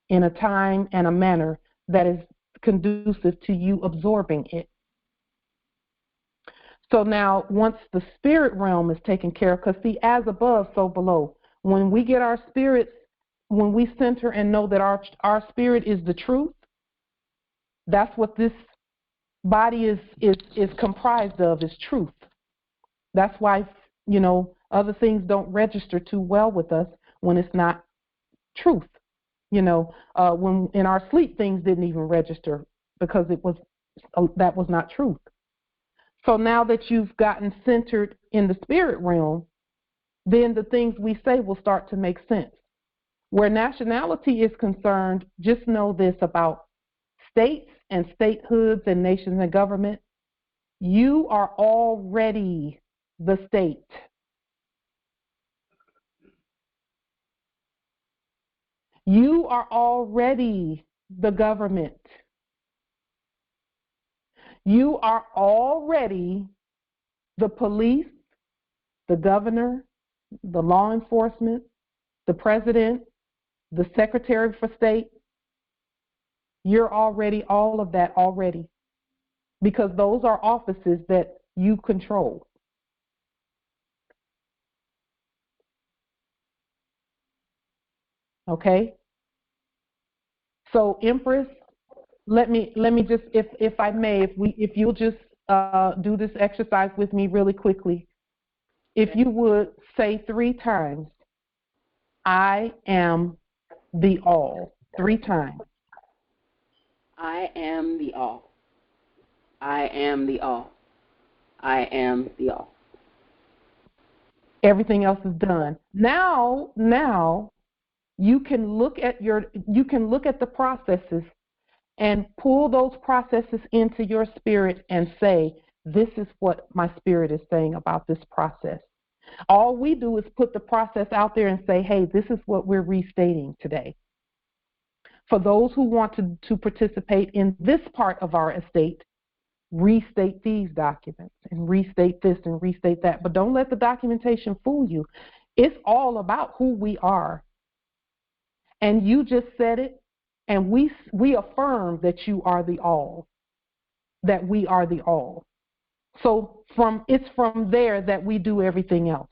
S1: in a time and a manner that is conducive to you absorbing it. So now, once the spirit realm is taken care of, because see, as above, so below. When we get our spirits, when we center and know that our spirit is the truth, that's what this body is comprised of, is truth. That's why, other things don't register too well with us when it's not truth. When in our sleep, things didn't even register because that was not truth. So now that you've gotten centered in the spirit realm, then the things we say will start to make sense. Where nationality is concerned, just know this about states and statehoods and nations and government. You are already the state. You are already the government. You are already the police, the governor, the law enforcement, the president, the secretary for state. You're already all of that already, because those are offices that you control. Okay? So Empress, let me just, if I may, if you'll just do this exercise with me really quickly. If you would say 3 times, I am the all. 3 times.
S12: I am the all. I am the all. I am the all.
S1: Everything else is done. Now you can look at the processes and pull those processes into your spirit and say, this is what my spirit is saying about this process. All we do is put the process out there and say, hey, this is what we're restating today. For those who want to participate in this part of our estate, restate these documents and restate this and restate that. But don't let the documentation fool you. It's all about who we are. And you just said it, and we affirm that you are the all, that we are the all. So it's from there that we do everything else.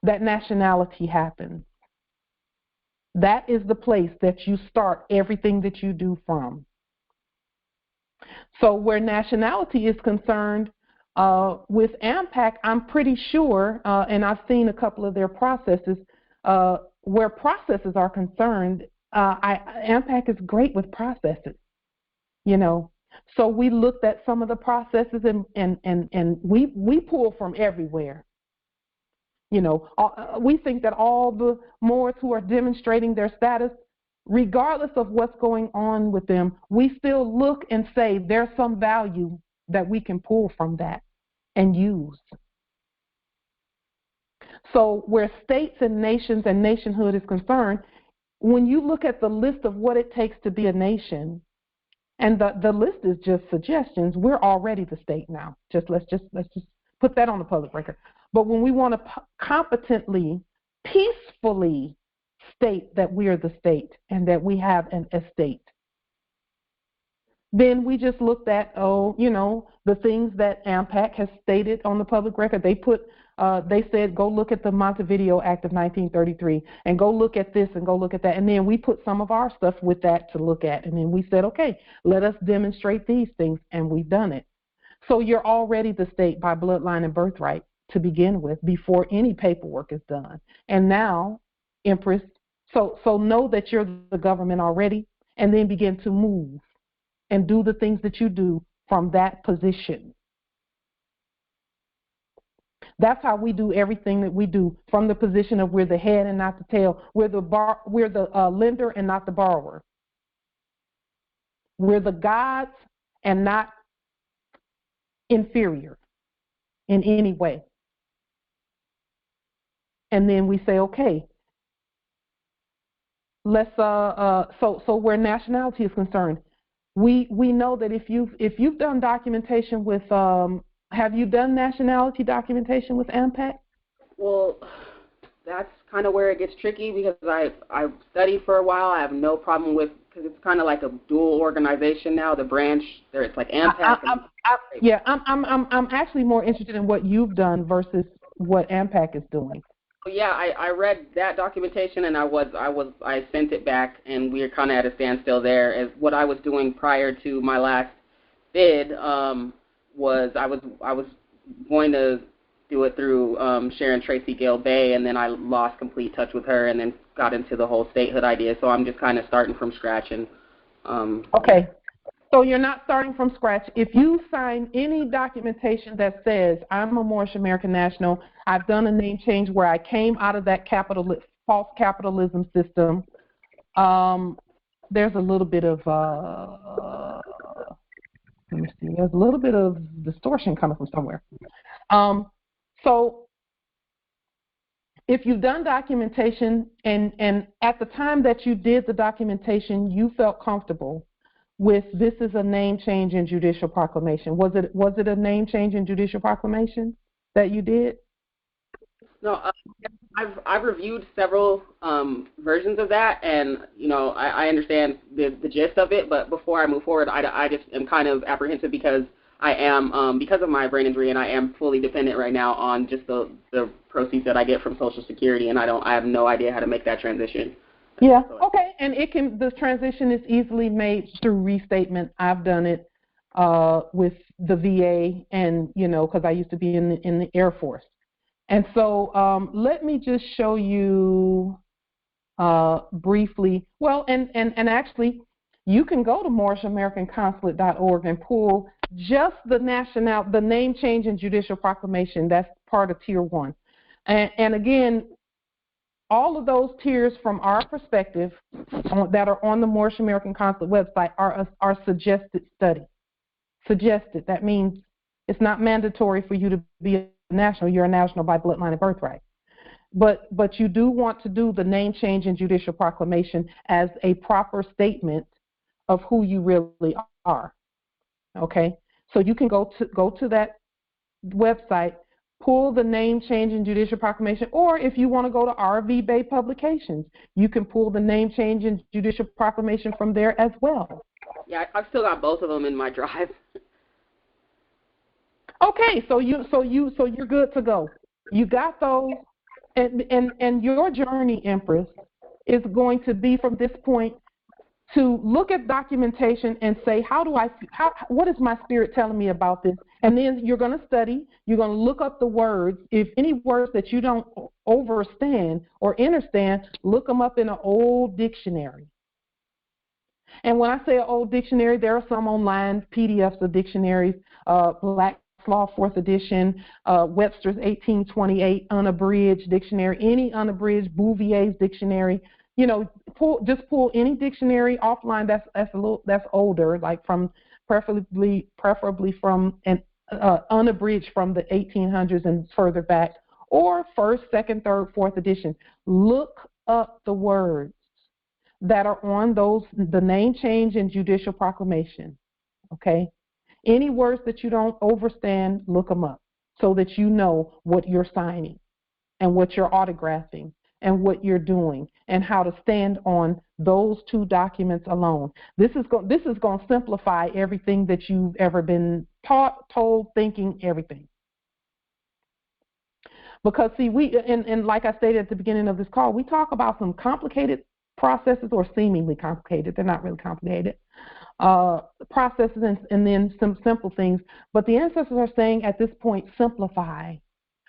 S1: that nationality happens. That is the place that you start everything that you do from. So where nationality is concerned, with AMPAC, I'm pretty sure, and I've seen a couple of their processes, where processes are concerned, AMPAC is great with processes, you know. So we looked at some of the processes and we pull from everywhere. You know, we think that all the Moors who are demonstrating their status, regardless of what's going on with them, we still look and say there's some value that we can pull from that and use. So where states and nations and nationhood is concerned, when you look at the list of what it takes to be a nation, and the list is just suggestions, we're already the state now. Let's just put that on the public record. But when we want to competently, peacefully state that we are the state and that we have an estate, then we just looked at, the things that AMPAC has stated on the public record. They said, go look at the Montevideo Act of 1933 and go look at this and go look at that. And then we put some of our stuff with that to look at. And then we said, okay, let us demonstrate these things. And we've done it. So you're already the state by bloodline and birthright to begin with before any paperwork is done. And now, Empress, so know that you're the government already, and then begin to move and do the things that you do from that position. That's how we do everything that we do, from the position of we're the head and not the tail. We're the lender and not the borrower. We're the gods and not inferior in any way. And then we say, okay, let's so where nationality is concerned, we know that if you've done documentation with have you done nationality documentation with AMPAC?
S12: Well, that's kind of where it gets tricky, because I've studied for a while. I have no problem with, because it's kind of like a dual organization now. The branch there, it's like AMPAC.
S1: I'm actually more interested in what you've done versus what AMPAC is doing.
S12: Yeah, I read that documentation, and I sent it back, and we were kind of at a standstill there. As what I was doing prior to my last bid was I was going to do it through Sharon Tracy Gale Bay, and then I lost complete touch with her, and then got into the whole statehood idea. So I'm just kind of starting from scratch. And
S1: okay. So you're not starting from scratch. If you sign any documentation that says I'm a Moorish American national, I've done a name change where I came out of that false capitalism system, there's a little bit of let me see. There's a little bit of distortion coming from somewhere. So if you've done documentation and at the time that you did the documentation, you felt comfortable with this is a name change in judicial proclamation. Was it a name change in judicial proclamation that you did?
S12: No, I've reviewed several versions of that, and I understand the gist of it. But before I move forward, I just am kind of apprehensive because I am because of my brain injury, and I am fully dependent right now on just the proceeds that I get from Social Security, and I have no idea how to make that transition.
S1: Yeah. Okay. And the transition is easily made through restatement. I've done it with the VA, and because I used to be in the Air Force. And so let me just show you briefly. Well, and actually, you can go to MoorishamericanConsulate.org and pull just the name change in judicial proclamation. That's part of Tier 1. And again, all of those tiers from our perspective that are on the Moorish American Consulate website are suggested study. Suggested. That means it's not mandatory for you to be a national. You're a national by bloodline and birthright. But you do want to do the name change in judicial proclamation as a proper statement of who you really are. Okay? So you can go to that website, pull the name change in judicial proclamation, or if you want to go to RV Bay Publications, you can pull the name change in judicial proclamation from there as well.
S12: Yeah, I've still got both of them in my drive.
S1: Okay, so you're good to go. You got those. And your journey, Empress, is going to be from this point to look at documentation and say, what is my spirit telling me about this? And then you're going to study, you're going to look up the words. If any words that you don't understand, look them up in an old dictionary. And when I say an old dictionary, there are some online PDFs of dictionaries, Black's Law 4th edition, Webster's 1828 unabridged dictionary, any unabridged, Bouvier's dictionary. You know, pull any dictionary offline that's older, like from preferably from an unabridged from the 1800s and further back, or 1st, 2nd, 3rd, 4th edition. Look up the words that are on the name change and judicial proclamation. Okay, any words that you don't understand, look them up so that you know what you're signing and what you're autographing and what you're doing, and how to stand on those two documents alone. This is going to simplify everything that you've ever been taught, told, thinking, everything. Because see, and like I stated at the beginning of this call, we talk about some complicated processes, or seemingly complicated. They're not really complicated processes, and then some simple things. But the ancestors are saying at this point, simplify.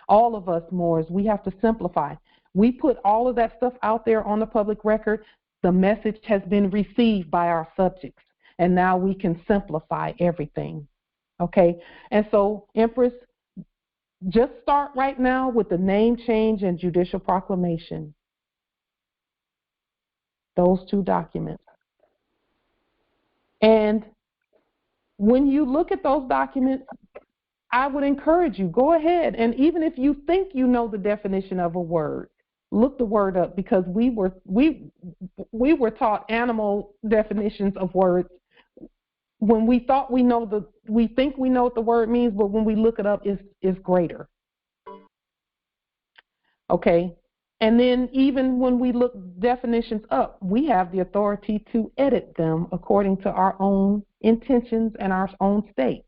S1: All of us Moors, we have to simplify. We put all of that stuff out there on the public record. The message has been received by our subjects, and now we can simplify everything. Okay? And so, Empress, just start right now with the name change and judicial proclamation. Those two documents. And when you look at those documents, I would encourage you, go ahead, and even if you think you know the definition of a word, look the word up, because we were taught animal definitions of words when we thought we think we know what the word means, but when we look it up, is greater. Okay, and then even when we look definitions up, we have the authority to edit them according to our own intentions and our own state.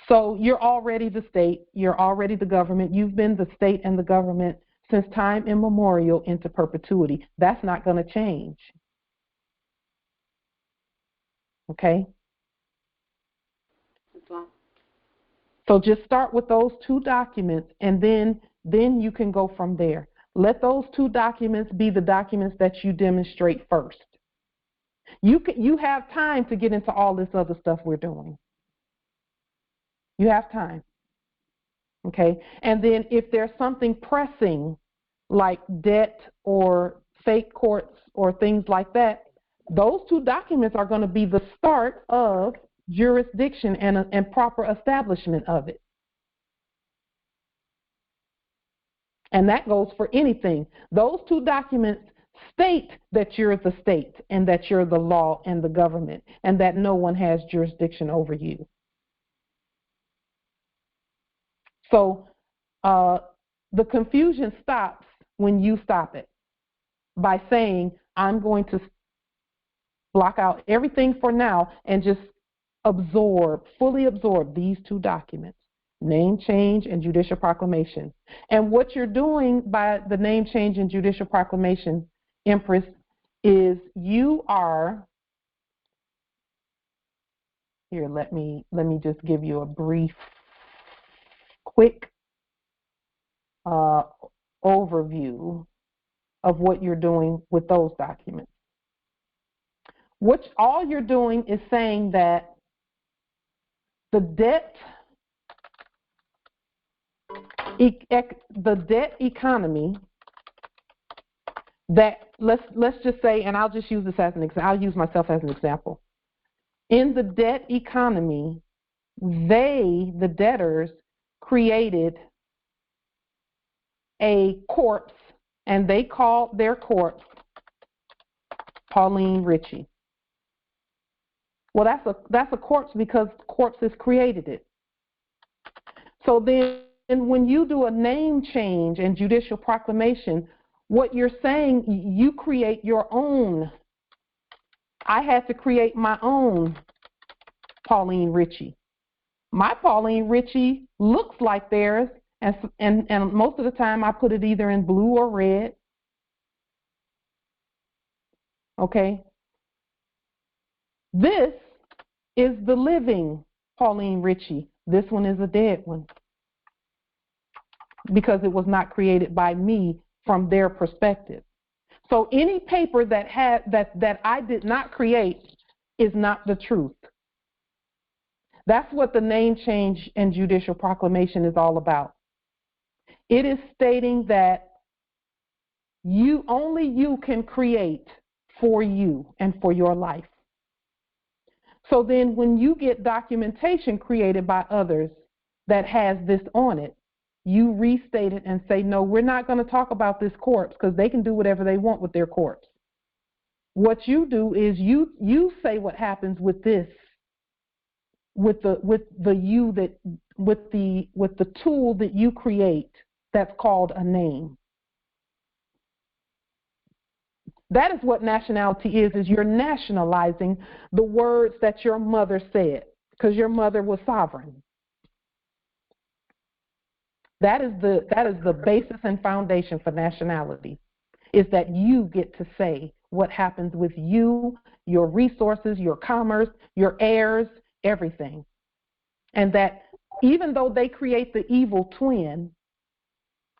S1: So you're already the state, you're already the government, you've been the state and the government since time immemorial into perpetuity. That's not going to change. Okay? So just start with those two documents, and then you can go from there. Let those two documents be the documents that you demonstrate first. You have time to get into all this other stuff we're doing. You have time. Okay? And then if there's something pressing, like debt or fake courts or things like that, those two documents are going to be the start of jurisdiction and proper establishment of it. And that goes for anything. Those two documents state that you're the state and that you're the law and the government, and that no one has jurisdiction over you. So the confusion stops when you stop it by saying, I'm going to block out everything for now and just fully absorb these two documents, name change and judicial proclamation. And what you're doing by the name change and judicial proclamation, Empress, is you are, here, let me just give you a brief, quick overview of what you're doing with those documents. All you're doing is saying that the debt economy, that let's just say, and I'll just use this as an example. I'll use myself as an example. In the debt economy, the debtors, created a corpse, and they called their corpse Pauline Ritchie. Well, that's a corpse because corpses created it. So then when you do a name change and judicial proclamation, what you're saying, you create your own. I had to create my own Pauline Ritchie. My Pauline Ritchie looks like theirs, And most of the time I put it either in blue or red. Okay. This is the living Pauline Ritchie. This one is a dead one because it was not created by me from their perspective. So any paper that I did not create is not the truth. That's what the name change and judicial proclamation is all about. It is stating that only you can create for you and for your life. So then when you get documentation created by others that has this on it, you restate it and say, no, we're not going to talk about this corpse because they can do whatever they want with their corpse. What you do is you say what happens with this, with the tool that you create that's called a name. That is what nationality is you're nationalizing the words that your mother said because your mother was sovereign. That is the basis and foundation for nationality, is that you get to say what happens with you, your resources, your commerce, your heirs, everything. And that even though they create the evil twin,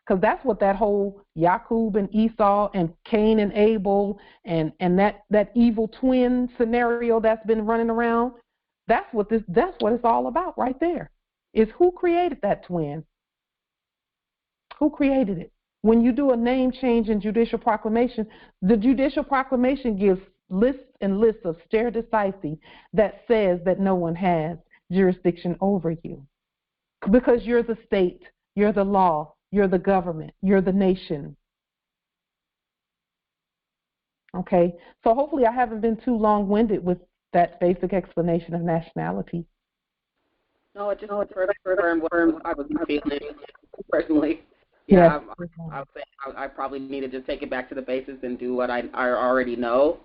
S1: because that's what that whole Jacob and Esau and Cain and Abel and that evil twin scenario that's been running around, that's what it's all about right there, is who created that twin? Who created it? When you do a name change in judicial proclamation, the judicial proclamation gives lists and lists of stare decisis that says that no one has jurisdiction over you. Because you're the state, you're the law, you're the government, you're the nation. Okay, so hopefully I haven't been too long-winded with that basic explanation of nationality.
S12: No, it just further confirmed what I was feeling personally. Yeah,
S1: Yes.
S12: I would say I probably need to just take it back to the basis and do what I already know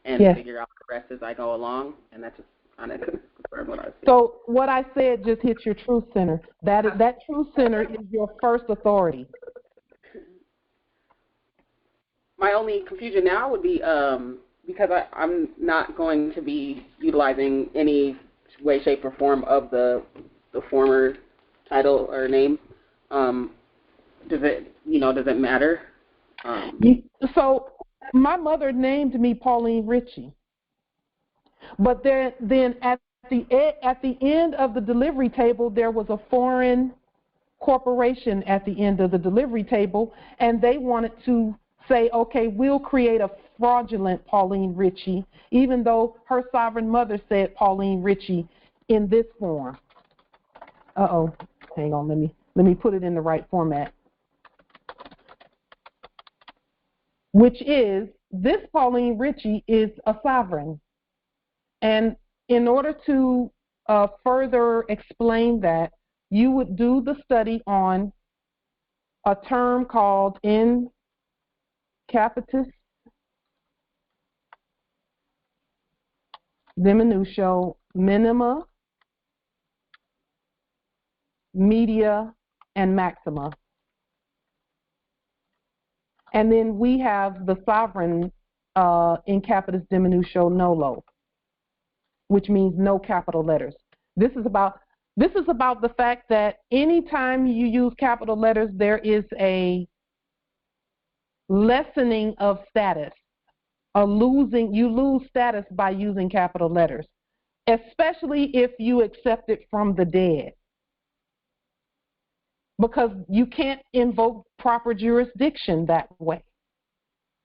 S12: and figure out the rest as I go along, and that just kind of confirmed what I was feeling.
S1: So what I said just hit your truth center. That truth center is your first authority.
S12: My only confusion now would be because I'm not going to be utilizing any way, shape, or form of the former title or name. Does it matter?
S1: So my mother named me Pauline Ritchie, but then at the end of the delivery table there was a foreign corporation at the end of the delivery table, and they wanted to say, okay, we'll create a fraudulent Pauline Ritchie, even though her sovereign mother said Pauline Ritchie in this form. Hang on, let me put it in the right format. Which is, this Pauline Ritchie is a sovereign. And in order to further explain that, you would do the study on a term called in capitis diminutio minima, media, and maxima. And then we have the sovereign in capitis diminutio nolo, which means no capital letters. This is about the fact that anytime you use capital letters, there is a lessening of status, you lose status by using capital letters, especially if you accept it from the dead. Because you can't invoke proper jurisdiction that way.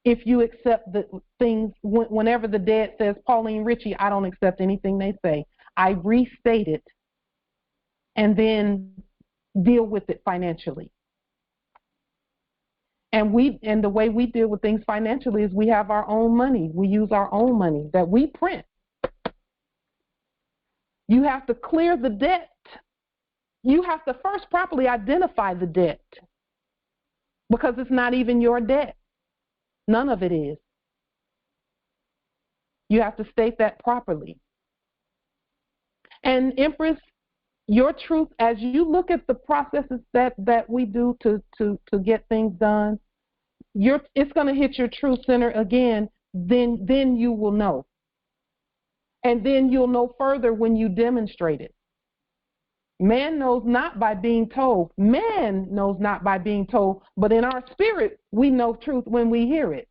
S1: If you accept the things, whenever the dead says, Pauline Ritchie, I don't accept anything they say. I restate it and then deal with it financially. And the way we deal with things financially is we have our own money. We use our own money that we print. You have to clear the debt. You have to first properly identify the debt, because it's not even your debt. None of it is. You have to state that properly. And Empress, your truth, as you look at the processes that we do to get things done, it's going to hit your truth center again. Then you will know. And then you'll know further when you demonstrate it. Man knows not by being told. Man knows not by being told. But in our spirit, we know truth when we hear it.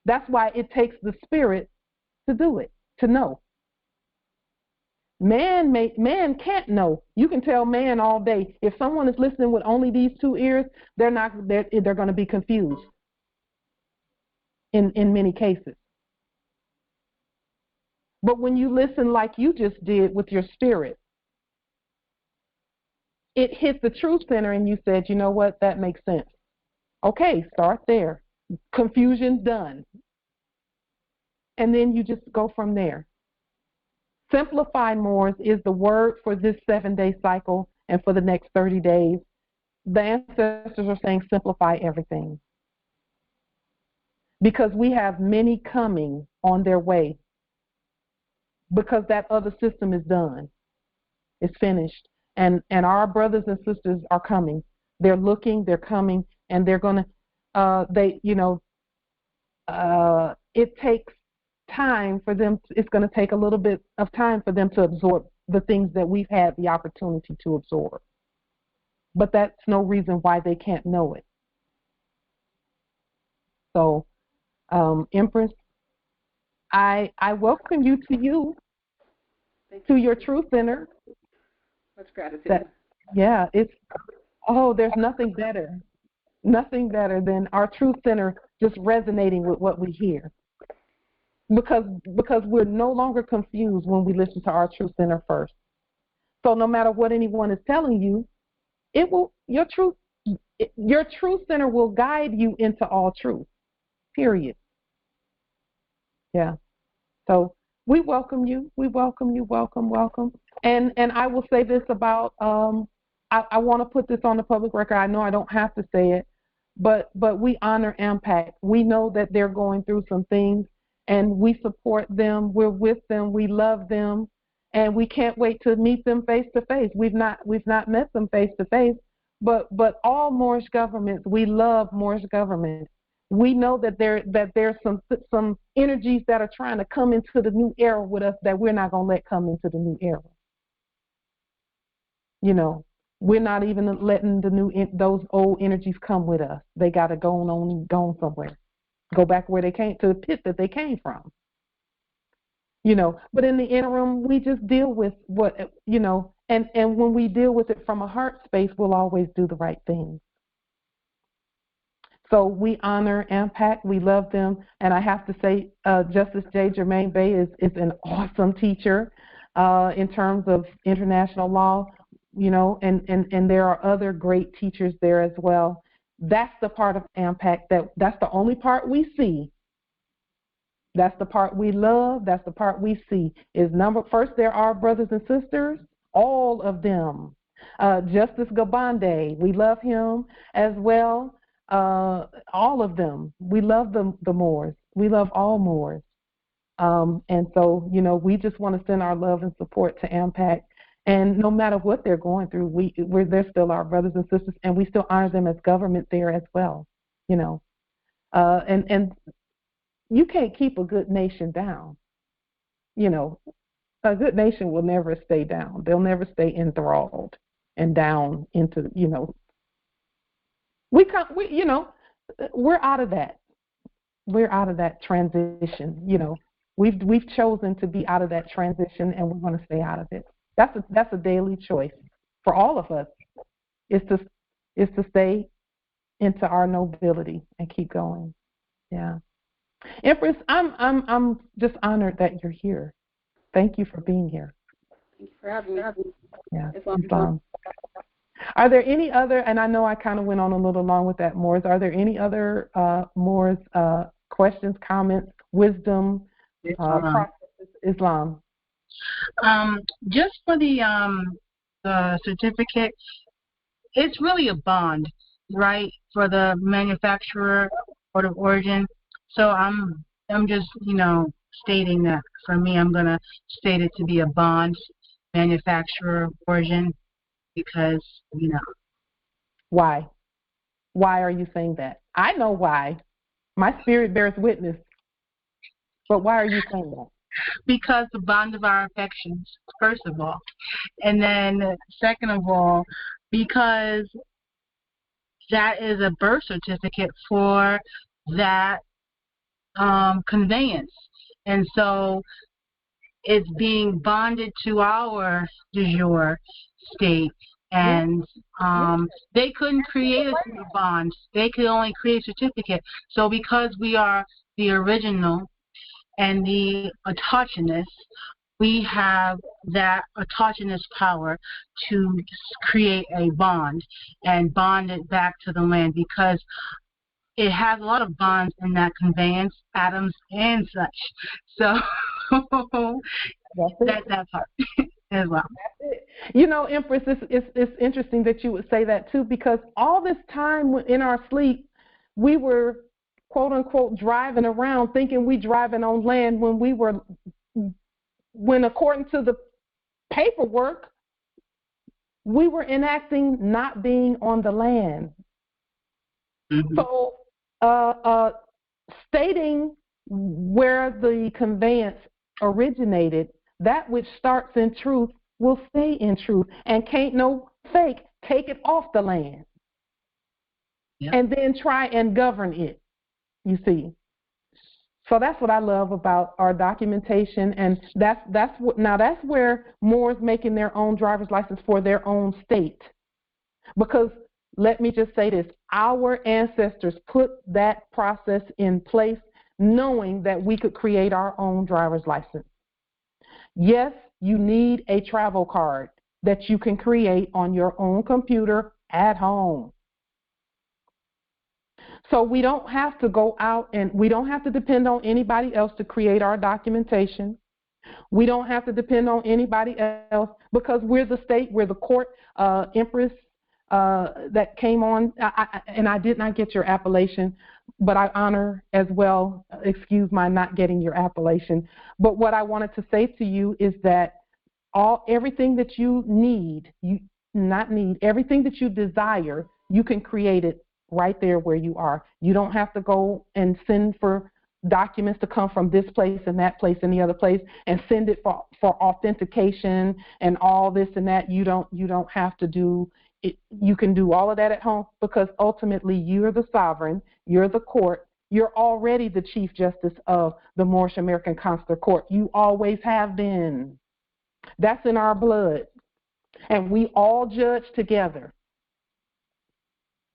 S1: That's why it takes the spirit to do it, to know. Man can't know. You can tell man all day. If someone is listening with only these two ears, they're going to be confused in many cases. But when you listen like you just did with your spirit, it hit the truth center and you said, you know what, that makes sense. Okay, start there. Confusion done. And then you just go from there. Simplify, Moors, is the word for this 7-day cycle and for the next 30 days. The ancestors are saying simplify everything. Because we have many coming on their way. Because that other system is done. It's finished. And our brothers and sisters are coming. They're looking, they're coming, and they're going to, it takes time for them. It's going to take a little bit of time for them to absorb the things that we've had the opportunity to absorb. But that's no reason why they can't know it. So, Empress, I welcome you to your Truth Center.
S12: Much gratitude.
S1: There's nothing better than our Truth Center just resonating with what we hear. Because we're no longer confused when we listen to our Truth Center first. So no matter what anyone is telling you, your Truth Center will guide you into all truth. Period. Yeah. So we welcome you. We welcome you. Welcome. And I will say this about I want to put this on the public record. I know I don't have to say it, but we honor AMPAC. We know that they're going through some things, and we support them. We're with them. We love them, and we can't wait to meet them face to face. We've not met them face to face, but all Moorish governments, we love Moorish governments. We know that there's some energies that are trying to come into the new era with us that we're not going to let come into the new era. You know, we're not even letting those old energies come with us. They got to go somewhere. Go back where they came, to the pit that they came from. You know, but in the interim, we just deal with what, you know, and when we deal with it from a heart space, we'll always do the right thing. So we honor AMPAC. We love them. And I have to say, Justice J. Jermaine Bey is an awesome teacher in terms of international law, you know, and there are other great teachers there as well. That's the part of AMPAC that's the only part we see. That's the part we love. That's the part we see. First, there are brothers and sisters, all of them. Justice Gabande, we love him as well. All of them. We love the Moors. We love all Moors. And so, you know, we just want to send our love and support to AMPAC. And no matter what they're going through, they're still our brothers and sisters, and we still honor them as government there as well, you know. And you can't keep a good nation down. You know, a good nation will never stay down. They'll never stay enthralled and down into, you know. We're out of that. We're out of that transition. You know, we've chosen to be out of that transition, and we're going to stay out of it. That's a daily choice for all of us. Is to stay into our nobility and keep going. Yeah, Empress, I'm just honored that you're here. Thank you for being here.
S12: Thank you for having me.
S1: Yeah, Islam. Are there any other, and I know I kind of went on a little long with that, Moors, are there any other Moors questions, comments, wisdom, processes, Islam?
S6: Just for the certificate, it's really a bond, right, for the manufacturer or the origin. So I'm just, you know, stating that for me, I'm going to state it to be a bond manufacturer of origin because, you know.
S1: Why? Why are you saying that? I know why. My spirit bears witness. But why are you saying that?
S6: Because the bond of our affections, first of all. And then, second of all, because that is a birth certificate for that conveyance. And so it's being bonded to our de jure state. And they couldn't create a bond. They could only create a certificate. So because we are the original and the autogenous, we have that autogenous power to create a bond and bond it back to the land because it has a lot of bonds in that conveyance, atoms and such. So that's that part as well.
S1: You know, Empress, it's interesting that you would say that too, because all this time in our sleep, we were, quote unquote, driving around thinking we driving on land when according to the paperwork, we were enacting not being on the land. Mm-hmm. So stating where the conveyance originated, that which starts in truth will stay in truth, and can't no fake take it off the land. Yep. And then try and govern it, you see. So that's what I love about our documentation, and that's where Moors making their own driver's license for their own state. Because let me just say this, our ancestors put that process in place knowing that we could create our own driver's license. Yes, you need a travel card that you can create on your own computer at home. So we don't have to go out and we don't have to depend on anybody else to create our documentation. We don't have to depend on anybody else because we're the state, we're the court. Empress that came on, and I did not get your appellation, but I honor as well, excuse my not getting your appellation. But what I wanted to say to you is that everything that you need, everything that you desire, you can create it right there where you are. You don't have to go and send for documents to come from this place and that place and the other place and send it for authentication and all this and that. You don't have to do it. You can do all of that at home because ultimately you're the sovereign, you're the court, you're already the Chief Justice of the Moorish American Consular Court. You always have been. That's in our blood. And we all judge together.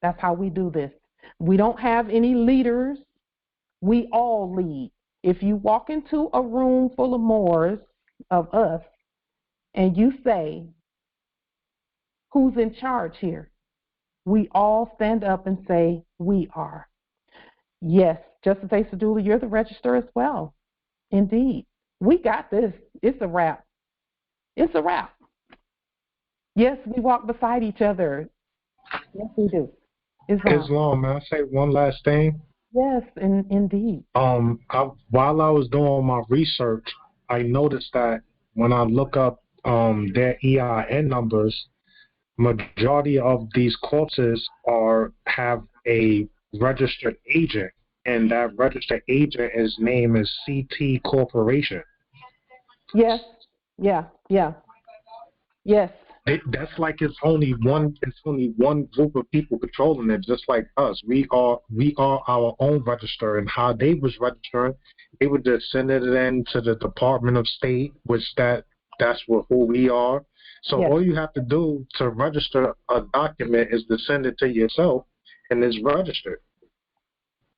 S1: That's how we do this. We don't have any leaders. We all lead. If you walk into a room full of Moors, of us, and you say, who's in charge here? We all stand up and say, we are. Yes, Justice Asadula, you're the register as well. Indeed. We got this. It's a wrap. It's a wrap. Yes, we walk beside each other. Yes, we do.
S7: Islam, may I say one last thing?
S1: Yes, indeed.
S7: While I was doing my research, I noticed that when I look up their EIN numbers, majority of these corpses have a registered agent, and that registered agent, his name is CT Corporation.
S1: Yes. Yeah. Yes.
S7: That's like it's only one group of people controlling it, just like us. We are our own register, and how they was registering, they would just send it in to the Department of State, which that's who we are. So yes. All you have to do to register a document is to send it to yourself, and it's registered.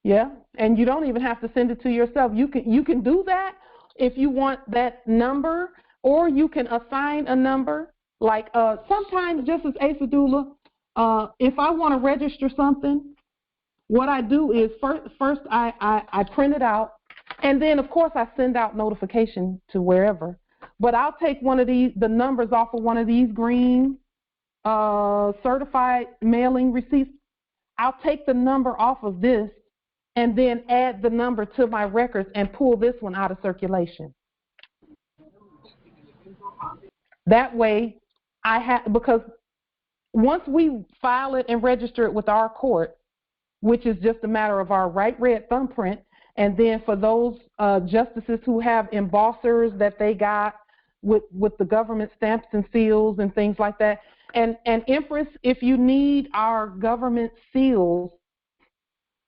S1: Yeah, and you don't even have to send it to yourself. You can do that if you want that number, or you can assign a number. Like sometimes, just as Asadula, if I want to register something, what I do is first I print it out, and then of course I send out notification to wherever. But I'll take the numbers off of one of these green certified mailing receipts. I'll take the number off of this, and then add the number to my records and pull this one out of circulation. That way, because once we file it and register it with our court, which is just a matter of our right red thumbprint, and then for those justices who have embossers that they got with the government stamps and seals and things like that, and Empress, if you need our government seals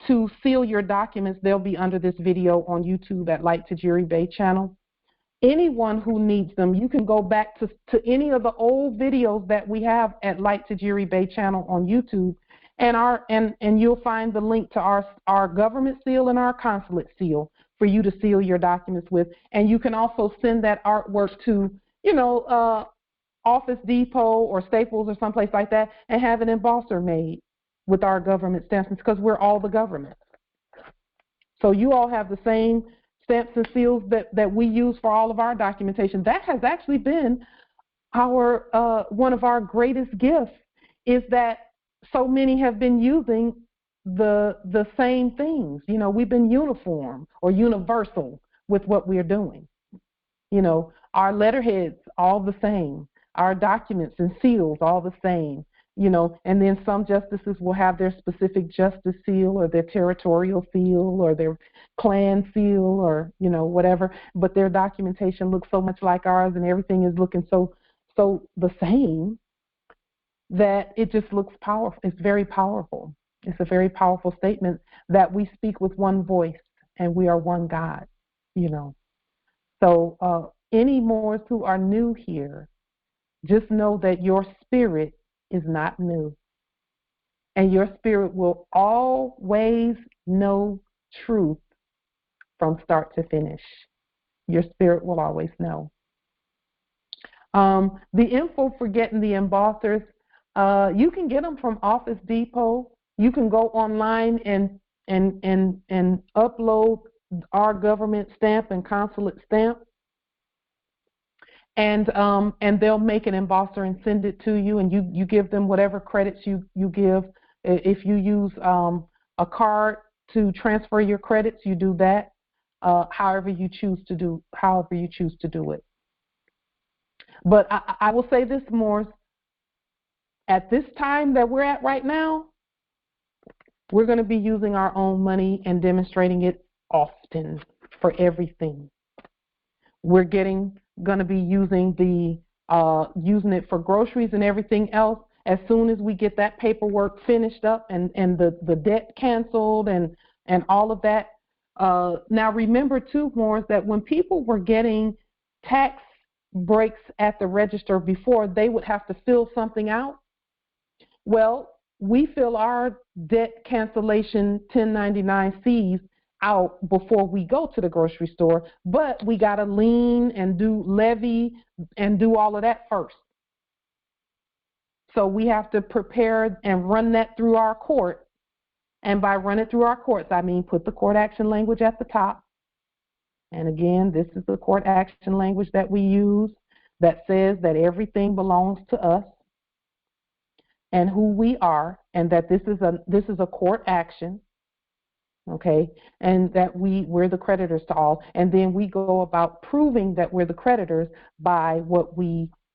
S1: to seal your documents, they'll be under this video on YouTube at Light Tajiri Bay channel. Anyone who needs them, you can go back to any of the old videos that we have at Light Tajiri Bay channel on YouTube, and you'll find the link to our government seal and our consulate seal for you to seal your documents with. And you can also send that artwork to, Office Depot or Staples or someplace like that, and have an embosser made with our government stamps, because we're all the government. So you all have the same stamps and seals that we use for all of our documentation. That has actually been our one of our greatest gifts, is that so many have been using the same things. We've been uniform or universal with what we're doing. Our letterheads all the same, our documents and seals all the same. And then some justices will have their specific justice seal or their territorial seal or their clan seal or, whatever, but their documentation looks so much like ours and everything is looking so the same that it just looks powerful. It's very powerful. It's a very powerful statement that we speak with one voice and we are one God, So any Moors who are new here, just know that your spirit is not new. And your spirit will always know truth from start to finish. Your spirit will always know. The info for getting the embossers, you can get them from Office Depot. You can go online and upload our government stamp and consulate stamp. And they'll make an embosser and send it to you, and you give them whatever credits you give. If you use a card to transfer your credits, you do that. However you choose to do it. But I will say this, Morris. At this time that we're at right now, we're going to be using our own money and demonstrating it often for everything. We're going to be using it for groceries and everything else as soon as we get that paperwork finished up and the debt canceled and all of that. Now remember too, Morris, that when people were getting tax breaks at the register before, they would have to fill something out. Well, we fill our debt cancellation 1099-Cs out before we go to the grocery store, but we got to lien and do levy and do all of that first. So we have to prepare and run that through our court. And by run it through our courts, I mean put the court action language at the top. And again, this is the court action language that we use that says that everything belongs to us and who we are, and that this is a court action, okay, and that we're the creditors to all. And then we go about proving that we're the creditors by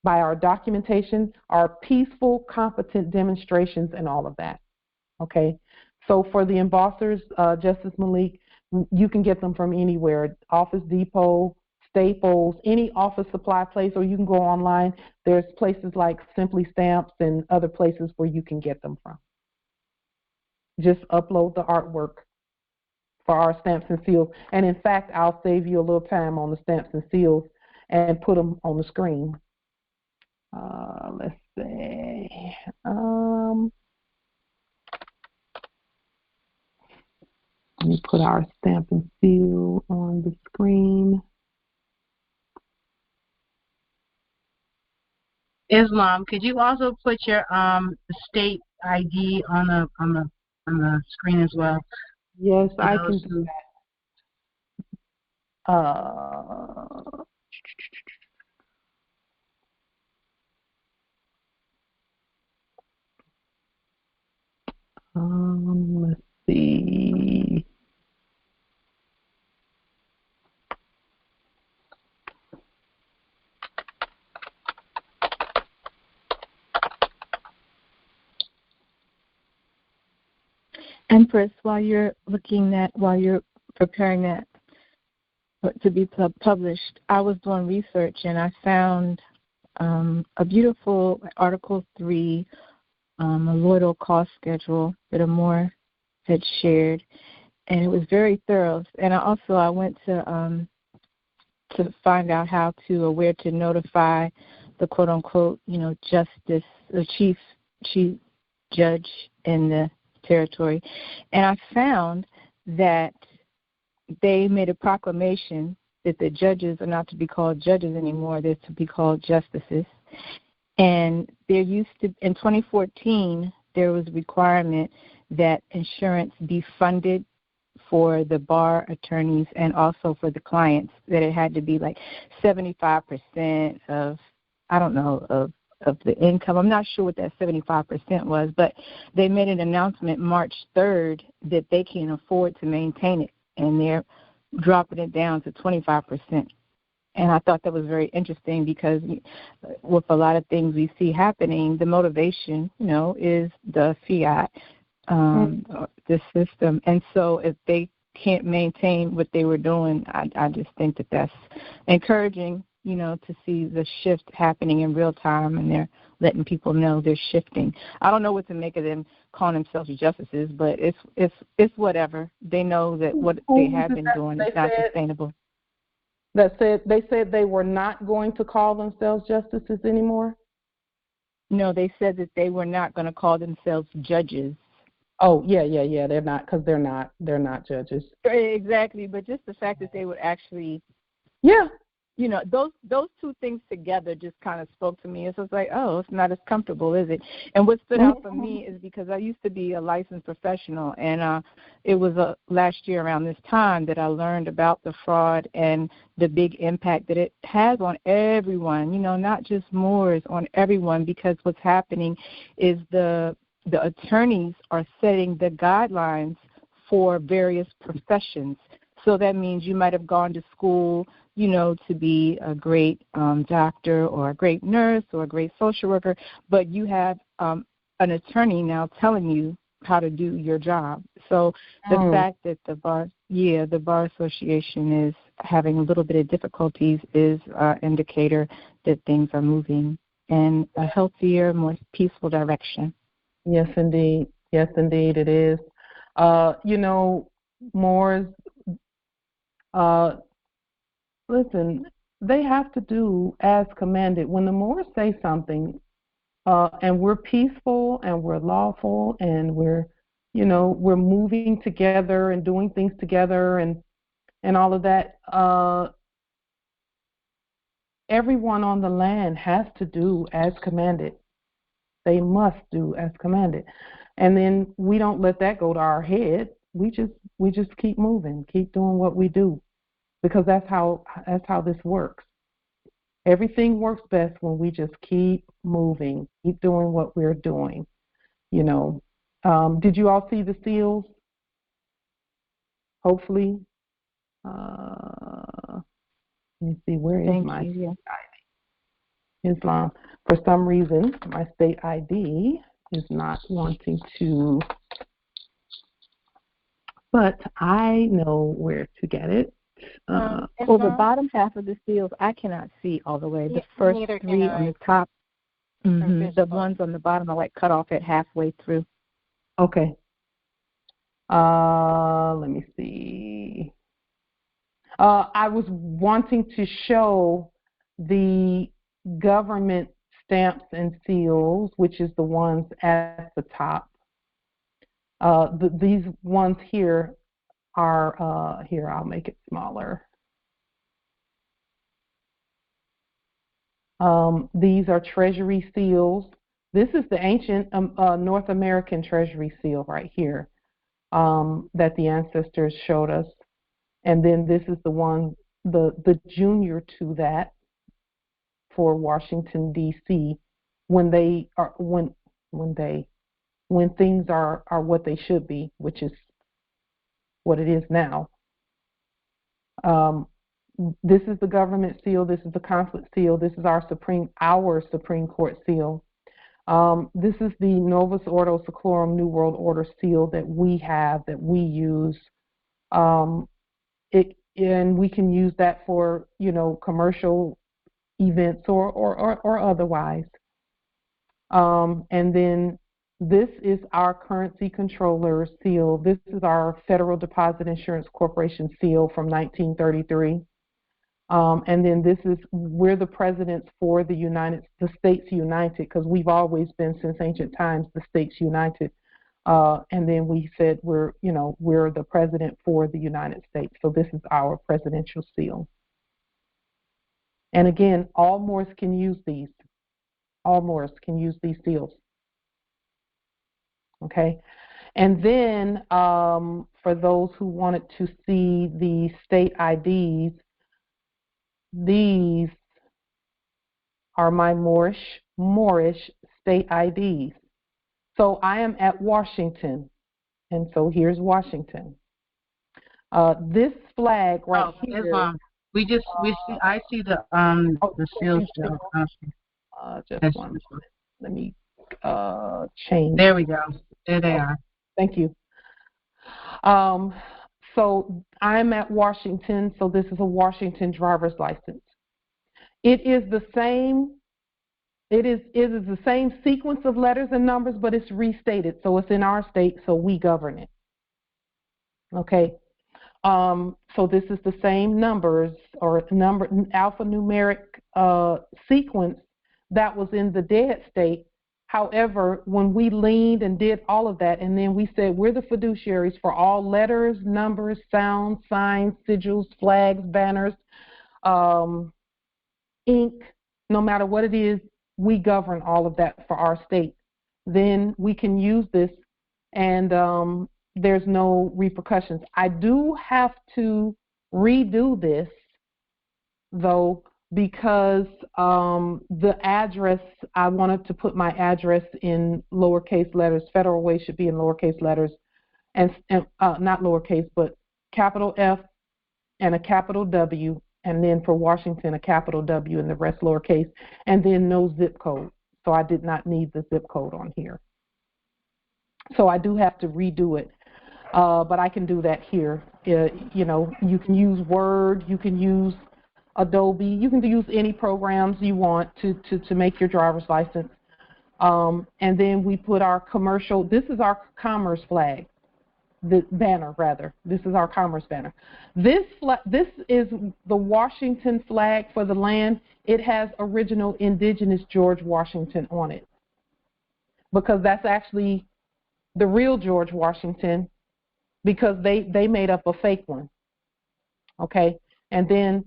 S1: our documentation, our peaceful, competent demonstrations, and all of that, okay. So for the embossers, Justice Malik, you can get them from anywhere, Office Depot, Staples, any office supply place, or you can go online. There's places like Simply Stamps and other places where you can get them from. Just upload the artwork for our stamps and seals. And in fact, I'll save you a little time on the stamps and seals and put them on the screen. Let's see. Let me put our stamp and seal on the screen.
S6: Islam, could you also put your state ID on the screen as well?
S1: Yes, I can do that. Let's see.
S8: Empress, while you're preparing that to be published, I was doing research and I found a beautiful Article 3, a Lloydal cost schedule that a Moore had shared, and it was very thorough. And I went to find out how to or where to notify the quote unquote, justice, the chief judge in the territory, and I found that they made a proclamation that the judges are not to be called judges anymore; they're to be called justices. And there used to, in 2014, there was a requirement that insurance be funded for the bar attorneys and also for the clients, that it had to be like 75% of the income. I'm not sure what that 75% was, but they made an announcement March 3rd that they can't afford to maintain it, and they're dropping it down to 25%. And I thought that was very interesting because with a lot of things we see happening, the motivation, is the fiat, the system. And so if they can't maintain what they were doing, I just think that that's encouraging, to see the shift happening in real time, and they're letting people know they're shifting. I don't know what to make of them calling themselves justices, but it's whatever. They know that what they have been doing is not sustainable.
S1: They said they were not going to call themselves justices anymore?
S8: No, they said that they were not going to call themselves judges.
S1: Oh, yeah. They're not, because they're not judges.
S8: Exactly, but just the fact that they would actually, those two things together just kind of spoke to me. It's just like, oh, it's not as comfortable, is it? And what stood out for me is because I used to be a licensed professional, and it was last year around this time that I learned about the fraud and the big impact that it has on everyone, not just Moors, on everyone, because what's happening is the attorneys are setting the guidelines for various professions. So that means you might have gone to school, to be a great doctor or a great nurse or a great social worker, but you have an attorney now telling you how to do your job. So the fact that the Bar Association is having a little bit of difficulties is an indicator that things are moving in a healthier, more peaceful direction.
S1: Yes, indeed. Yes, indeed, it is. Moors, listen, they have to do as commanded. When the Moors say something, and we're peaceful and we're lawful and we're moving together and doing things together and all of that, everyone on the land has to do as commanded. They must do as commanded. And then we don't let that go to our head. We just keep moving, keep doing what we do, because that's how this works. Everything works best when we just keep moving, keep doing what we're doing. Did you all see the seals? Hopefully. Let me see, where is my state ID? Islam. For some reason, my state ID is not wanting to, but I know where to get it.
S8: The bottom half of the seals, I cannot see all the way. The first three on the top, the ones on the bottom are like cut off at halfway through.
S1: Okay. Let me see. I was wanting to show the government stamps and seals, which is the ones at the top. These ones here are, here, I'll make it smaller. These are Treasury seals. This is the ancient North American Treasury seal right here that the ancestors showed us. And then this is the one, the junior to that for Washington, D.C. when things are what they should be, which is what it is now. This is the government seal. This is the consulate seal. This is our Supreme Court seal. This is the Novus Ordo Seclorum New World Order seal that we have, that we use. And we can use that for, commercial events or otherwise. And then this is our currency controller seal. This is our Federal Deposit Insurance Corporation seal from 1933. And then we're the presidents for the States United, because we've always been, since ancient times, the States United. And then we said we're the president for the United States. So this is our presidential seal. And again, all Moors can use these. All Moors can use these seals. Okay. And then for those who wanted to see the state IDs, these are my Moorish state IDs. So I am at Washington, and so here's Washington. This flag right here.
S6: Islam. I see the seals.
S1: Just one. Let me change.
S6: There we go. There they are.
S1: Thank you. So I'm at Washington, so this is a Washington driver's license. It is the same. It is the same sequence of letters and numbers, but it's restated. So it's in our state, so we govern it. Okay. So this is the same numbers or alphanumeric sequence that was in the dead state. However, when we leaned and did all of that, and then we said we're the fiduciaries for all letters, numbers, sounds, signs, sigils, flags, banners, ink, no matter what it is, we govern all of that for our state. Then we can use this, and there's no repercussions. I do have to redo this, though, because the address, I wanted to put my address in lowercase letters. Federal Way should be in lowercase letters, and not lowercase, but capital F and a capital W, and then for Washington, a capital W and the rest lowercase, and then no zip code. So I did not need the zip code on here. So I do have to redo it, but I can do that here. You can use Word, you can use Adobe, you can use any programs you want to make your driver's license. And then we put our commercial, this is our commerce flag. The banner, rather. This is our commerce banner. This is the Washington flag for the land. It has original indigenous George Washington on it, because that's actually the real George Washington, because they made up a fake one. Okay, and then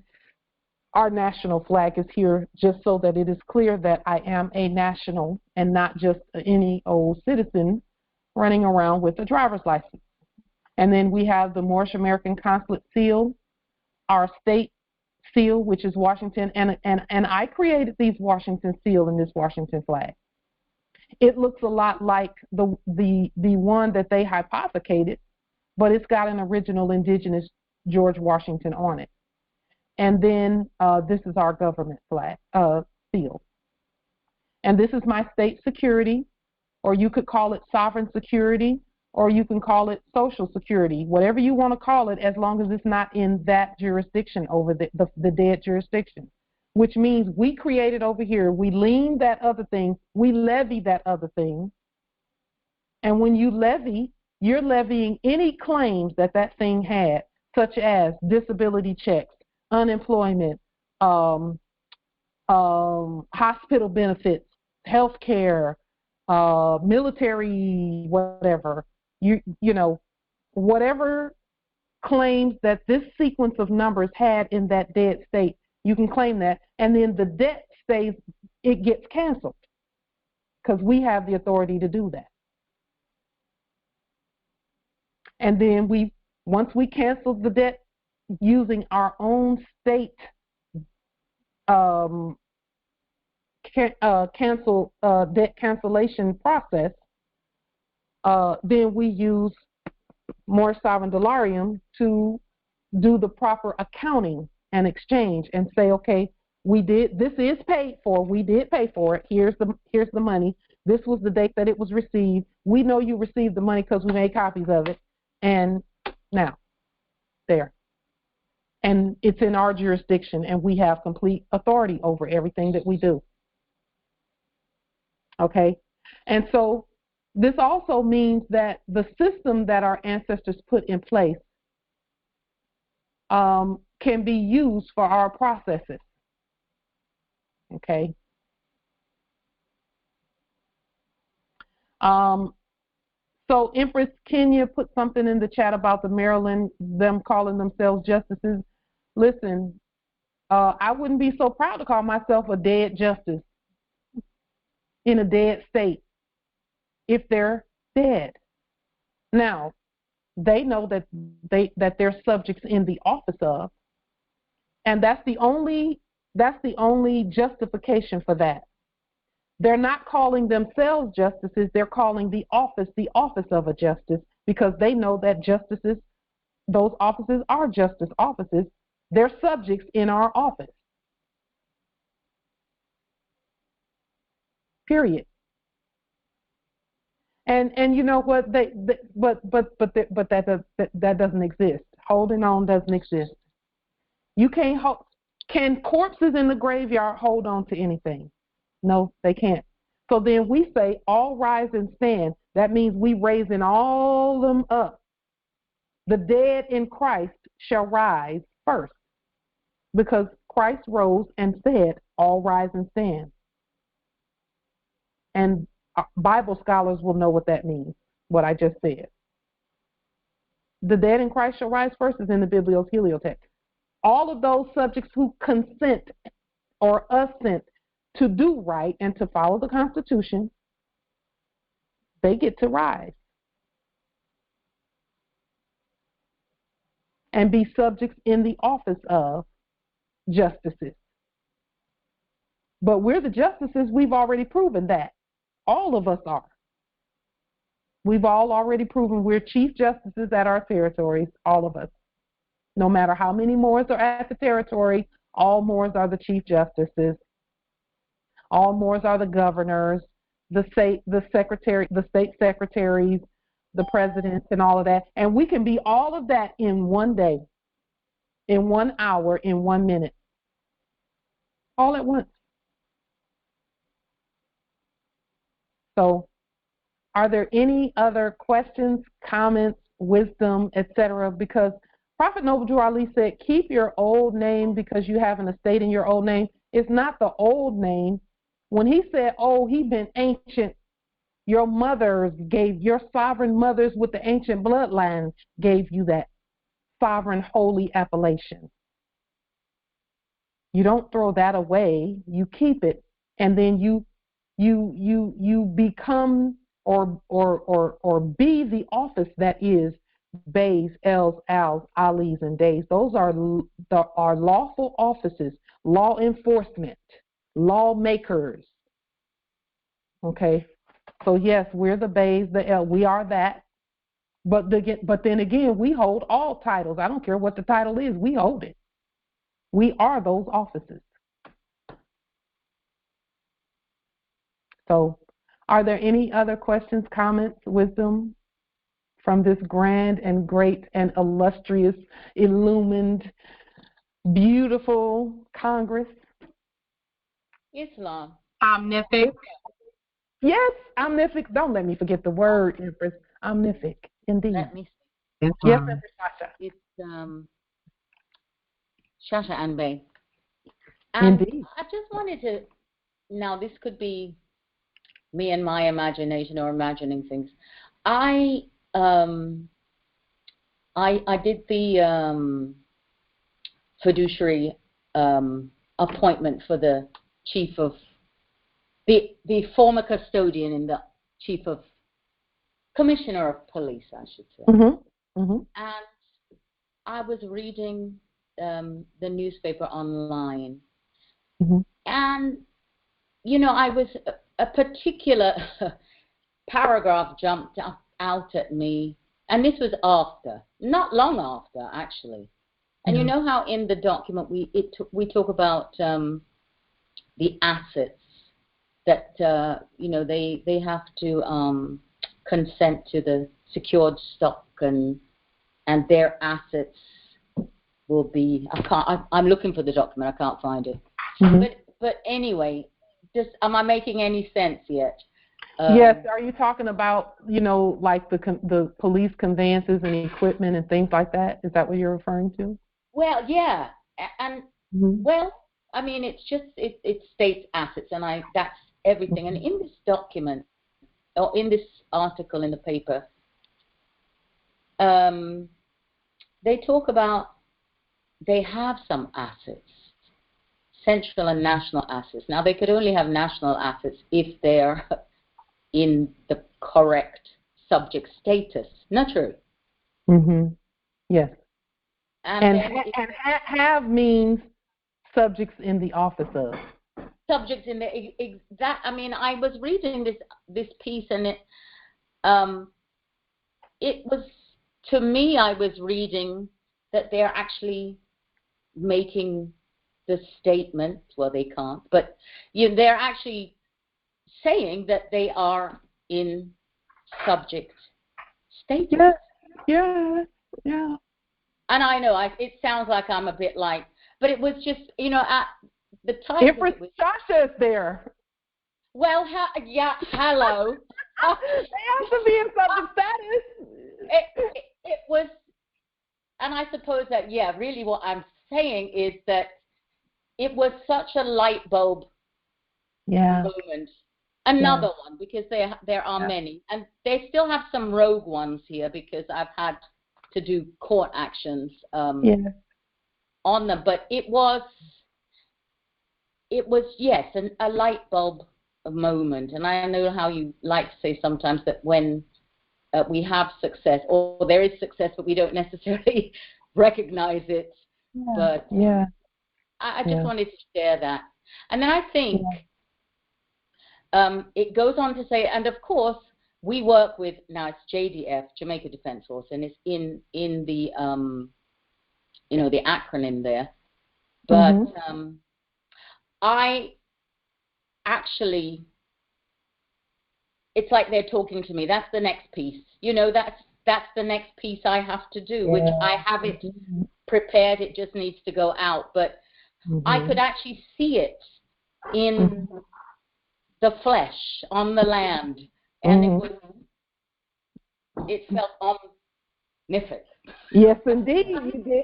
S1: our national flag is here just so that it is clear that I am a national and not just any old citizen running around with a driver's license. And then we have the Moorish American Consulate seal, our state seal, which is Washington, and I created these Washington seal and this Washington flag. It looks a lot like the one that they hypothecated, but it's got an original indigenous George Washington on it. And then this is our government flag seal. And this is my state security, or you could call it sovereign security, or you can call it social security, whatever you want to call it, as long as it's not in that jurisdiction over the dead jurisdiction, which means we created over here, we lien that other thing, we levy that other thing. And when you levy, you're levying any claims that thing had, such as disability checks, unemployment, hospital benefits, health care, military, whatever. You know, whatever claims that this sequence of numbers had in that dead state, you can claim that, and then the debt stays, it gets canceled, because we have the authority to do that. And then once we cancel the debt using our own state debt cancellation process, then we use Moorish Sovereign Delarian to do the proper accounting and exchange and say, okay, this is paid for, we did pay for it, here's the money, This was the date that it was received. We know you received the money because we made copies of it. And now, there. And it's in our jurisdiction, and we have complete authority over everything that we do. Okay? And so this also means that the system that our ancestors put in place can be used for our processes. Okay? So Empress Kenya put something in the chat about the Maryland, them calling themselves justices. Listen, I wouldn't be so proud to call myself a dead justice in a dead state if they're dead. Now, they know that they're subjects in the office of, and that's the only justification for that. They're not calling themselves justices, they're calling the office of a justice, because they know that justices, those offices are justice offices. They're subjects in our office. Period. And you know what? But that doesn't exist. Holding on doesn't exist. You can't hold. Can corpses in the graveyard hold on to anything? No, they can't. So then we say, all rise and stand. That means we raising all them up. The dead in Christ shall rise first, because Christ rose and said, all rise and stand. And Bible scholars will know what that means, what I just said. The dead in Christ shall rise first is in the Biblios Heliotext. All of those subjects who consent or assent to do right and to follow the Constitution, they get to rise and be subjects in the office of justices. But we're the justices. We've already proven that. All of us are. We've all already proven we're chief justices at our territories, all of us. No matter how many Moors are at the territory, all Moors are the chief justices. All Moors are the governors, the state secretaries, the presidents, and all of that. And we can be all of that in one day, in 1 hour, in 1 minute. All at once. So, are there any other questions, comments, wisdom, etc.? Because Prophet Noble Drew Ali said, keep your old name because you have an estate in your old name. It's not the old name. When he said, oh, he'd been ancient, your mothers gave, your sovereign mothers with the ancient bloodline gave you that sovereign holy appellation. You don't throw that away. You keep it, and then you become or be the office that is Bays, Els, Als, Alis, and Days. Those are lawful offices, law enforcement, lawmakers. Okay, so yes, we're the Bays, the El. We are that. But then again, we hold all titles. I don't care what the title is. We hold it. We are those offices. So, are there any other questions, comments, wisdom from this grand and great and illustrious, illumined, beautiful Congress?
S2: Islam.
S6: Omnific.
S1: Yes, omnific. Don't let me forget the word, Empress. Omnific, indeed.
S2: Let me
S1: see. Yes, Empress Sasha.
S2: It's Shasha and Bay. And
S1: indeed.
S2: I just wanted to, now this could be me and my imagination or imagining things. I did the fiduciary appointment for the chief of the former custodian and the chief of commissioner of police, I should say.
S1: Mm-hmm. Mm-hmm.
S2: And I was reading the newspaper online,
S1: mm-hmm.
S2: and you know, I was a particular paragraph jumped out at me, and this was after, not long after, actually. And you know how in the document we talk about the assets that they have to consent to the secured stock and their assets will be. I'm looking for the document. I can't find it. Mm-hmm. But anyway, am I making any sense yet?
S1: Yes. Are you talking about like the police conveyances and equipment and things like that? Is that what you're referring to?
S2: Well, yeah, and well, I mean, it's just it states assets, and that's everything. And in this document or in this article in the paper, they talk about they have some assets, central and national assets. Now, they could only have national assets if they're in the correct subject status. Not true?
S1: Mm-hmm. Yes. And have means subjects in the office of.
S2: Subjects in the that. I mean, I was reading this piece, and it was, to me, I was reading that they're actually making the statement. Well, they can't, but they're actually saying that they are in subject status.
S1: Yeah.
S2: And I know it sounds like I'm a bit like, but it was just, at the time.
S1: Empress Sasha is there.
S2: Well, hello.
S1: They have to be in subject status.
S2: It was, and I suppose that, really what I'm saying is that it was such a light bulb moment. Another one, because there are many. And they still have some rogue ones here because I've had to do court actions on them. But it was yes, a light bulb moment. And I know how you like to say sometimes that when we have success, or there is success, but we don't necessarily recognize it. But I just wanted to share that. And then I think it goes on to say, and of course, we work with, now it's JDF, Jamaica Defense Force, and it's in the, the acronym there. But I actually, it's like they're talking to me. That's the next piece. That's the next piece I have to do, which I have it prepared. It just needs to go out. But I could actually see it in the flesh, on the land. And it felt omnific.
S1: Yes, indeed.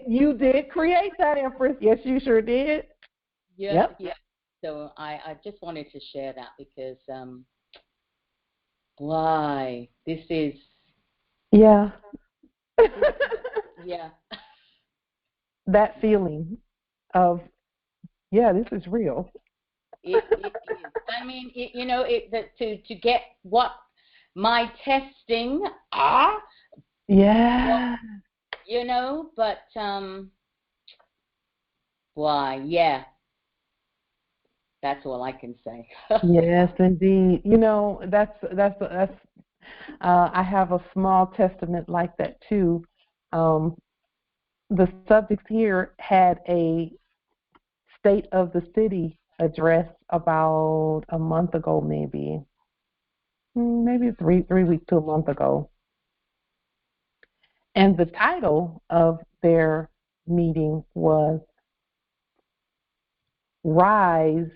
S1: You did create that, Empress. Yes, you sure did.
S2: Yeah. So I just wanted to share that because why this is.
S1: Yeah.
S2: Yeah.
S1: That feeling of, this is real.
S2: It is. I mean, to get what my testing
S1: Yeah.
S2: But why? That's all I can say.
S1: Yes, indeed. That's I have a small testament like that too. The subjects here had a State of the City address about a month ago, maybe three weeks to a month ago. And the title of their meeting was Rise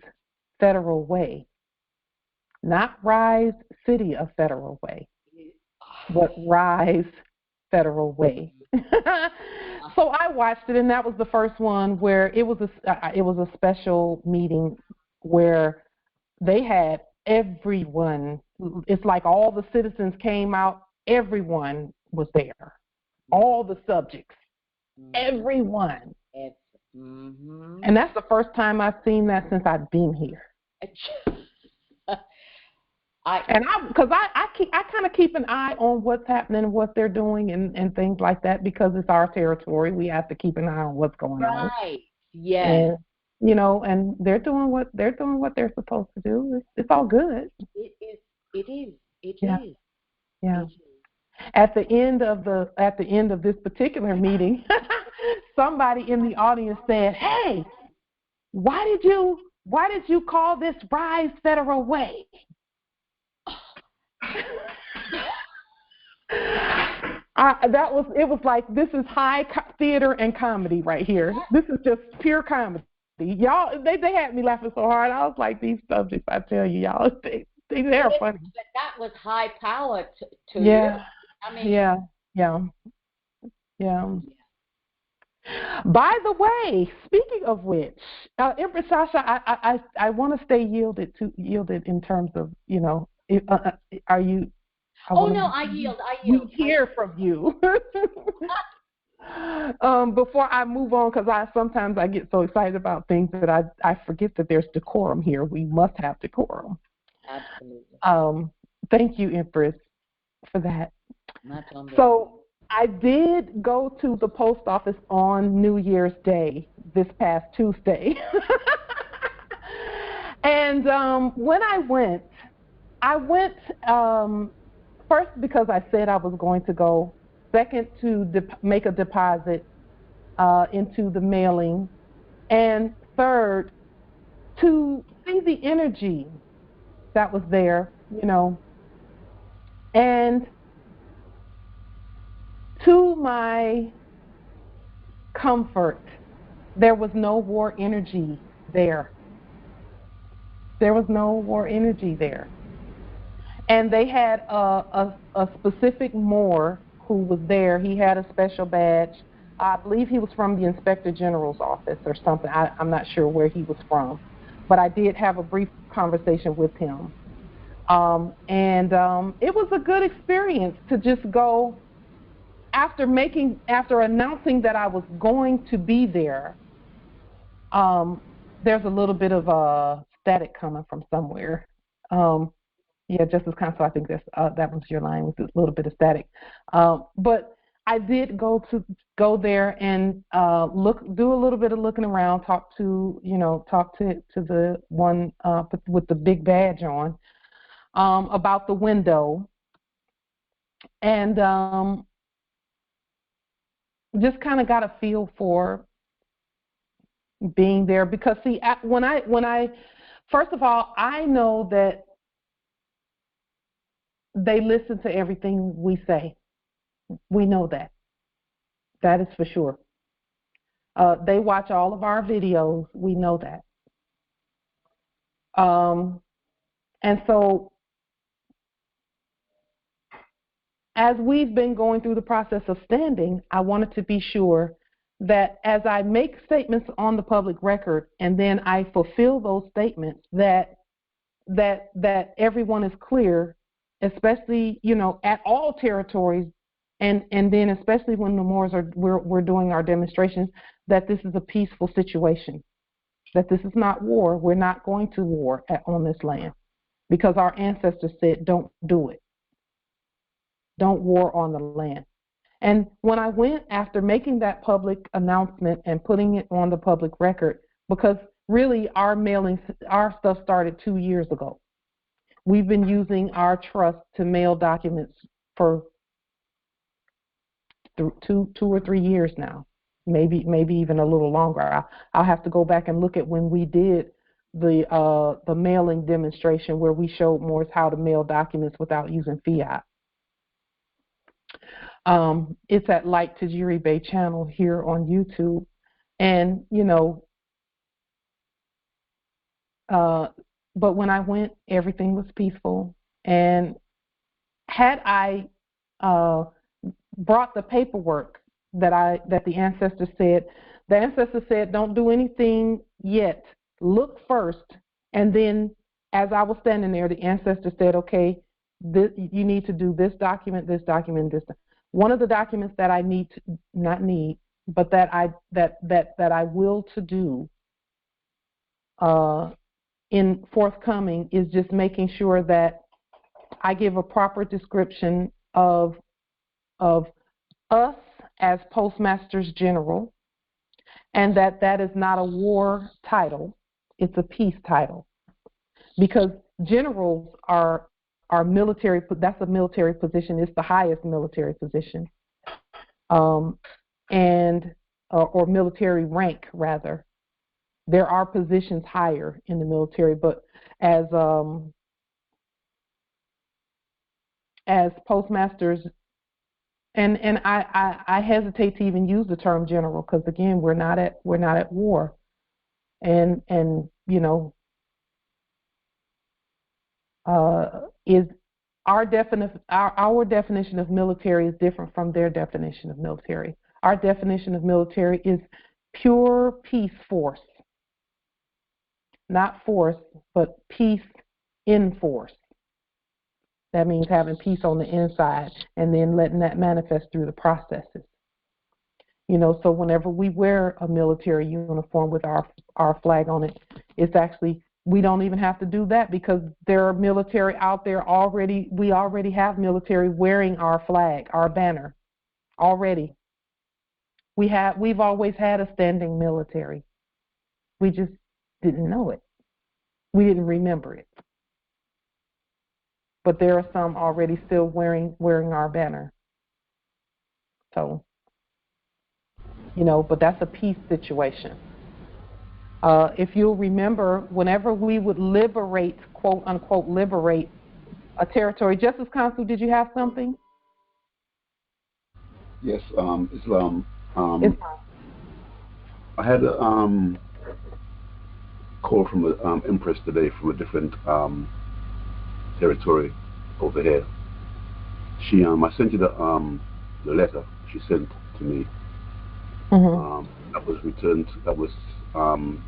S1: Federal Way. Not Rise City of Federal Way, but Rise Federal Way. So I watched it, and that was the first one where it was a special meeting where they had everyone. It's like all the citizens came out. Everyone was there. All the subjects. Everyone. And that's the first time I've seen that since I've been here. I kind of keep an eye on what's happening, what they're doing, and things like that, because it's our territory. We have to keep an eye on what's going on.
S2: Right. Yeah.
S1: And they're doing what they're supposed to do. It's all good.
S2: It is.
S1: Yeah. At the end of this particular meeting, somebody in the audience said, "Hey, why did you Why did you call this Rise Federal Way? It was like, this is theater and comedy right here. This is just pure comedy. Y'all, they had me laughing so hard. I was like, these subjects, I tell you, y'all, they're funny.
S2: But that was high power to
S1: yeah.
S2: you. I mean,
S1: yeah. By the way, speaking of which, Empress Sasha, I want to stay yielded in terms of, are you?
S2: I yield.
S1: We hear from you. Before I move on, because sometimes I get so excited about things that I forget that there's decorum here. We must have decorum.
S2: Absolutely.
S1: Thank you, Empress, for that.
S2: So
S1: I did go to the post office on New Year's Day, this past Tuesday. And when I went first because I said I was going to go, second to make a deposit into the mailing, and third to see the energy that was there, and to my comfort, there was no war energy there. There was no war energy there. And they had a specific Moor who was there. He had a special badge. I believe he was from the Inspector General's office or something. I'm not sure where he was from. But I did have a brief conversation with him. And it was a good experience to just go, after announcing that I was going to be there. There's a little bit of static coming from somewhere. Justice Counsel, I think that was your line with a little bit of static. But I did go there and do a little bit of looking around, talk to the one with the big badge on about the window, and just kind of got a feel for being there, because see, when I first of all, I know that they listen to everything we say. We know that. That is for sure. They watch all of our videos. We know that. And so, as we've been going through the process of standing, I wanted to be sure that as I make statements on the public record and then I fulfill those statements, that everyone is clear, especially at all territories, and then especially when the Moors we're doing our demonstrations, that this is a peaceful situation, that this is not war. We're not going to war on this land, because our ancestors said, don't do it. Don't war on the land. And when I went, after making that public announcement and putting it on the public record, because really our stuff started 2 years ago. We've been using our trust to mail documents for 2 or 3 years now, maybe even a little longer. I'll have to go back and look at when we did the mailing demonstration, where we showed Moors how to mail documents without using fiat. It's at Light Tajiri Bay channel here on YouTube, and but when I went, everything was peaceful. And had I brought the paperwork that the ancestors said, don't do anything yet. Look first, and then as I was standing there, the ancestor said, okay, you need to do this document, this document, this. One of the documents that I that I will to do in forthcoming is just making sure that I give a proper description of us as Postmasters General, and that is not a war title, it's a peace title, because generals are military. That's a military position. It's the highest military position, or military rank rather. There are positions higher in the military, but as postmasters, and I hesitate to even use the term general because again we're not at war, and you know is our definition of military is different from their definition of military. Our definition of military is pure peace force, not force, but peace in force. That means having peace on the inside and then letting that manifest through the processes. You know, so whenever we wear a military uniform with our flag on it, it's actually, we don't even have to do that because there are military out there already. We already have military wearing our flag, our banner already. We've always had a standing military. We just didn't know it. We didn't remember it. But there are some already still wearing our banner. So, you know, but that's a peace situation. If you'll remember, whenever we would liberate, quote unquote, liberate a territory, Justice Consul, did you have something?
S13: Yes, Islam. I had a call from the Empress today from a different territory over here. She, I sent you the letter she sent to me.
S1: Mm-hmm.
S13: That was returned. That was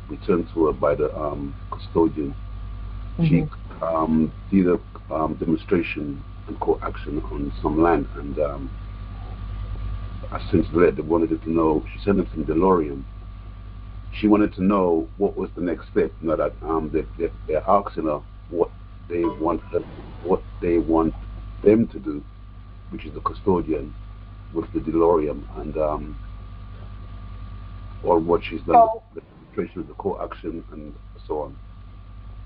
S13: returned to her by the custodian. Mm-hmm. She did a demonstration and court action on some land, and I sent the letter. They wanted to know. She sent it from Delarian. She wanted to know what was the next step. You know that they're asking her what they want them to do, which is the custodian with the Delarian, and or what she's done, the demonstration of the court action and so on.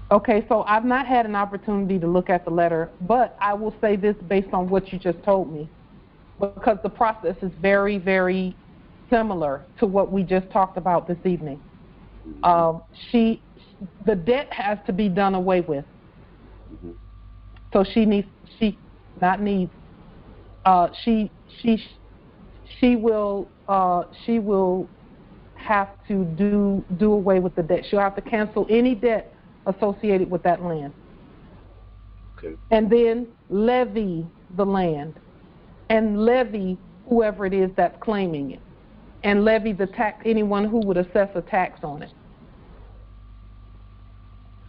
S1: Okay, so I've not had an opportunity to look at the letter, but I will say this based on what you just told me, because the process is very, very similar to what we just talked about this evening. Mm-hmm. The debt has to be done away with. Mm-hmm. So she will have to do away with the debt. She'll have to cancel any debt associated with that land.
S13: Okay.
S1: And then levy the land and levy whoever it is that's claiming it, and levy the tax, anyone who would assess a tax on it.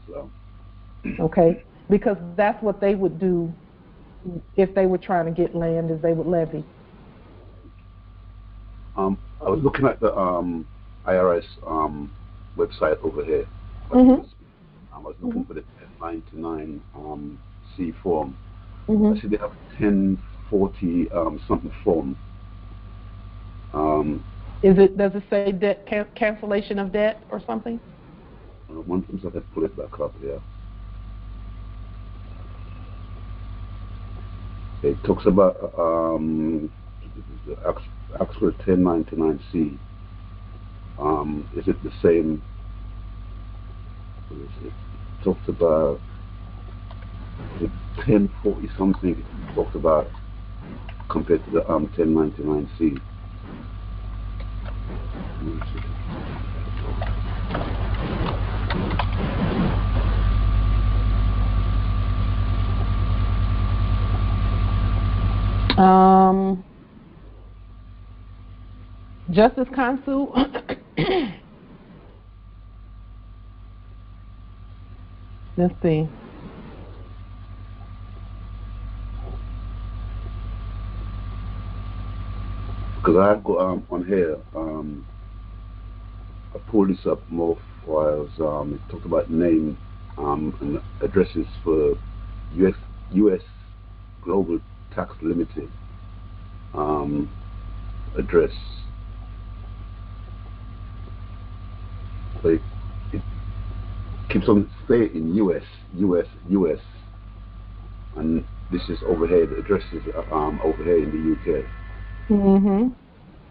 S13: So.
S1: Okay, because that's what they would do if they were trying to get land, is they would levy.
S13: I was looking at the IRS website over here.
S1: Mm-hmm.
S13: I was looking for the 1099 C form.
S1: Mm-hmm.
S13: I see they have 1040 something form.
S1: Does it say debt cancellation of debt or something?
S13: One thing, so I can pull it back up here. It talks about the actual 1099C. Is it the same? What is it? It talks about the 1040 something. It talks about compared to the 1099C.
S1: Justice Consul, let's see.
S13: Because I have got on here, I pulled this up more while it talked about name and addresses for U.S. Global Tax Limited address. So it keeps on saying U.S. And this is over here, the address is over here in the UK.
S1: Mm-hmm.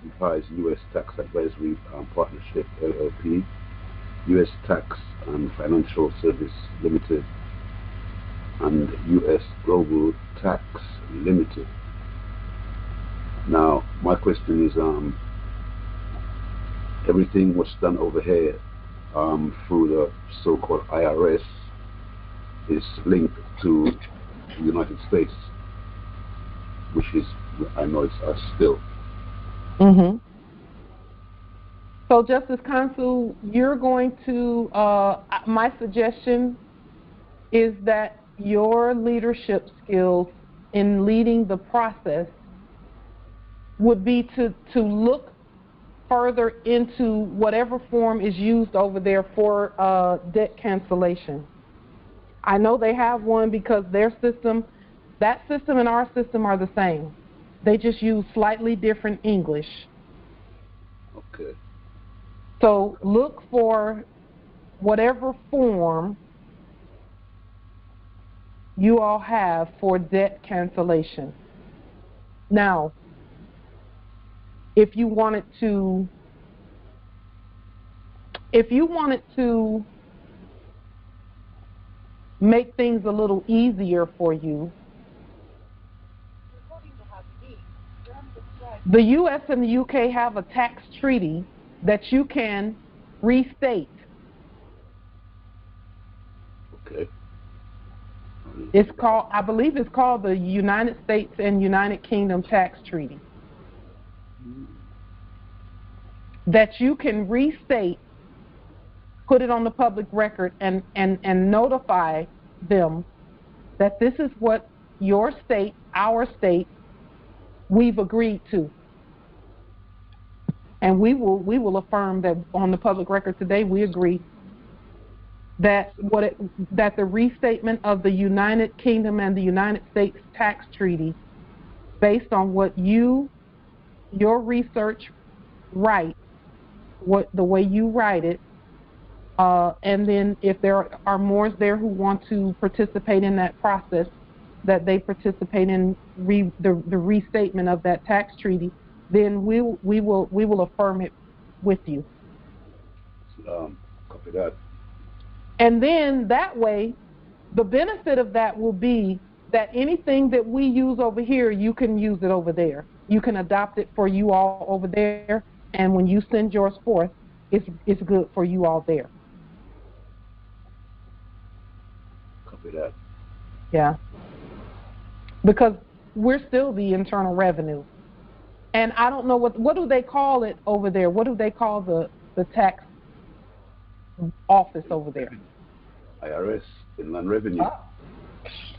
S13: Implies U.S. Tax Advisory Partnership, LLP. U.S. Tax and Financial Service Limited, and U.S. Global Tax Limited. Now, my question is, everything was done over here through the so-called IRS is linked to the United States, which is, I know it's us still.
S1: Mm-hmm. So, Justice Consul, you're going to, my suggestion is that your leadership skills in leading the process would be to look further into whatever form is used over there for debt cancellation. I know they have one because their system, that system and our system are the same. They just use slightly different English.
S13: Okay.
S1: So look for whatever form you all have for debt cancellation. Now, if you wanted to make things a little easier for you, the U.S. and the U.K. have a tax treaty that you can restate.
S13: Okay.
S1: It's called, I believe it's called the United States and United Kingdom Tax Treaty. That you can restate, put it on the public record, and notify them that this is what your state, our state, we've agreed to. And we will affirm that on the public record today we agree that that the restatement of the United Kingdom and the United States tax treaty, based on what your research writes, the way you write it, and then if there are Moors there who want to participate in that process, that they participate in the restatement of that tax treaty, then we will affirm it with you.
S13: Copy that.
S1: And then that way, the benefit of that will be that anything that we use over here, you can use it over there. You can adopt it for you all over there, and when you send yours forth, it's good for you all there.
S13: Copy that.
S1: Yeah. Because we're still the Internal Revenue. And I don't know what do they call it over there? What do they call the tax office over there?
S13: IRS, Inland Revenue.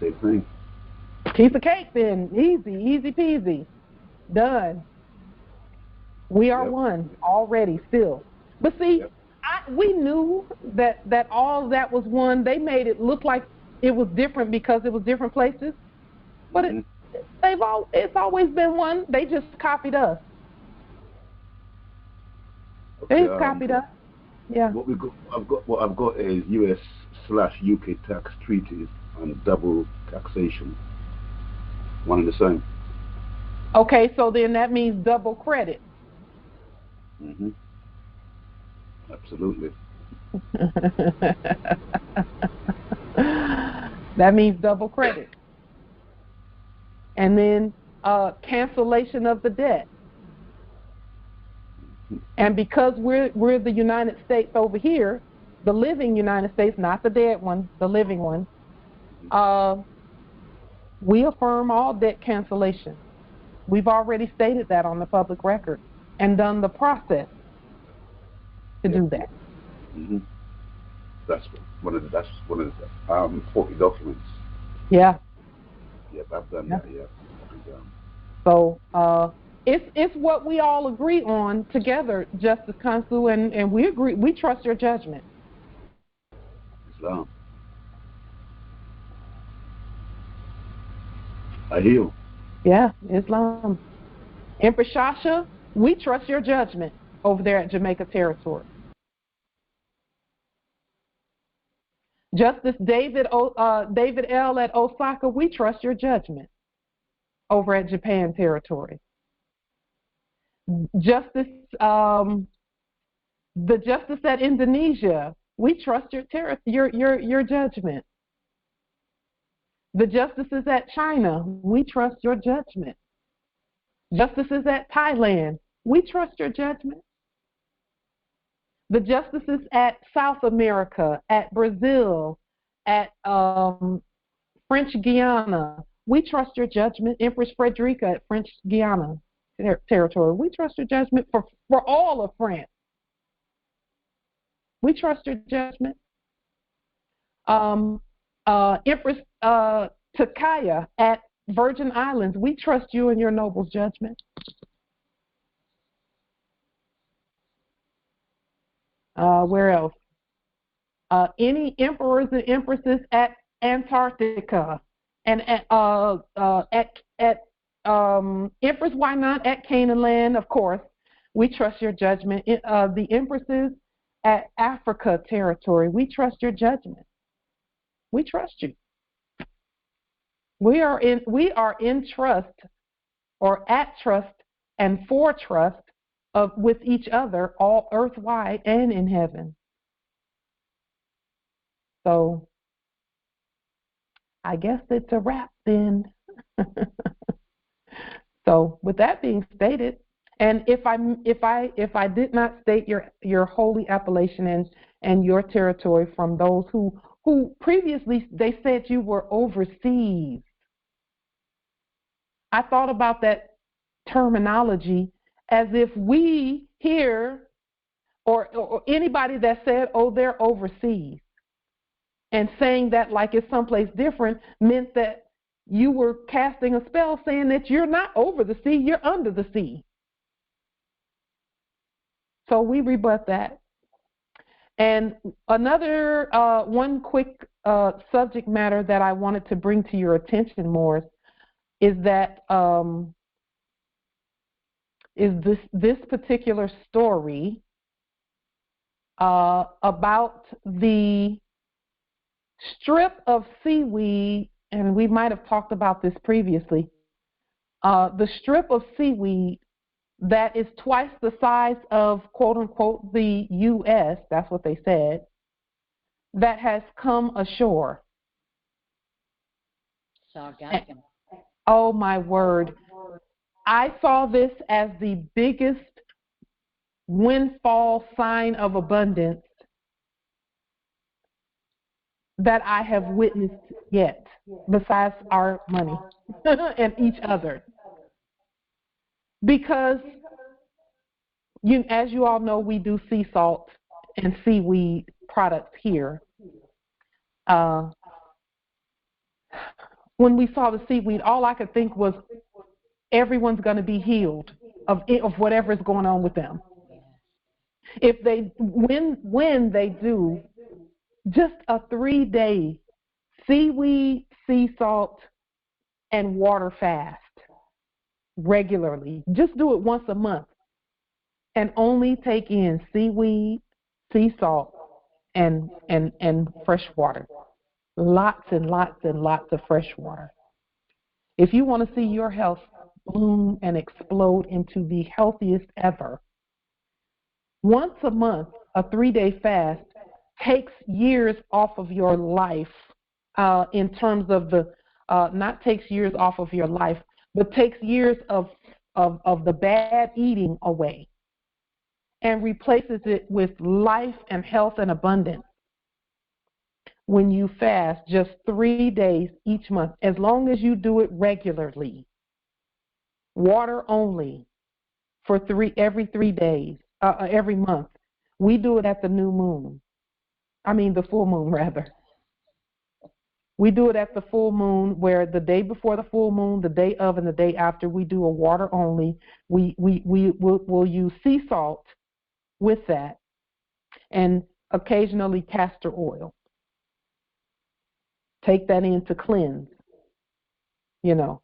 S13: Same thing.
S1: Piece of cake then. Easy peasy. Done. We are one already still. But see, we knew that all that was one. They made it look like it was different because it was different places. But it's always been one. They just copied us.
S13: Okay,
S1: They just copied us. Yeah.
S13: What I've got is US/UK tax treaties on double taxation. One and the same.
S1: Okay, so then that means double credit.
S13: Mm-hmm. Absolutely.
S1: That means double credit. And then cancellation of the debt. And because we're the United States over here, the living United States, not the dead one, the living one, we affirm all debt cancellation. We've already stated that on the public record and done the process to do that.
S13: Mm-hmm. That's one of the 40 documents.
S1: Yeah.
S13: Yep, I've done that. Yeah.
S1: So it's what we all agree on together, Justice Consul, and we agree. We trust your judgment.
S13: Islam. I heal.
S1: Yeah, Islam. Emperor Shasha, we trust your judgment over there at Jamaica Territory. Justice David L. at Osaka, we trust your judgment over at Japan Territory. Justice The justice at Indonesia, we trust your judgment. The justices at China, we trust your judgment. Justices at Thailand, we trust your judgment. The justices at South America, at Brazil, at French Guiana, we trust your judgment. Empress Frederica at French Guiana territory, we trust your judgment for all of France. We trust your judgment. Empress Takaya at Virgin Islands, we trust you and your noble's judgment. Where else? Any emperors and empresses at Antarctica and at Empress, why not, at Canaan land, of course, we trust your judgment. The empresses at Africa territory, we trust your judgment. We trust you. We are in trust, or at trust and for trust with each other, all earth-wide and in heaven. So I guess it's a wrap then. So with that being stated, and if I did not state your holy appellation and your territory from those who previously they said you were overseas, I thought about that terminology as if we here or anybody that said, oh, they're overseas, and saying that like it's someplace different meant that you were casting a spell saying that you're not over the sea, you're under the sea. So we rebut that. And another one quick subject matter that I wanted to bring to your attention, Morris, is that this particular story about the strip of seaweed, and we might have talked about this previously, the strip of seaweed that is twice the size of, quote unquote, the U.S., that's what they said, that has come ashore.
S2: Sargassum.
S1: Oh, my word. I saw this as the biggest windfall sign of abundance that I have witnessed yet, besides our money and each other. Because, as you all know, we do sea salt and seaweed products here. When we saw the seaweed, all I could think was everyone's going to be healed of whatever is going on with them. If they, when they do, just a 3-day seaweed, sea salt, and water fast regularly. Just do it once a month and only take in seaweed, sea salt, and fresh water. Lots and lots and lots of fresh water. If you want to see your health bloom and explode into the healthiest ever, once a month, a 3-day fast takes years off of your life in terms of not takes years off of your life, but takes years of the bad eating away and replaces it with life and health and abundance. When you fast just 3 days each month, as long as you do it regularly, water only for every 3 days, every month. We do it at the new moon. The full moon, rather. We do it at the full moon, where the day before the full moon, the day of, and the day after, we do a water only. We'll use sea salt with that, and occasionally castor oil. Take that in to cleanse, and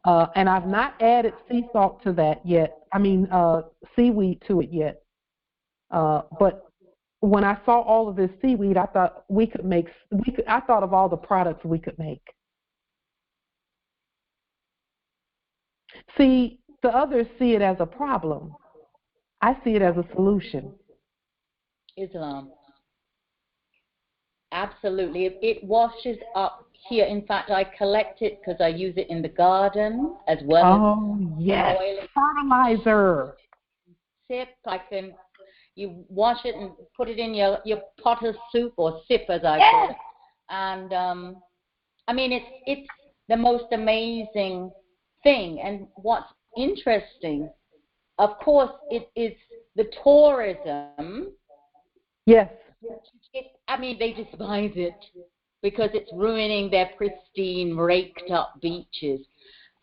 S1: I've not added sea salt to that yet. Seaweed to it yet. But when I saw all of this seaweed, I thought I thought of all the products we could make. See, the others see it as a problem. I see it as a solution.
S2: Islam. Absolutely. It washes up here. In fact, I collect it because I use it in the garden as well
S1: Oh, yes. Fertilizer.
S2: Sip. You wash it and put it in your pot of soup, or sip as I call it. And I mean, it's the most amazing thing. And what's interesting, of course, it is the tourism.
S1: Yes.
S2: I mean, they despise it because it's ruining their pristine, raked-up beaches.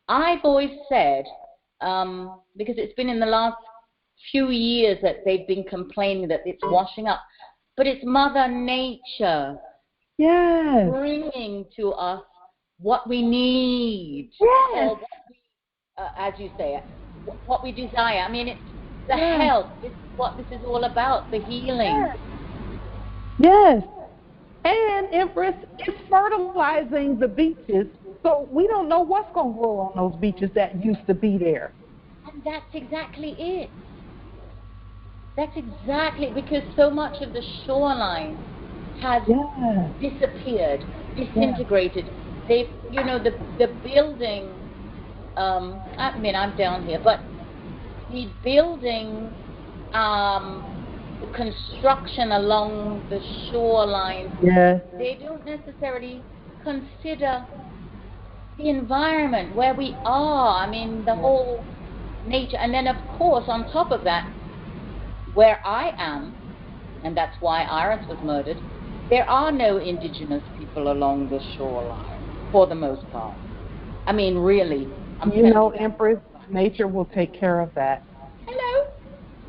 S2: I've always said, because it's been in the last few years that they've been complaining that it's washing up, but it's Mother Nature bringing to us what we need, or what we, as you say, what we desire. I mean, it's the health. This is what this is all about, the healing.
S1: Yes. And Empress, it's fertilizing the beaches, so we don't know what's going to grow on those beaches that used to be there.
S2: And that's exactly it. That's exactly, because so much of the shoreline has disappeared, disintegrated. They've, you know, the building, I mean, I'm down here, but the building, the construction along the shoreline, they don't necessarily consider the environment where we are. I mean, the whole nature. And then, of course, on top of that, where I am, and that's why Iris was murdered, there are no indigenous people along the shoreline, for the most part. I mean, really.
S1: You know, Empress, nature will take care of that.
S2: Hello.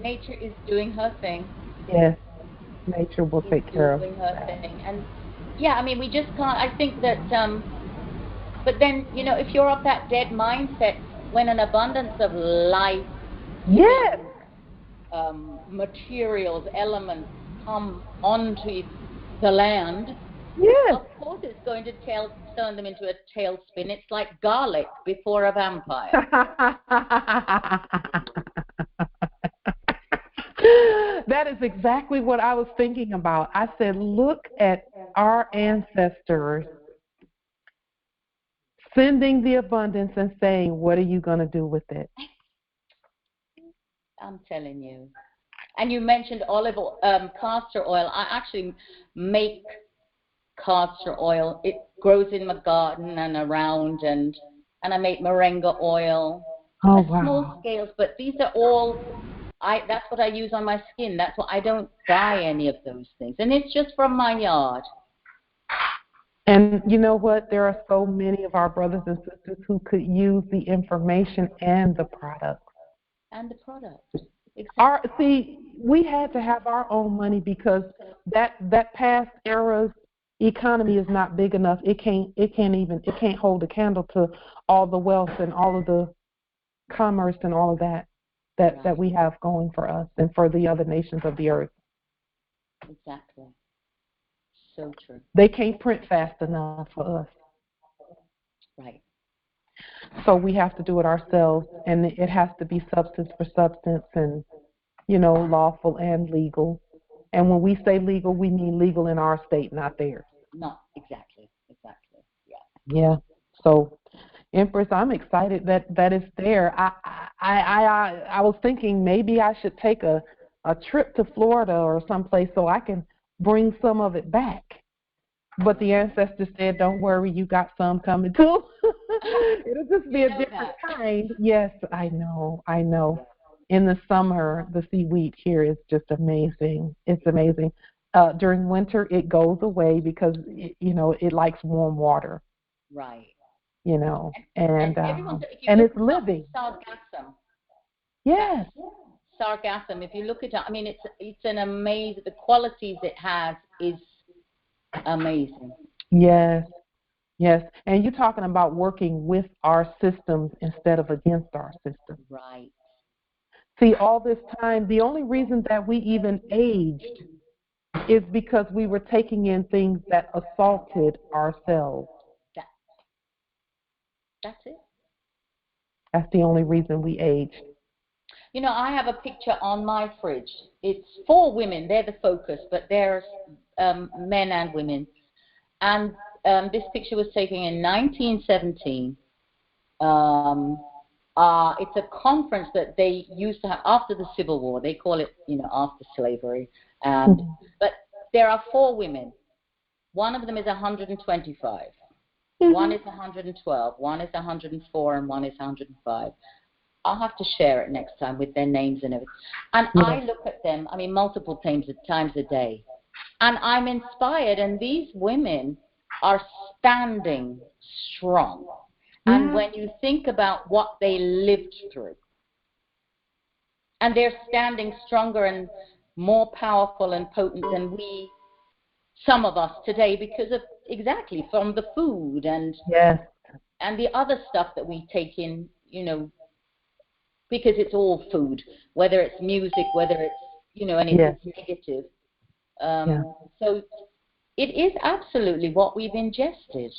S2: Nature is doing her thing.
S1: Yes, nature will take care of
S2: doing her thing. And, yeah, I mean, we just can't, I think that, but then, you know, if you're of that dead mindset, when an abundance of life, materials, elements come onto the land, of course it's going to turn them into a tailspin. It's like garlic before a vampire.
S1: That is exactly what I was thinking about. I said, look at our ancestors sending the abundance and saying, what are you going to do with it?
S2: I'm telling you. And you mentioned castor oil. I actually make castor oil. It grows in my garden and around, and I make moringa oil. Small scales, but these are all, that's what I use on my skin. That's what I don't buy any of those things. And it's just from my yard.
S1: And you know what? There are so many of our brothers and sisters who could use the information and the products. Exactly. See, we had to have our own money because that past era's economy is not big enough. It can't hold a candle to all the wealth and all of the commerce and all of that we have going for us and for the other nations of the earth.
S2: Exactly. So true.
S1: They can't print fast enough for us.
S2: Right.
S1: So we have to do it ourselves, and it has to be substance for substance and, you know, lawful and legal. And when we say legal, we mean legal in our state, not theirs.
S2: No, exactly. Yeah.
S1: Yeah. So, Empress, I'm excited that it's there. I was thinking maybe I should take a trip to Florida or someplace so I can bring some of it back. But the ancestors said, don't worry, you got some coming too. It'll just be a different kind. Yes, I know. In the summer, the seaweed here is just amazing. It's amazing. During winter, it goes away because, it likes warm water.
S2: Right.
S1: And it's living.
S2: Sargassum.
S1: Yes.
S2: Sargassum, if you look at it, I mean, it's an amazing, the qualities it has is amazing.
S1: Yes. And you're talking about working with our systems instead of against our systems.
S2: Right.
S1: See, all this time, the only reason that we even aged is because we were taking in things that assaulted ourselves.
S2: That's it.
S1: That's the only reason we aged.
S2: You know, I have a picture on my fridge. It's 4 women. They're the focus, but there's men and women. And this picture was taken in 1917. It's a conference that they used to have after the Civil War. They call it, you know, after slavery. But there are 4 women. One of them is 125. One is 112. One is 104, and one is 105. I'll have to share it next time with their names and everything. And I look at them, I mean, multiple times a day, and I'm inspired. And these women are standing strong. And when you think about what they lived through, and they're standing stronger and more powerful and potent than we, some of us today, because of exactly from the food and the other stuff that we take in, you know, because it's all food, whether it's music, whether it's, you know, and it's negative. So it is absolutely what we've ingested.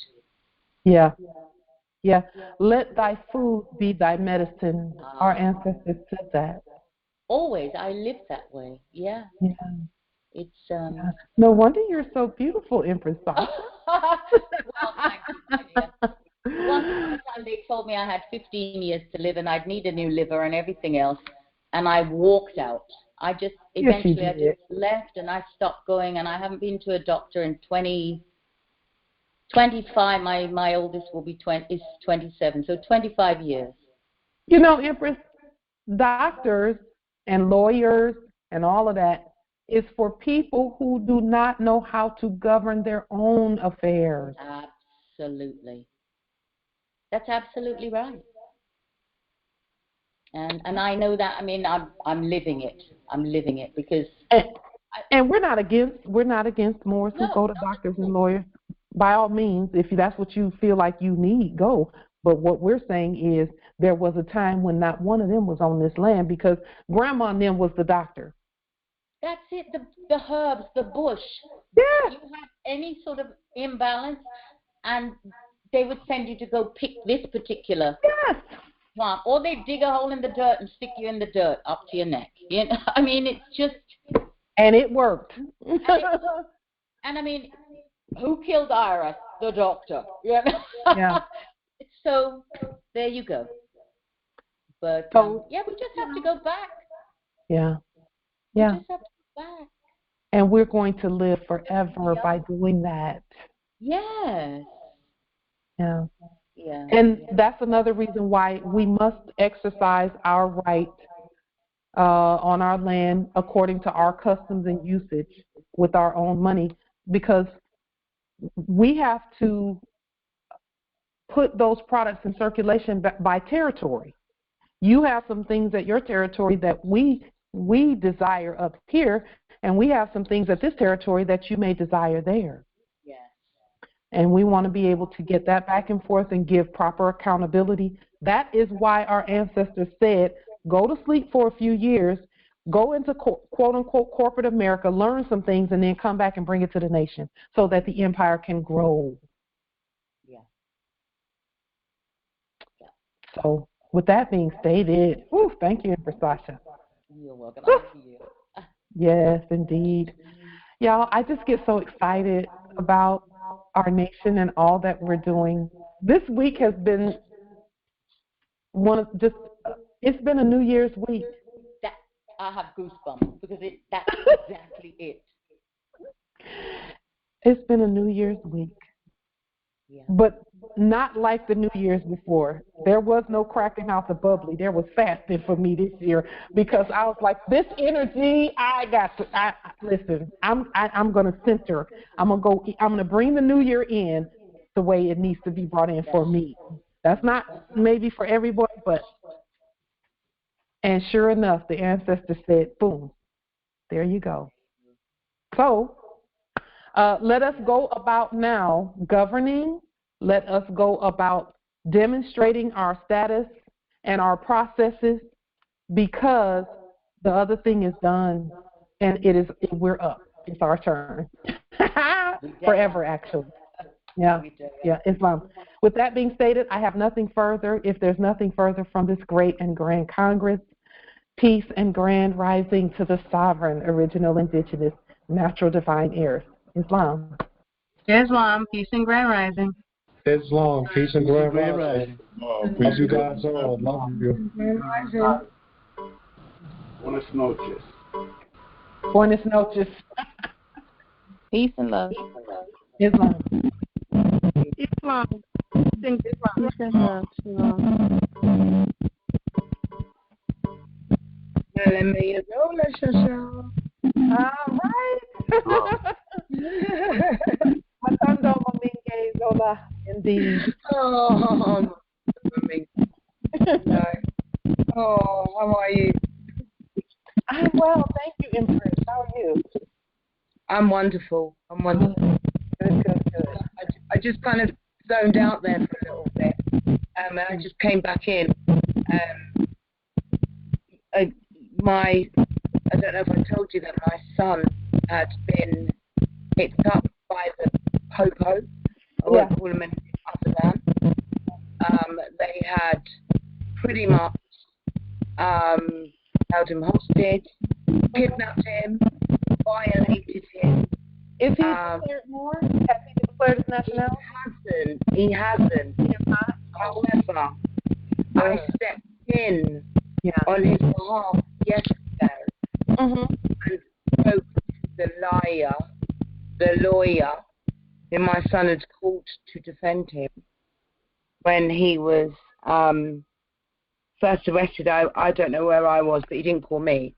S1: Yeah. Let thy food be thy medicine. Our ancestors said that.
S2: Always. I live that way. Yeah. It's
S1: No wonder you're so beautiful, Empress Sasha.
S2: Well, thank you, my dear. Once upon a time they told me I had 15 years to live and I'd need a new liver and everything else, and I walked out. I just eventually I just left and I stopped going, and I haven't been to a doctor in 25. My oldest will be 27, so 25 years.
S1: You know, Empress, doctors and lawyers and all of that is for people who do not know how to govern their own affairs.
S2: Absolutely. That's absolutely right. And I know that. I mean, I'm living it. I'm living it because.
S1: And we're not against Moors who go to doctors and lawyers. By all means, if that's what you feel like you need, go. But what we're saying is there was a time when not one of them was on this land because Grandma and them was the doctor.
S2: That's it. The herbs, the bush.
S1: Yeah.
S2: You have any sort of imbalance, and they would send you to go pick this particular plant, or they dig a hole in the dirt and stick you in the dirt up to your neck. You know, I mean, it's just.
S1: And it worked.
S2: And I mean, who killed IRS? The doctor. You know?
S1: Yeah.
S2: So there you go. But we just have to go back.
S1: Yeah.
S2: We just have to go back.
S1: And we're going to live forever by doing that.
S2: Yes.
S1: Yeah.
S2: Yeah.
S1: And that's another reason why we must exercise our right on our land according to our customs and usage with our own money, because we have to put those products in circulation by territory. You have some things at your territory that we desire up here, and we have some things at this territory that you may desire there.
S2: Yes.
S1: And we want to be able to get that back and forth and give proper accountability. That is why our ancestors said, go to sleep for a few years, go into quote-unquote corporate America, learn some things, and then come back and bring it to the nation so that the empire can grow.
S2: Yeah.
S1: So with that being stated, thank you, Empress Sasha.
S2: You're welcome. You.
S1: Yes, indeed. Y'all, I just get so excited about our nation and all that we're doing. This week has been it's been a New Year's week.
S2: That I have goosebumps because that's exactly it.
S1: It's been a New Year's week. Yeah. But not like the New Year's before. There was no cracking out the bubbly. There was fasting for me this year because I was like, this energy, listen, I'm going to center. I'm going to bring the New Year in the way it needs to be brought in for me. That's not maybe for everybody, and sure enough, the ancestors said, boom, there you go. So let us go about now governing. Let us go about demonstrating our status and our processes, because the other thing is done, and we're up. It's our turn. Forever, actually. Yeah, Islam. With that being stated, I have nothing further. If there's nothing further from this great and grand Congress, Peace and grand rising to the sovereign, original, indigenous, natural, divine heirs. Islam.
S6: Islam, peace and grand rising.
S7: Islam, peace and grand rising. Love you guys all. Love you.
S13: Buenas noches.
S1: Buenas noches.
S2: Peace and love.
S1: Islam.
S8: Islam. Islam.
S1: All right. Matando Dominguez, hola, indeed.
S14: Oh, no. Oh, how are you?
S1: I'm well, thank you, Empress. How are you?
S14: I'm wonderful.
S1: Good.
S14: I just kind of zoned out there for a little bit. And I just came back in. I don't know if I told you that my son had been picked up by the Popo. I won't call him anything other than. They had pretty much held him hostage, kidnapped him, violated him.
S1: Is he declared more? Has he declared his nationality?
S14: He hasn't. However, I stepped in on his behalf yesterday and spoke to the lawyer who my son had called to defend him when he was first arrested. I don't know where I was, but he didn't call me.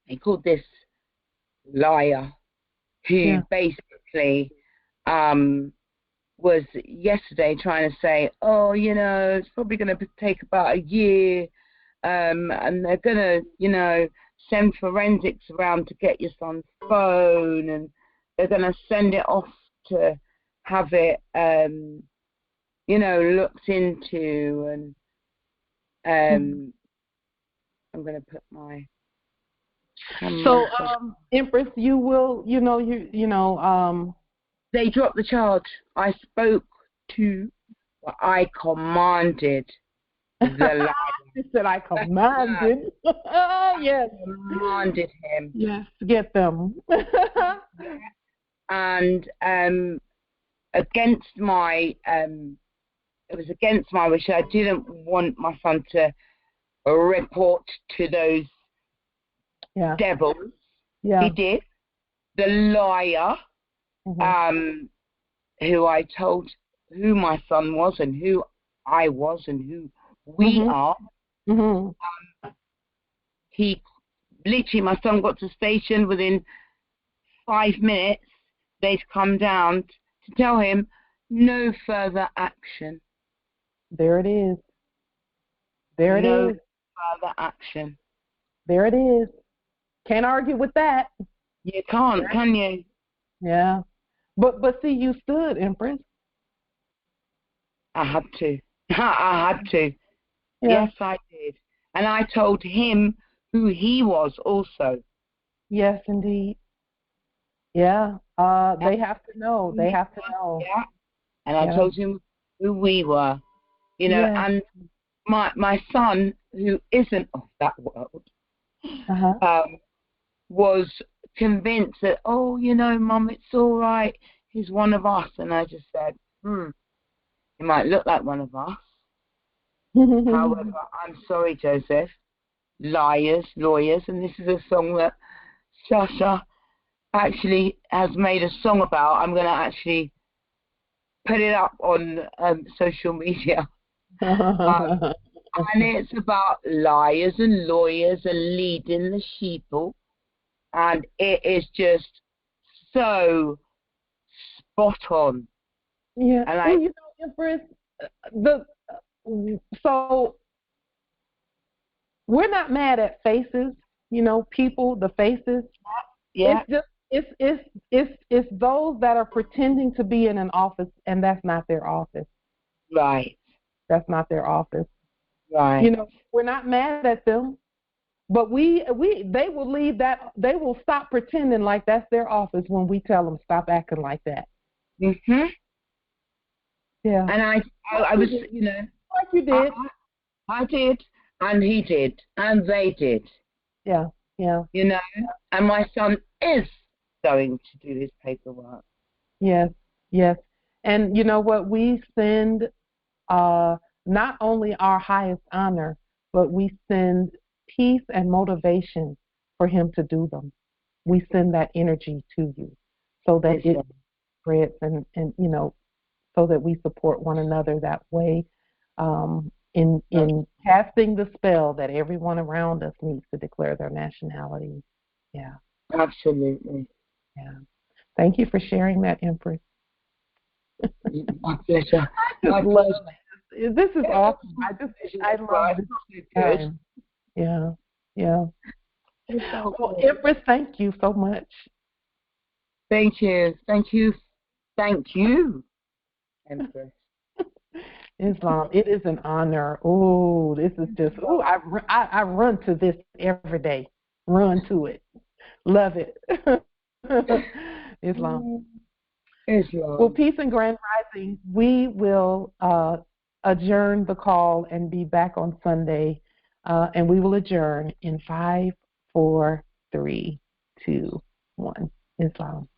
S14: He called this liar who basically was yesterday trying to say, oh, it's probably going to take about a year, and they're going to, send forensics around to get your son's phone, and they're going to send it off to have it, looked into, and I'm going to put my
S1: So, Empress, you will,
S14: they dropped the charge. I spoke to, I commanded the liar.
S1: She said, I commanded. Yes.
S14: Commanded him.
S1: Yes, get them.
S14: And against my, it was against my wish. I didn't want my son to report to those devils.
S1: Yeah.
S14: He did. The liar, who I told who my son was and who I was and who we are. He literally, my son got to the station within 5 minutes. They'd come down to tell him no further action.
S1: There it is. There it is.
S14: No further action.
S1: There it is. Can't argue with that.
S14: You can't, can you?
S1: Yeah. But see, you stood, Empress.
S14: I had to. I had to.
S1: Yeah.
S14: Yes, I did. And I told him who he was also.
S1: Yes, indeed. Yeah. They have to know. They have to know.
S14: Yeah. And I told him who we were. And my son, who isn't of that world, was convinced that, oh, Mum, it's all right. He's one of us. And I just said, he might look like one of us. However, I'm sorry, Joseph. Liars, lawyers, and this is a song that Sasha actually has made a song about. I'm going to actually put it up on social media. And it's about liars and lawyers and leading the sheeple. And it is just so spot on.
S1: Yeah.
S14: And
S1: Empress, so we're not mad at faces, people, the faces.
S14: Yeah.
S1: It's those that are pretending to be in an office, and that's not their office.
S14: Right.
S1: That's not their office.
S14: Right.
S1: We're not mad at them, but they will leave that. They will stop pretending like that's their office when we tell them stop acting like that.
S14: Mhm.
S1: Yeah.
S14: And I was,
S1: like you did.
S14: I did, And he did. And they did.
S1: Yeah, yeah.
S14: You know, and my son is going to do his paperwork.
S1: Yes, yes. And you know what? We send not only our highest honor, but we send peace and motivation for him to do them. We send that energy to you so that it spreads and you know, so that we support one another that way in casting the spell that everyone around us needs to declare their nationality. Yeah.
S14: Absolutely.
S1: Yeah. Thank you for sharing that, Empress.
S14: My pleasure.
S1: I love it. This is awesome. I love this time. Yeah, yeah. Well, Empress, thank you so much.
S14: Thank you. Thank you. Thank you, Empress.
S1: Islam, it is an honor. Oh, this is just, I run to this every day. Run to it. Love it. Islam. Well, peace and grand rising. We will adjourn the call and be back on Sunday. And we will adjourn in 5, 4, 3, 2, 1. Islam.